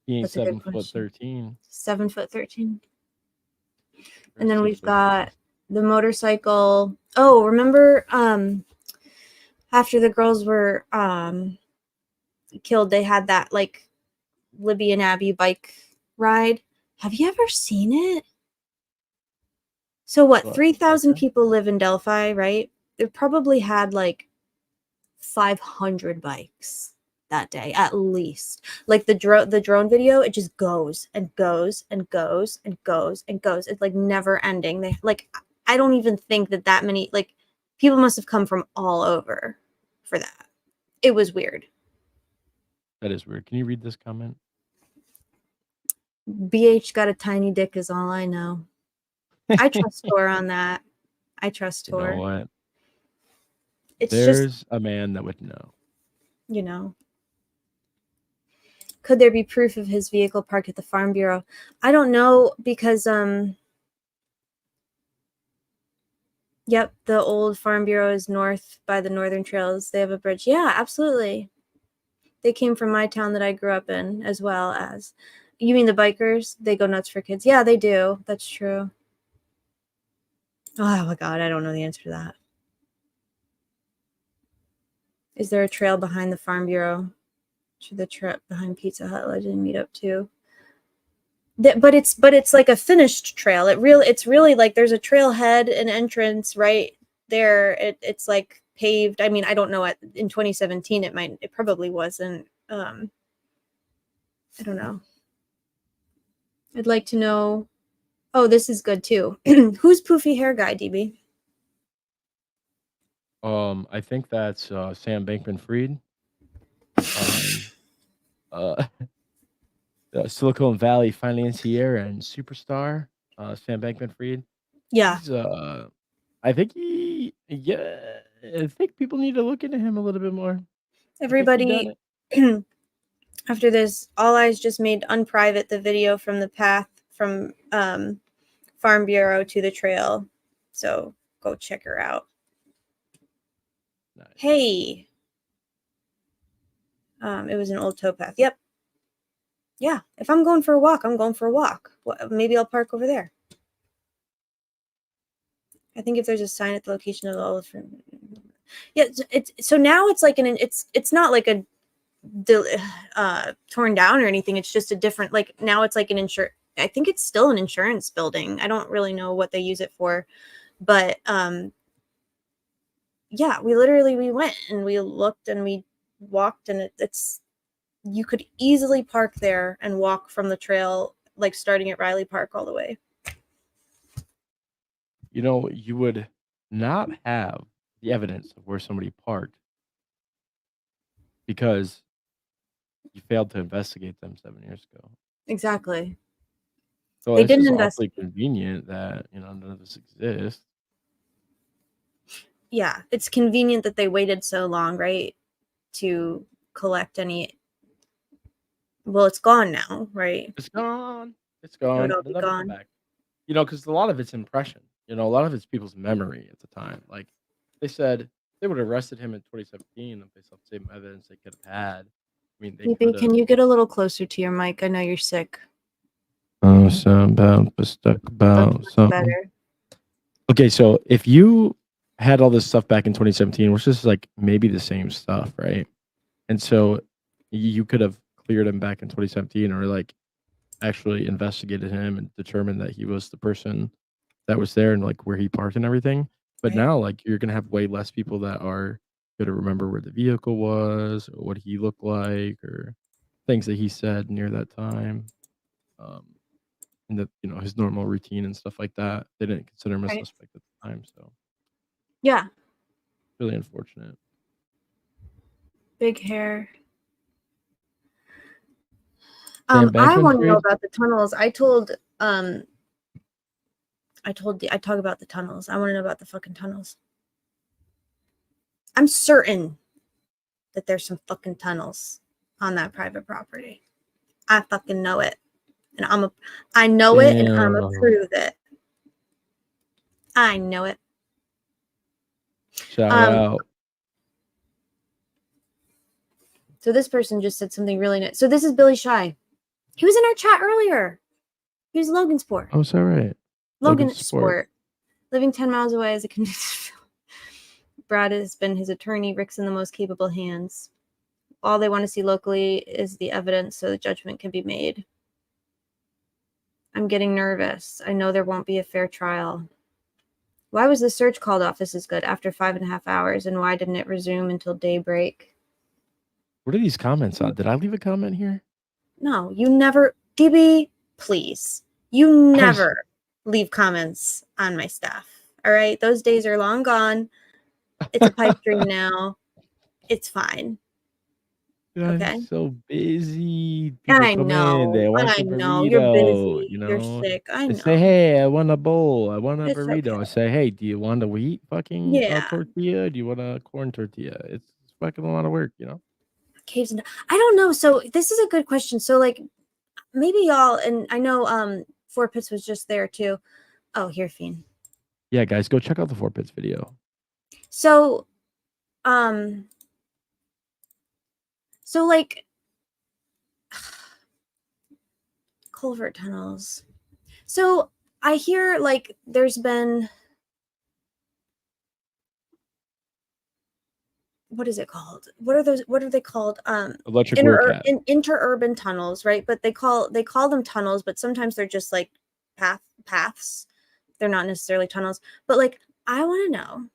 Speaker 2: He ain't
Speaker 1: That's a good
Speaker 2: 7'13".
Speaker 1: 7'13". And then we've got the motorcycle. Oh, remember after the girls were killed, they had that like Libby and Abby bike ride. Have you ever seen it? So what? 3,000 people live in Delphi, right? They probably had like 500 bikes that day at least. Like the drone video, it just goes and goes and goes and goes and goes. It's like never ending. They like, I don't even think that many like people must have come from all over for that. It was weird.
Speaker 2: That is weird. Can you read this comment?
Speaker 1: BH got a tiny dick is all I know. I trust Tor on that. I trust Tor.
Speaker 2: You know what?
Speaker 1: It's
Speaker 2: There's
Speaker 1: just,
Speaker 2: a man that would know.
Speaker 1: you know. Could there be proof of his vehicle parked at the Farm Bureau? I don't know because yep, the old Farm Bureau is north by the Northern Trails. They have a bridge. Yeah, absolutely. They came from my town that I grew up in as well as. You mean the bikers? They go nuts for kids. Yeah, they do. That's true. Oh my God, I don't know the answer to that. Is there a trail behind the Farm Bureau? To the trip behind Pizza Hut Legend Meetup too. But it's like a finished trail. It's really like there's a trailhead and entrance right there. It's like paved. I mean, I don't know. In 2017, it probably wasn't. I don't know. I'd like to know. Oh, this is good too. Who's Poofy Hair Guy, DB?
Speaker 2: I think that's Sam Bankman-Fried. Silicon Valley financier and superstar, Sam Bankman-Fried.
Speaker 1: Yeah.
Speaker 2: He's, I think I think people need to look into him a little bit more.
Speaker 1: Everybody, after this, All Eyes just made unprivate the video from the path from Farm Bureau to the trail. So go check her out.
Speaker 2: Nice.
Speaker 1: Hey. It was an old towpath. Yep. Yeah. If I'm going for a walk, I'm going for a walk. Maybe I'll park over there. I think if there's a sign at the location of the old. Yeah. So now it's like it's not like a torn down or anything. It's just a different, like, now it's like an I think it's still an insurance building. I don't really know what they use it for, but yeah, we went and we looked and we walked, and it's you could easily park there and walk from the trail, like starting at Riley Park all the way.
Speaker 2: You know, you would not have the evidence of where somebody parked because you failed to investigate them 7 years ago.
Speaker 1: Exactly.
Speaker 2: So
Speaker 1: They
Speaker 2: it's
Speaker 1: didn't
Speaker 2: just
Speaker 1: invest.
Speaker 2: awfully convenient that, you know, none of this exists.
Speaker 1: Yeah, it's convenient that they waited so long, right, to collect any. Well, it's gone now, right?
Speaker 2: It's gone. It's
Speaker 1: It would
Speaker 2: gone.
Speaker 1: all
Speaker 2: It'll
Speaker 1: be
Speaker 2: never come
Speaker 1: gone.
Speaker 2: back. You know, because a lot of it's impression. You know, a lot of it's people's memory at the time. Like they said, they would have arrested him in 2017 if they saw the same evidence they could have had. I mean, they
Speaker 1: Phoebe,
Speaker 2: could have.
Speaker 1: can you get a little closer to your mic? I know you're sick.
Speaker 2: Oh, something stuck about
Speaker 1: That's
Speaker 2: something.
Speaker 1: better.
Speaker 2: Okay, so if you had all this stuff back in 2017, which is like maybe the same stuff, right? And so you could have cleared him back in 2017, or like actually investigated him and determined that he was the person that was there and like where he parked and everything. But
Speaker 1: Right.
Speaker 2: now, like, you're gonna have way less people that are gonna remember where the vehicle was or what he looked like or things that he said near that time. And that, you know, his normal routine and stuff like that. They didn't consider him a
Speaker 1: Right.
Speaker 2: suspect at the time, so
Speaker 1: Yeah,
Speaker 2: really unfortunate.
Speaker 1: big hair.
Speaker 2: Sam
Speaker 1: I
Speaker 2: Bankman
Speaker 1: want to know
Speaker 2: Fried?
Speaker 1: about the tunnels. I talk about the tunnels. I want to know about the fucking tunnels. I'm certain that there's some fucking tunnels on that private property. I fucking know it. And I know it and I'm gonna
Speaker 2: Damn.
Speaker 1: prove it. I know it.
Speaker 2: Shout out.
Speaker 1: So this person just said something really nice. So this is Billy Shy. He was in our chat earlier. He was Logansport.
Speaker 2: Oh, is that right?
Speaker 1: Logansport. Living 10 miles away as a convicted. Brad has been his attorney. Rick's in the most capable hands. All they want to see locally is the evidence so the judgment can be made. I'm getting nervous. I know there won't be a fair trial. Why was the search called off as good after 5.5 hours, and why didn't it resume until daybreak?
Speaker 2: What are these comments on? Did I leave a comment here?
Speaker 1: No, you never. DB, please. You never leave comments on my stuff. All right? Those days are long gone. It's a pipe dream now. It's fine. Okay?
Speaker 2: I'm so busy.
Speaker 1: I
Speaker 2: People come in,
Speaker 1: know.
Speaker 2: they want
Speaker 1: I
Speaker 2: the
Speaker 1: know. You're
Speaker 2: burrito,
Speaker 1: busy.
Speaker 2: you
Speaker 1: You're
Speaker 2: know.
Speaker 1: sick. I
Speaker 2: They
Speaker 1: know.
Speaker 2: say, hey, I want a bowl. I want a
Speaker 1: It's
Speaker 2: burrito.
Speaker 1: okay.
Speaker 2: I say, hey, do you want a wheat fucking
Speaker 1: Yeah.
Speaker 2: tortilla? Do you want a corn tortilla? It's fucking a lot of work, you know?
Speaker 1: Caves and I don't know. So this is a good question. So like maybe y'all, and I know Four Pits was just there too. Oh, here, Fiend.
Speaker 2: Yeah, guys, go check out the Four Pits video.
Speaker 1: So like culvert tunnels. So I hear like there's been, what is it called? What are they called?
Speaker 2: Electric Work
Speaker 1: interurban tunnels, right? But they call them tunnels, but sometimes they're just like paths. They're not necessarily tunnels. But like I want to know,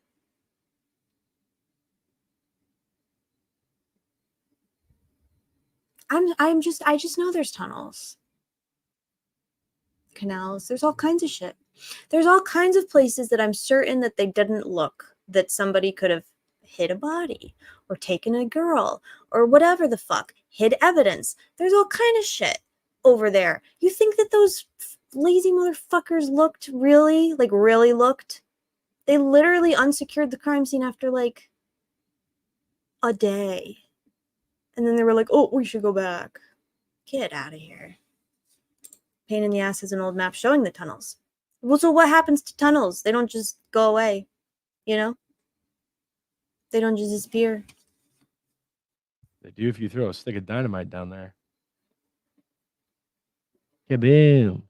Speaker 1: I just know there's tunnels, canals, there's all kinds of shit. There's all kinds of places that I'm certain that they didn't look, that somebody could have hid a body or taken a girl or whatever the fuck, hid evidence. There's all kind of shit over there. You think that those lazy motherfuckers looked really looked? They literally unsecured the crime scene after like a day. And then they were like, oh, we should go back. Get out of here. Pain in the ass is an old map showing the tunnels. Well, so what happens to tunnels? They don't just go away, you know? They don't just disappear.
Speaker 2: They do if you throw a stick of dynamite down there. Kaboom.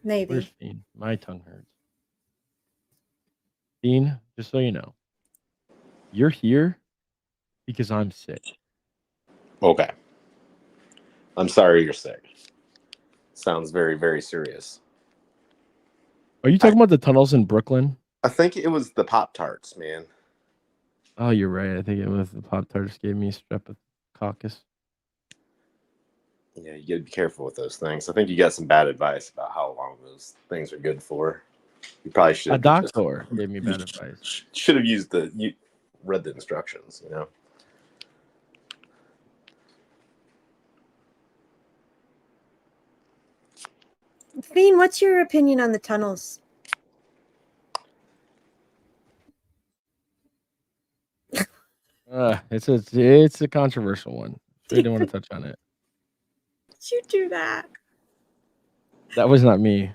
Speaker 1: Maybe.
Speaker 2: Where's Fiend? My tongue hurts. Fiend, just so you know, you're here because I'm sick.
Speaker 4: Okay. I'm sorry you're sick. Sounds very, very serious.
Speaker 2: Are you talking about the tunnels in Brooklyn?
Speaker 4: I think it was the Pop-Tarts, man.
Speaker 2: Oh, you're right. I think it was the Pop-Tarts gave me streptococcus.
Speaker 4: Yeah, you gotta be careful with those things. I think you got some bad advice about how long those things are good for. You probably should.
Speaker 2: A doctor gave me bad advice.
Speaker 4: Should have read the instructions. You know.
Speaker 1: Fiend, what's your opinion on the tunnels?
Speaker 2: It's a controversial one. So you don't want to touch on it.
Speaker 1: Did you do that?
Speaker 2: That was not me.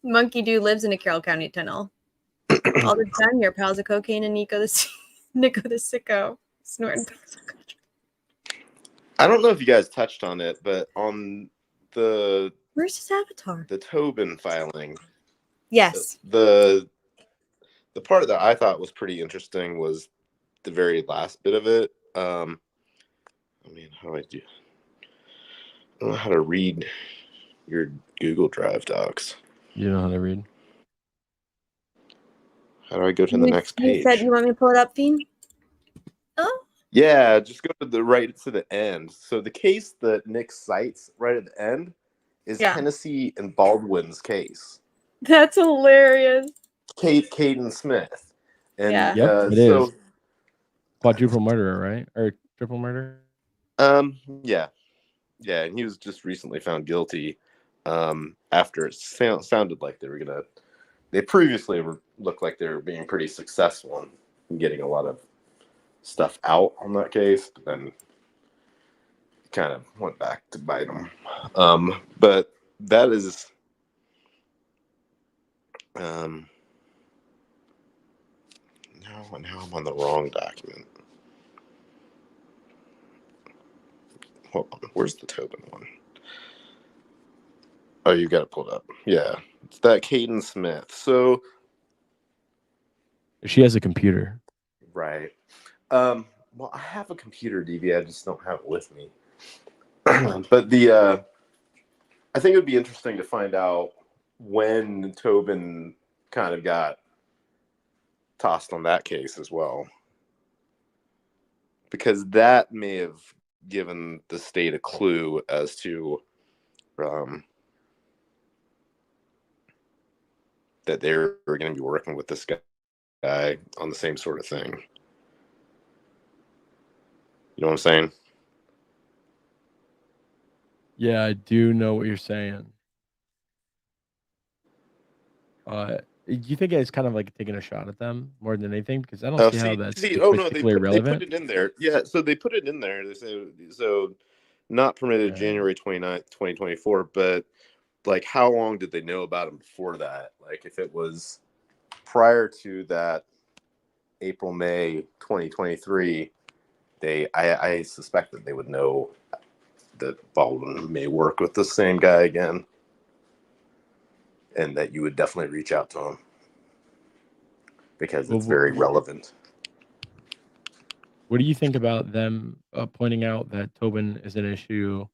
Speaker 1: Monkey Dude lives in a Carroll County tunnel. All the time, your pals of cocaine and Nico the sicko snorting.
Speaker 4: I don't know if you guys touched on it, but on
Speaker 1: where's his avatar?
Speaker 4: The Tobin filing.
Speaker 1: Yes.
Speaker 4: The part that I thought was pretty interesting was the very last bit of it. I mean, how do I do? I don't know how to read your Google Drive docs.
Speaker 2: You know how to read?
Speaker 4: How do I go to the next page?
Speaker 1: You said you want me to pull it up, Fiend? Oh.
Speaker 4: Yeah, just go to the right to the end. So the case that Nick cites right at the end is Tennessee and Baldwin's case.
Speaker 1: That's hilarious.
Speaker 4: Caden Smith. And
Speaker 2: it is. Quadruple murderer, right? Or triple murder?
Speaker 4: Yeah. Yeah, and he was just recently found guilty after it sounded like they previously looked like they were being pretty successful in getting a lot of stuff out on that case, but then kind of went back to bite them. But that is now I'm on the wrong document. Hold on, where's the Tobin one? Oh, you got it pulled up. Yeah, it's that Caden Smith. So
Speaker 2: she has a computer,
Speaker 4: right? Well, I have a computer, DV. I just don't have it with me. But I think it would be interesting to find out when Tobin kind of got tossed on that case as well, because that may have given the state a clue as to that they were going to be working with this guy on the same sort of thing. You know what I'm saying?
Speaker 2: Yeah, I do know what you're saying. Do you think it's kind of like taking a shot at them more than anything? Because I don't see how that's particularly relevant.
Speaker 4: They put it in there. Yeah, so they put it in there. They say so not permitted January 29th, 2024, but like how long did they know about him before that? Like if it was prior to that April, May 2023, I suspect that they would know that Baldwin may work with the same guy again, and that you would definitely reach out to him because it's very relevant.
Speaker 2: What do you think about them pointing out that Tobin is an issue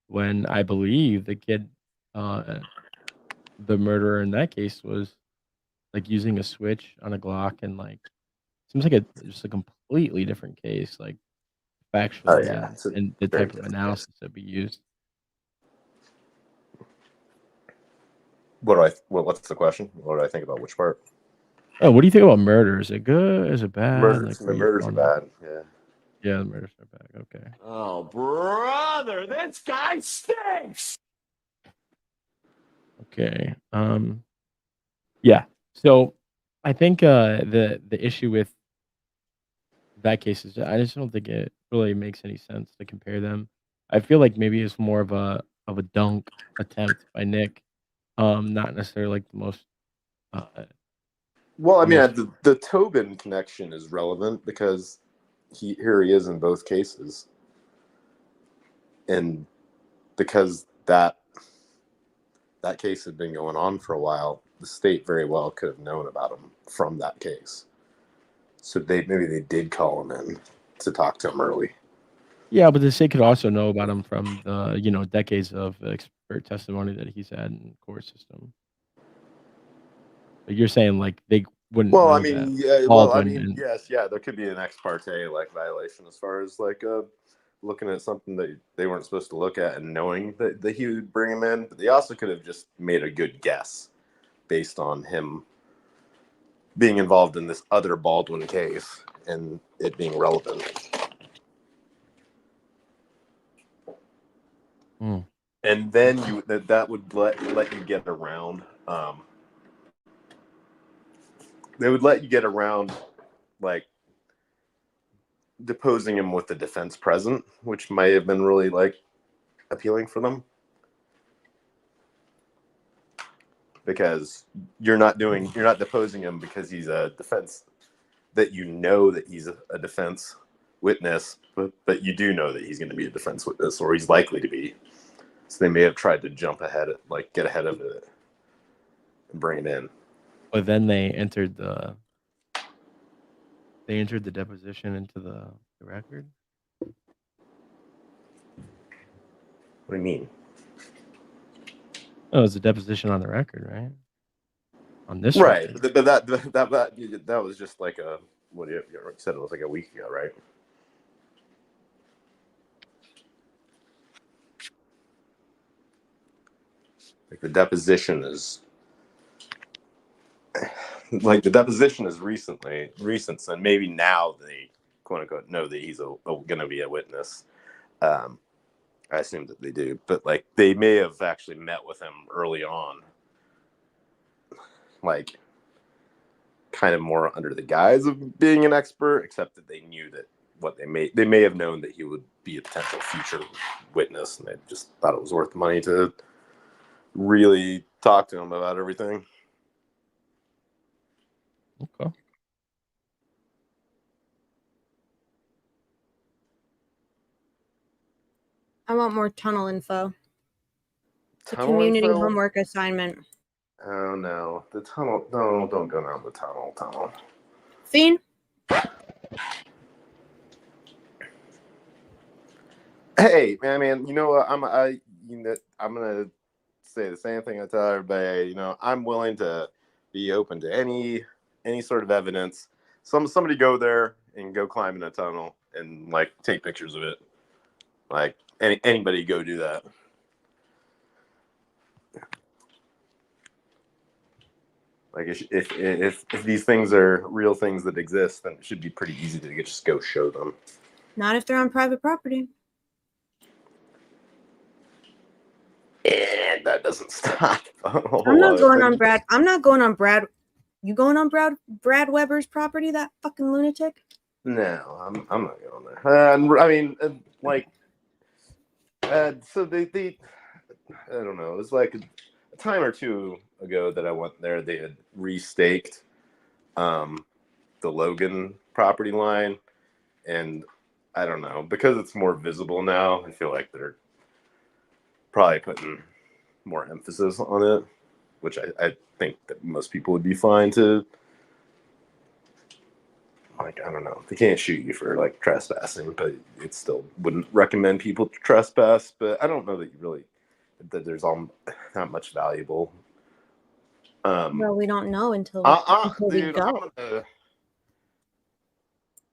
Speaker 2: when I believe the kid, the murderer in that case, was like using a switch on a Glock, and like seems like just a completely different case, like factually, and the type of analysis that we used.
Speaker 4: What's the question? What do I think about which part?
Speaker 2: Oh, what do you think about murder? Is it good? Is it bad?
Speaker 4: Murders are bad.
Speaker 2: Yeah, the murders are bad. Okay.
Speaker 7: Oh, brother, this guy stinks.
Speaker 2: Okay. Yeah. So I think the issue with that case is I just don't think it really makes any sense to compare them. I feel like maybe it's more of a dunk attempt by Nick, not necessarily like the most.
Speaker 4: Well, I mean, the Tobin connection is relevant because here he is in both cases, and because that case had been going on for a while, the state very well could have known about him from that case. So maybe they did call him in to talk to him early.
Speaker 2: Yeah, but the state could also know about him from the decades of expert testimony that he's had in the court system. But you're saying like they wouldn't
Speaker 4: Well,
Speaker 2: know
Speaker 4: I
Speaker 2: that
Speaker 4: mean, yeah. Well, I
Speaker 2: Baldwin
Speaker 4: mean,
Speaker 2: and
Speaker 4: yes, yeah. There could be an ex parte like violation as far as like looking at something that they weren't supposed to look at and knowing that he would bring him in. But they also could have just made a good guess based on him being involved in this other Baldwin case and it being relevant. And then that would let you get around. They would let you get around, like deposing him with the defense present, which might have been really like appealing for them, because you're not deposing him because he's a defense that that he's a defense witness, but you do know that he's going to be a defense witness, or he's likely to be. So they may have tried to get ahead of it and bring it in.
Speaker 2: but then they entered the deposition into the record.
Speaker 4: What do you mean?
Speaker 2: Oh, it was a deposition on the record, right? On this
Speaker 4: Right,
Speaker 2: record.
Speaker 4: but that was just like a what you said, it was like a week ago, right? Like the deposition is recent, and maybe now they quote unquote know that he's going to be a witness. I assume that they do, but like they may have actually met with him early on, like kind of more under the guise of being an expert, except that they knew that they may have known that he would be a potential future witness, and they just thought it was worth the money to really talk to him about everything.
Speaker 2: Okay.
Speaker 1: I want more tunnel info. It's a community homework assignment.
Speaker 4: Oh no, the tunnel! No, don't go down the tunnel.
Speaker 1: Fiend?
Speaker 4: Hey, man, you know what? I'm gonna say the same thing I tell everybody. You know, I'm willing to be open to any sort of evidence. Somebody go there and go climb in a tunnel and like take pictures of it. Like anybody go do that. Like if these things are real things that exist, then it should be pretty easy to just go show them.
Speaker 1: Not if they're on private property.
Speaker 4: And that doesn't stop.
Speaker 1: I'm not going on Brad. You going on Brad Weber's property? That fucking lunatic.
Speaker 4: No, I'm not going there. I mean, so they I don't know. It was like a time or two ago that I went there. They had restaked the Logan property line, and I don't know, because it's more visible now. I feel like they're probably putting more emphasis on it, which I think that most people would be fine to. Like, I don't know, they can't shoot you for like trespassing, but it still wouldn't recommend people to trespass. But I don't know that there's not much valuable.
Speaker 1: Well, we don't know until we
Speaker 4: dude,
Speaker 1: go.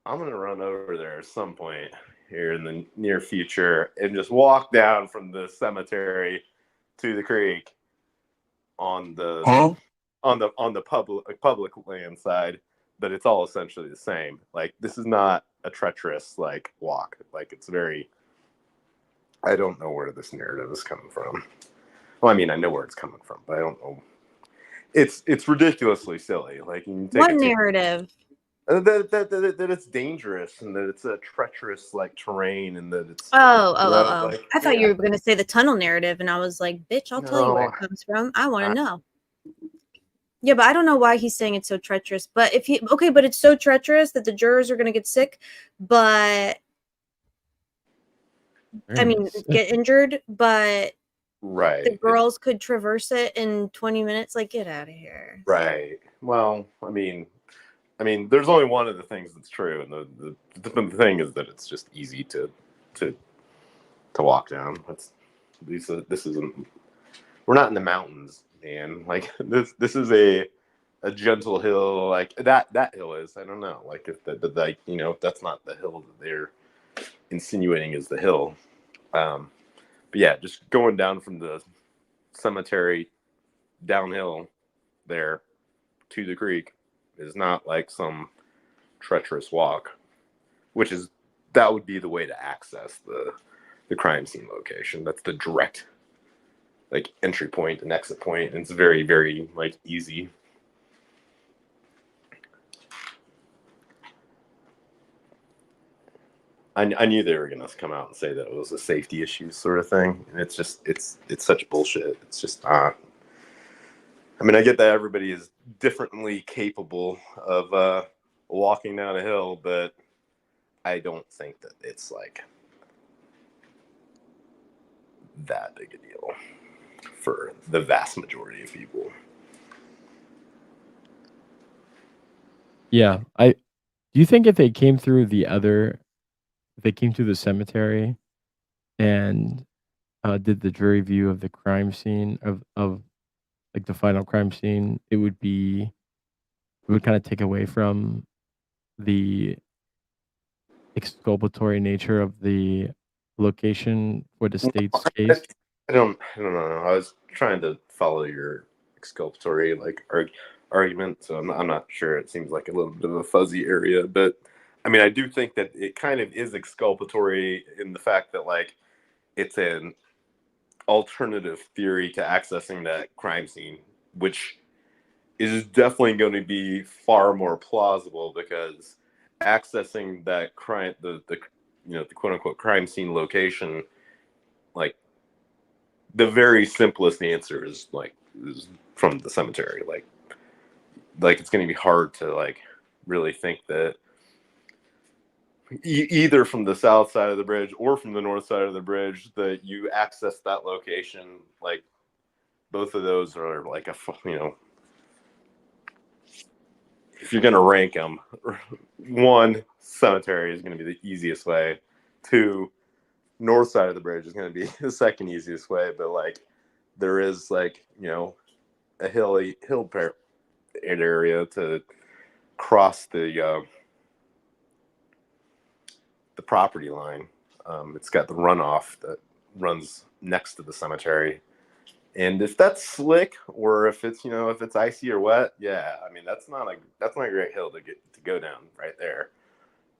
Speaker 4: I'm gonna run over there at some point here in the near future and just walk down from the cemetery to the creek on the public land side, but it's all essentially the same. Like, this is not a treacherous like walk. Like, it's very. I don't know where this narrative is coming from. Well, I mean, I know where it's coming from, but I don't know. It's ridiculously silly. Like, you can take
Speaker 1: What narrative?
Speaker 4: that it's dangerous and that it's a treacherous like terrain and that it's
Speaker 1: Like, I thought you were going to say the tunnel narrative, and I was like, bitch, I'll tell you where it comes from. I want to know. Yeah, but I don't know why he's saying it's so treacherous. But but it's so treacherous that the jurors are going to get sick, but get injured, but
Speaker 4: right,
Speaker 1: the girls could traverse it in 20 minutes. Like, get out of here.
Speaker 4: Right. Well, I mean, there's only one of the things that's true, and the thing is that it's just easy to to walk down. This isn't. We're not in the mountains, man. Like this is a gentle hill. Like that hill is. I don't know. Like if the you know, if that's not the hill that they're insinuating is the hill. But yeah, just going down from the cemetery downhill there to the creek is not like some treacherous walk, which is that would be the way to access the crime scene location. That's the direct like entry point and exit point, and it's very, very like easy. I knew they were gonna come out and say that it was a safety issue sort of thing, and it's just it's such bullshit. It's just not. I mean, I get that everybody is differently capable of walking down a hill, but I don't think that it's like that big a deal for the vast majority of people.
Speaker 2: Yeah, do you think if they came through if they came through the cemetery and did the jury view of the crime scene of like the final crime scene, it would kind of take away from the exculpatory nature of the location for the state's case?
Speaker 4: I don't know. I was trying to follow your exculpatory like argument, so I'm not sure. It seems like a little bit of a fuzzy area, but I mean, I do think that it kind of is exculpatory in the fact that like it's an alternative theory to accessing that crime scene, which is definitely going to be far more plausible because accessing that crime, the you know, the quote unquote crime scene location, like the very simplest answer is from the cemetery. Like it's going to be hard to like really think that either from the south side of the bridge or from the north side of the bridge that you access that location. Like both of those are like you know, if you're going to rank them, one, cemetery is going to be the easiest way. Two, north side of the bridge is going to be the second easiest way. But like there is like, you know, a hill area to cross the property line. It's got the runoff that runs next to the cemetery. And if that's slick or if it's, you know, if it's icy or wet, yeah, I mean, that's not a great hill to go down right there.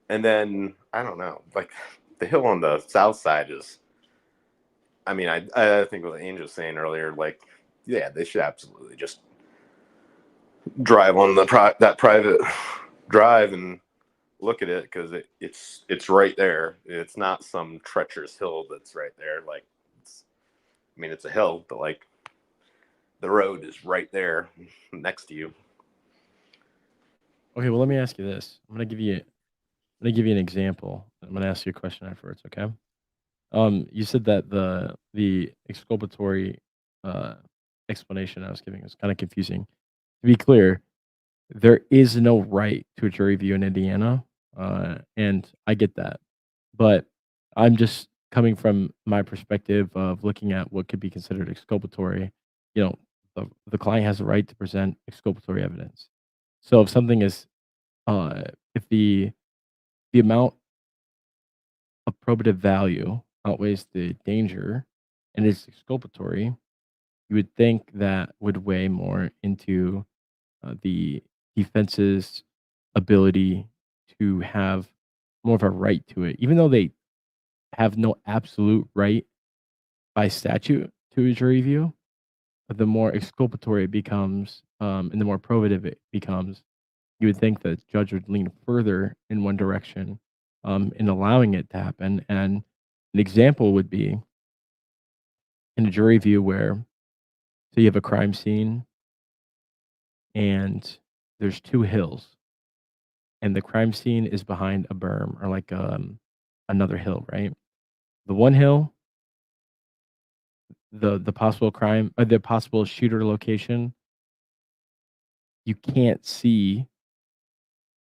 Speaker 4: And then I don't know, like the hill on the south side is, I mean, I think what Angel was saying earlier, like, yeah, they should absolutely just drive on that private drive and look at it because it's right there. It's not some treacherous hill that's right there. Like, I mean, it's a hill, but like the road is right there next to you.
Speaker 2: Okay, well, let me ask you this. I'm gonna give you an example. I'm gonna ask you a question afterwards. Okay. You said that the exculpatory explanation I was giving was kind of confusing. To be clear, there is no right to a jury view in Indiana, and I get that. But I'm just coming from my perspective of looking at what could be considered exculpatory. You know, the client has a right to present exculpatory evidence. So if something is, if the amount of probative value outweighs the danger and is exculpatory, you would think that would weigh more into the defense's ability to have more of a right to it, even though they have no absolute right by statute to a jury view. The more exculpatory it becomes, and the more probative it becomes, you would think that the judge would lean further in one direction in allowing it to happen. And an example would be in a jury view where, so you have a crime scene and there's two hills, and the crime scene is behind a berm or like another hill, right? The one hill, the possible crime or the possible shooter location, you can't see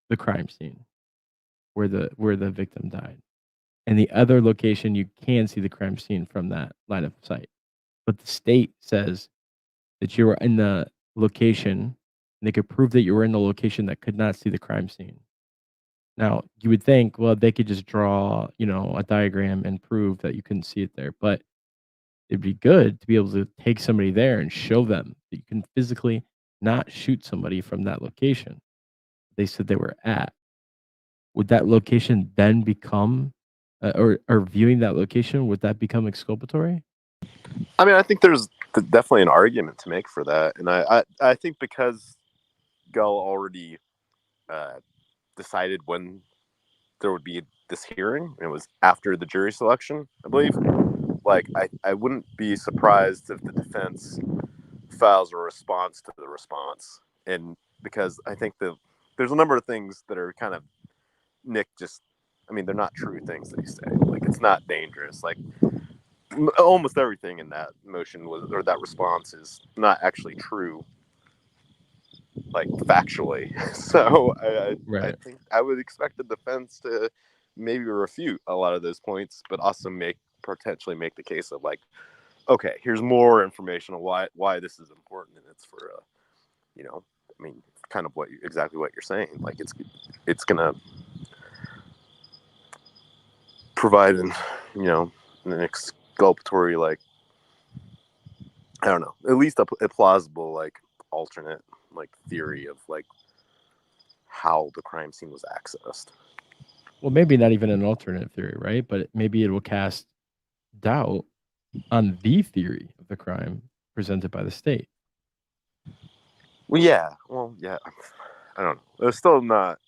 Speaker 2: the crime scene where the victim died. and the other location you can see the crime scene from that line of sight. But the state says that you were in the location, and they could prove that you were in the location that could not see the crime scene. Now, you would think, well, they could just draw, a diagram and prove that you couldn't see it there. But it'd be good to be able to take somebody there and show them that you can physically not shoot somebody from that location they said they were at. Would that location then become, or viewing that location, would that become exculpatory?
Speaker 4: I mean, I think there's definitely an argument to make for that, and I think because Gull already decided when there would be this hearing, it was after the jury selection, I believe. Like, I wouldn't be surprised if the defense files a response to the response, and because I think that there's a number of things that are kind of Nick just, I mean, they're not true things that he say. Like, it's not dangerous. Like, almost everything in that motion was, or that response is not actually true, like factually. So I think I would expect the defense to maybe refute a lot of those points, but also potentially make the case of like, okay, here's more information on why this is important, and it's for I mean, kind of exactly what you're saying. Like, it's gonna provide an exculpatory, like, I don't know, at least a plausible, like, alternate, like, theory of like how the crime scene was accessed.
Speaker 2: Well, maybe not even an alternate theory, right? But maybe it will cast doubt on the theory of the crime presented by the state.
Speaker 4: Well, yeah. I don't know. There's still not.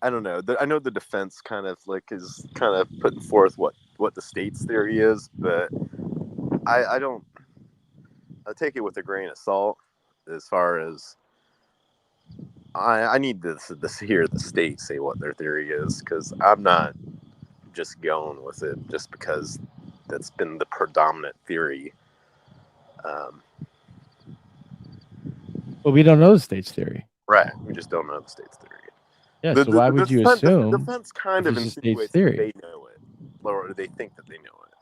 Speaker 4: I don't know. I know the defense kind of like is kind of putting forth what the state's theory is, but I don't. I take it with a grain of salt as far as I need to hear the state say what their theory is, because I'm not just going with it just because that's been the predominant theory.
Speaker 2: Well, we don't know the state's theory.
Speaker 4: Right. We just don't know the state's theory.
Speaker 2: Yeah, so why would you assume
Speaker 4: the defense kind of insinuates that they know it, or they think that they know it?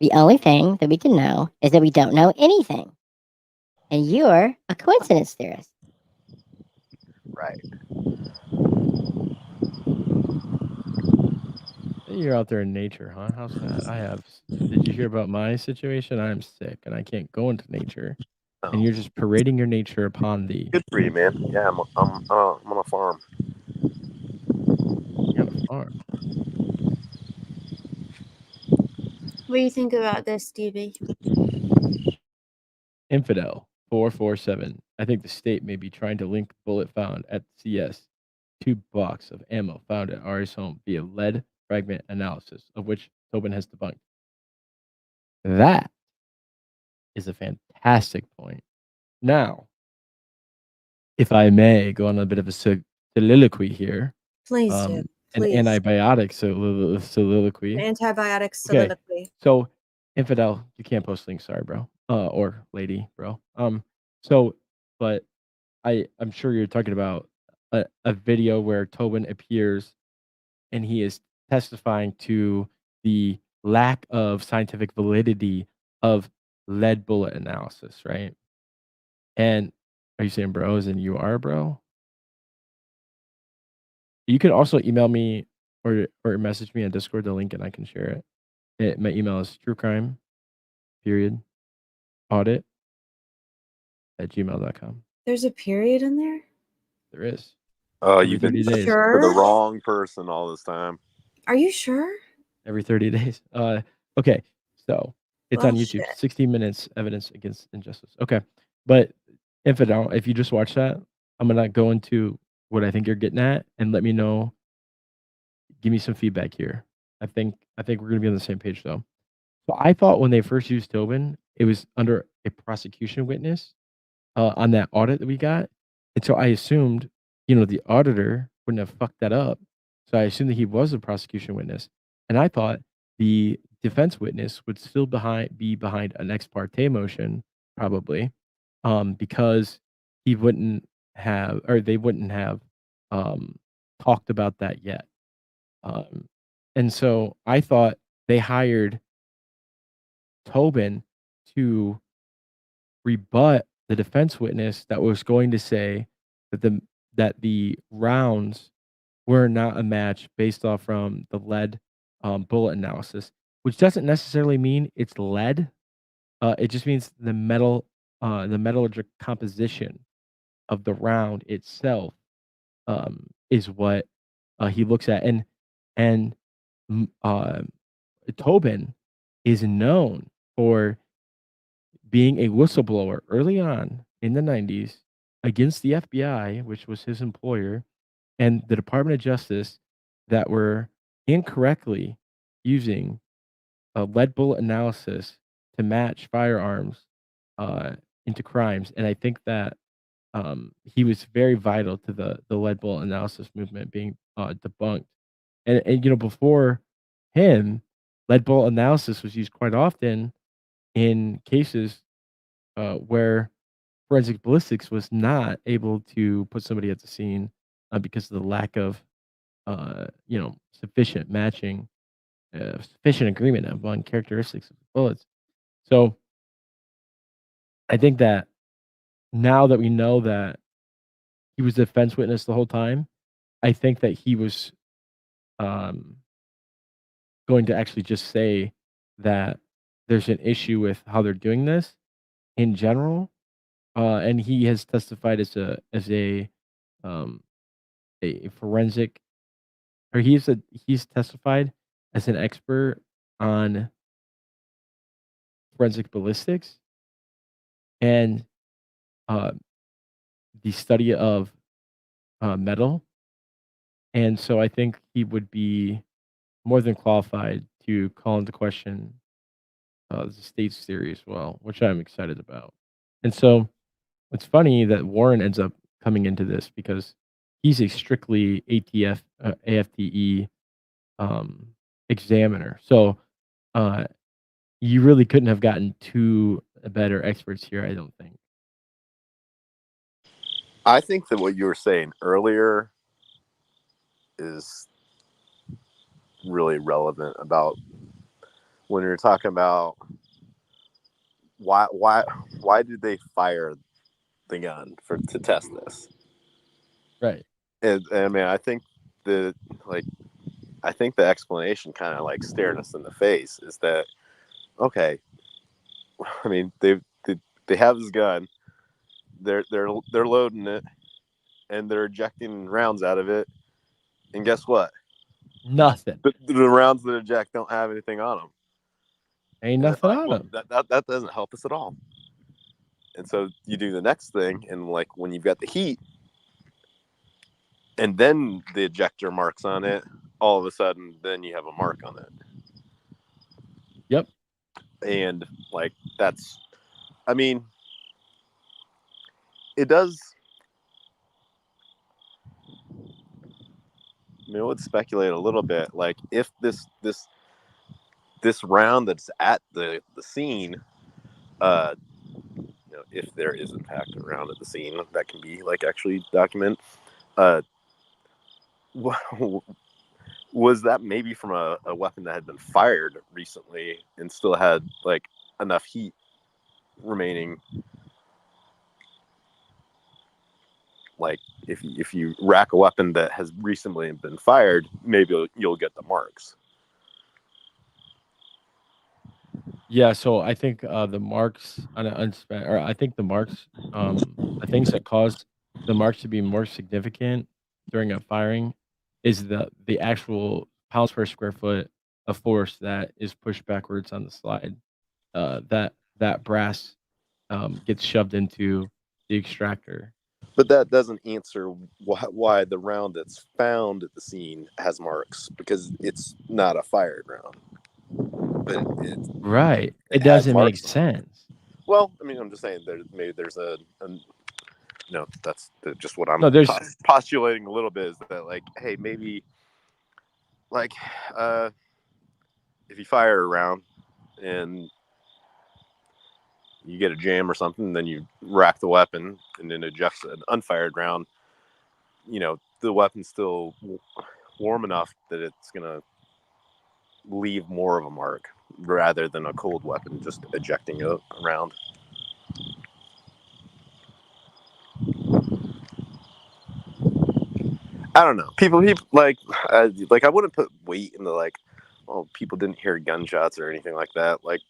Speaker 10: The only thing that we can know is that we don't know anything. And you're a coincidence theorist.
Speaker 4: Right.
Speaker 2: You're out there in nature, huh? How's that? Did you hear about my situation? I'm sick and I can't go into nature. Oh. And you're just parading your nature upon the.
Speaker 4: Good for you, man. Yeah, I'm on a farm.
Speaker 2: You're on a farm.
Speaker 1: What do you think about this, Stevie?
Speaker 2: Infidel 447. I think the state may be trying to link bullet found at CS to box of ammo found at Ari's home via lead fragment analysis, of which Tobin has debunked. That is a fantastic point. Now, if I may go on a bit of a soliloquy here.
Speaker 1: Please do. Please.
Speaker 2: An antibiotic soliloquy.
Speaker 1: Antibiotic soliloquy.
Speaker 2: Okay. So, Infidel, you can't post links, sorry, bro. Or lady, bro. But I'm sure you're talking about a video where Tobin appears and he is testifying to the lack of scientific validity of lead bullet analysis, right? And are you saying bros and you are, bro? You can also email me or message me on Discord the link and I can share it. My email is truecrime.audit@gmail.com.
Speaker 1: There's a period in there?
Speaker 2: There is.
Speaker 4: Oh, you've been for the wrong person all this time.
Speaker 1: Are you sure?
Speaker 2: Every 30 days. Okay. So it's on YouTube. Shit. 60 minutes evidence against injustice. Okay. But Infidel, if you just watch that, I'm gonna go into what I think you're getting at and let me know. Give me some feedback here. I think we're gonna be on the same page though. So I thought when they first used Tobin, it was under a prosecution witness on that audit that we got. And so I assumed, the auditor wouldn't have fucked that up. So I assumed that he was a prosecution witness. And I thought the defense witness would still be behind an ex parte motion, probably, because he wouldn't have, or they wouldn't have um, talked about that yet. Um, and so I thought they hired Tobin to rebut the defense witness that was going to say that the rounds were not a match based off from the lead bullet analysis, which doesn't necessarily mean it's lead. It just means the metallurgic composition of the round itself is what he looks at, and mm, uh, Tobin is known for being a whistleblower early on in the 90s against the FBI, which was his employer, and the Department of Justice that were incorrectly using a lead bullet analysis to match firearms into crimes. And I think that he was very vital to the lead bullet analysis movement being debunked. And before him, lead bullet analysis was used quite often in cases where forensic ballistics was not able to put somebody at the scene because of the lack of sufficient matching, sufficient agreement among characteristics of the bullets. So I think that now that we know that he was a defense witness the whole time, I think that he was um, going to actually just say that there's an issue with how they're doing this in general, and he has testified um, a forensic, or he's testified as an expert on forensic ballistics and uh, the study of metal, and so I think he would be more than qualified to call into question the state's theory as well, which I'm excited about. And so it's funny that Warren ends up coming into this because he's a strictly AFTE um, examiner. So uh, you really couldn't have gotten two better experts here, I don't think.
Speaker 4: I think that what you were saying earlier is really relevant about when you're talking about why did they fire the gun to test this?
Speaker 2: Right.
Speaker 4: And I mean, I think the explanation kind of like stared us in the face is that, okay, I mean, they have this gun, they're loading it, and they're ejecting rounds out of it, and guess what?
Speaker 2: Nothing.
Speaker 4: The rounds that eject don't have anything on them.
Speaker 2: Ain't nothing on them.
Speaker 4: That doesn't help us at all. And so you do the next thing, and like when you've got the heat, and then the ejector marks on it, all of a sudden, then you have a mark on it.
Speaker 2: Yep.
Speaker 4: And like that's, I mean, it does. I mean, I would speculate a little bit, like if this round that's at the scene, if there is in fact a round at the scene that can be like actually document, was that maybe from a weapon that had been fired recently and still had like enough heat remaining. Like if you rack a weapon that has recently been fired, maybe you'll get the marks.
Speaker 2: Yeah, so I think the marks on an unspent, or I think the marks, the things that cause the marks to be more significant during a firing is the actual pounds per square foot of force that is pushed backwards on the slide. That brass gets shoved into the extractor.
Speaker 4: But that doesn't answer why the round that's found at the scene has marks, because it's not a fired round. But
Speaker 2: Right. It
Speaker 4: has
Speaker 2: doesn't make
Speaker 4: marks on it.
Speaker 2: sense.
Speaker 4: Well, I mean, I'm just saying maybe there's that's just what I'm
Speaker 2: No, there's
Speaker 4: postulating a little bit, is that like, hey, maybe like if you fire a round and you get a jam or something, and then you rack the weapon, and then ejects an unfired round. You know, the weapon's still warm enough that it's gonna leave more of a mark rather than a cold weapon just ejecting a round. I don't know. People like I wouldn't put weight into like, oh, people didn't hear gunshots or anything like that. Like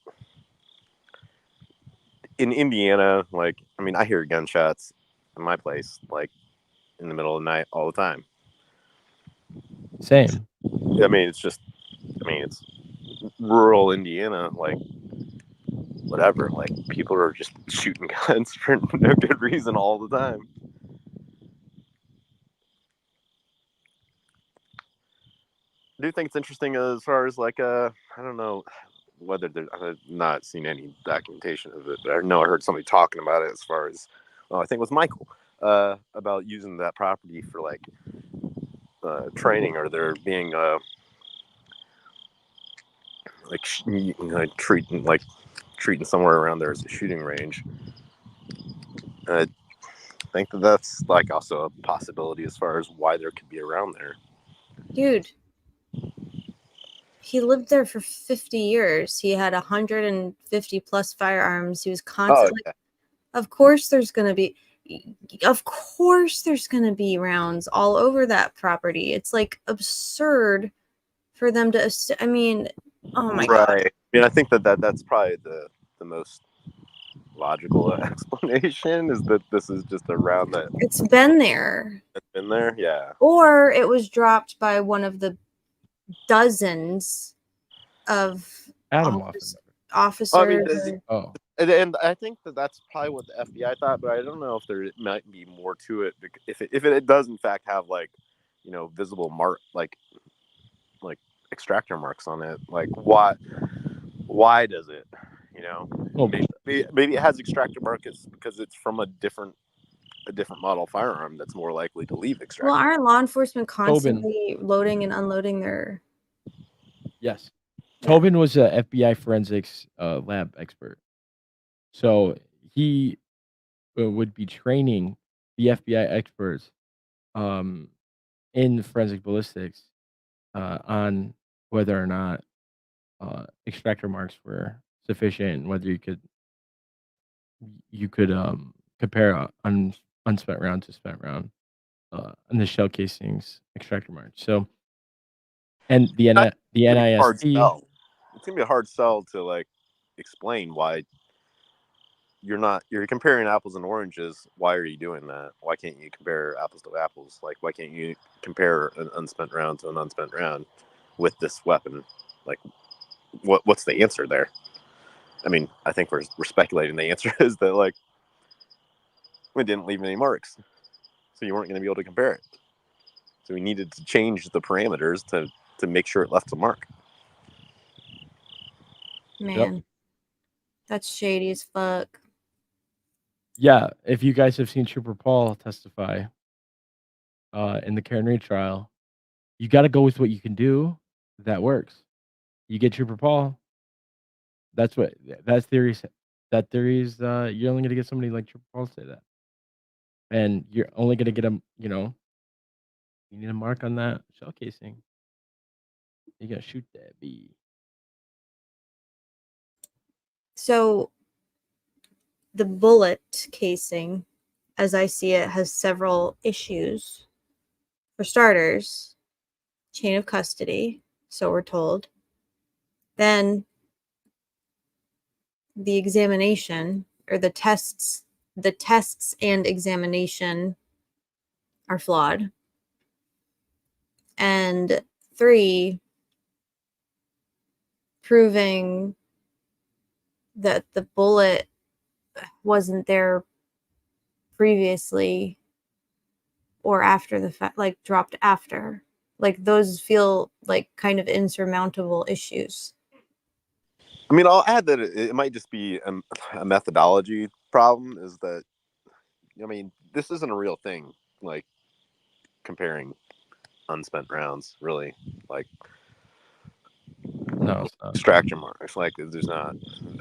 Speaker 4: in Indiana, like I mean, I hear gunshots in my place, like in the middle of the night all the time.
Speaker 2: Same.
Speaker 4: I mean, it's rural Indiana, like whatever. Like people are just shooting guns for no good reason all the time. I do think it's interesting as far as like I don't know whether I've not seen any documentation of it, but I know I heard somebody talking about it as far as I think it was Michael about using that property for like training, or there being treating somewhere around there as a shooting range. I think that's like also a possibility as far as why there could be around there.
Speaker 1: Dude, he lived there for 50 years. He had 150 plus firearms. He was constantly.
Speaker 4: Oh, yeah.
Speaker 1: Of course there's going to be rounds all over that property. It's like absurd for them to I mean, oh my god.
Speaker 4: Right. I mean, I think that's probably the most logical explanation is that this is just a round that
Speaker 1: It's been there.
Speaker 4: has been there. Yeah.
Speaker 1: Or it was dropped by one of the dozens of
Speaker 2: Adam
Speaker 1: officers.
Speaker 4: Well, I mean, and I think that's probably what the FBI thought, but I don't know if there might be more to it. If it does in fact have like, visible mark like extractor marks on it, like why does it? Maybe it has extractor marks because it's from a different model firearm that's more likely to leave extractor.
Speaker 1: Well, aren't law enforcement constantly loading and unloading their?
Speaker 2: Yes. Tobin was a FBI forensics lab expert. So he would be training the FBI experts in forensic ballistics on whether or not extractor marks were sufficient, and whether you could compare unspent round to spent round in the shell casings extractor marks. So, and the NIST.
Speaker 4: It's gonna be a hard sell to like explain why you're comparing apples and oranges. Why are you doing that? Why can't you compare apples to apples? Like, why can't you compare an unspent round to an unspent round with this weapon? Like, what's the answer there? I mean, I think we're speculating. The answer is that like we didn't leave any marks, so you weren't going to be able to compare it. So we needed to change the parameters to make sure it left a mark.
Speaker 1: Man, that's shady as fuck.
Speaker 2: Yeah, if you guys have seen Trooper Paul testify in the Karen Reed trial, you got to go with what you can do that works. You get Trooper Paul. That theory is you're only going to get somebody like Trooper Paul to say that, and you're only going to get him. You need a mark on that shell casing. You got to shoot that bee.
Speaker 1: So the bullet casing, as I see it, has several issues. For starters, chain of custody, so we're told. Then the examination, or the tests and examination are flawed. And 3, proving that the bullet wasn't there previously or after the fact, like dropped after. Like those feel like kind of insurmountable issues.
Speaker 4: I mean, I'll add that it might just be a methodology problem. Is that, I mean, this isn't a real thing. Like comparing unspent rounds, really. Like
Speaker 2: No, it's not.
Speaker 4: extraction marks. Like there's not.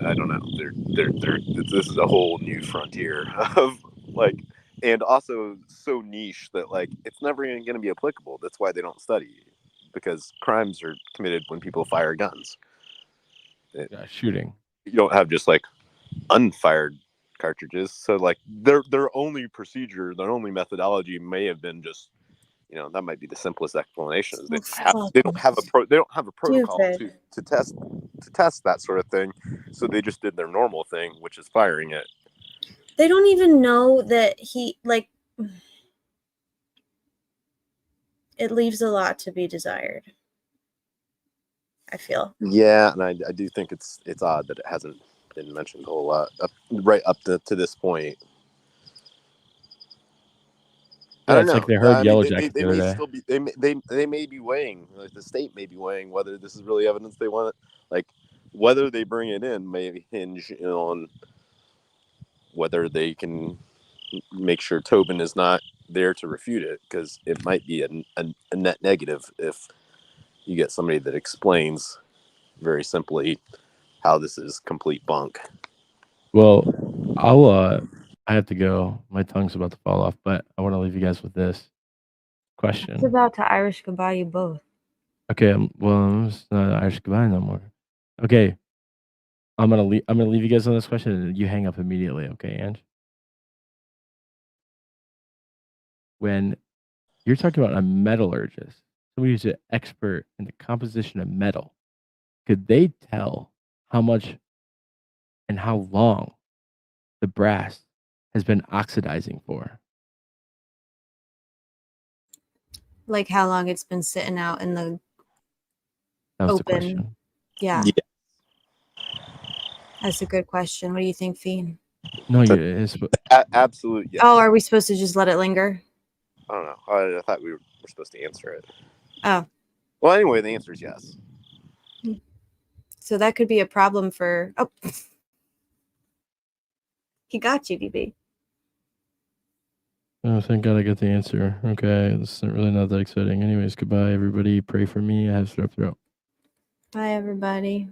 Speaker 4: I don't know. This is a whole new frontier of like, and also so niche that like it's never even going to be applicable. That's why they don't study, because crimes are committed when people fire guns.
Speaker 2: Yeah, shooting.
Speaker 4: You don't have just like unfired cartridges. So like their only procedure, their only methodology may have been just, you know, that might be the simplest explanation. Is they don't have a protocol to test that sort of thing. So they just did their normal thing, which is firing it.
Speaker 1: They don't even know that he like. It leaves a lot to be desired. I feel.
Speaker 4: Yeah, and I do think it's odd that it hasn't been mentioned a whole lot right up to this point. I don't know.
Speaker 2: Like they heard Yellow
Speaker 4: they
Speaker 2: Jacket the
Speaker 4: may
Speaker 2: other day.
Speaker 4: still be they may be weighing, like the state may be weighing whether this is really evidence they want. Like whether they bring it in may hinge on whether they can make sure Tobin is not there to refute it, because it might be a net negative if you get somebody that explains very simply how this is complete bunk.
Speaker 2: Well, I have to go. My tongue's about to fall off, but I want to leave you guys with this question.
Speaker 1: It's about to Irish goodbye you both.
Speaker 2: Okay, well, it's not Irish goodbye no more. Okay, I'm gonna leave you guys on this question, and you hang up immediately. Okay, Ange? When you're talking about a metallurgist, somebody who's an expert in the composition of metal, could they tell how much and how long the brass has been oxidizing for?
Speaker 1: Like how long it's been sitting out in the
Speaker 2: That was the
Speaker 1: open.
Speaker 2: question.
Speaker 1: Yeah. That's a good question. What do you think, Fiend?
Speaker 2: No,
Speaker 4: absolute yes.
Speaker 1: Oh, are we supposed to just let it linger?
Speaker 4: I don't know. I thought we were supposed to answer it.
Speaker 1: Oh.
Speaker 4: Well, anyway, the answer is yes.
Speaker 1: So that could be a problem for... Oh. He got you, DB.
Speaker 2: Oh, thank God I got the answer. Okay, this isn't really not that exciting. Anyways, goodbye, everybody. Pray for me. I have strep throat.
Speaker 1: Bye, everybody.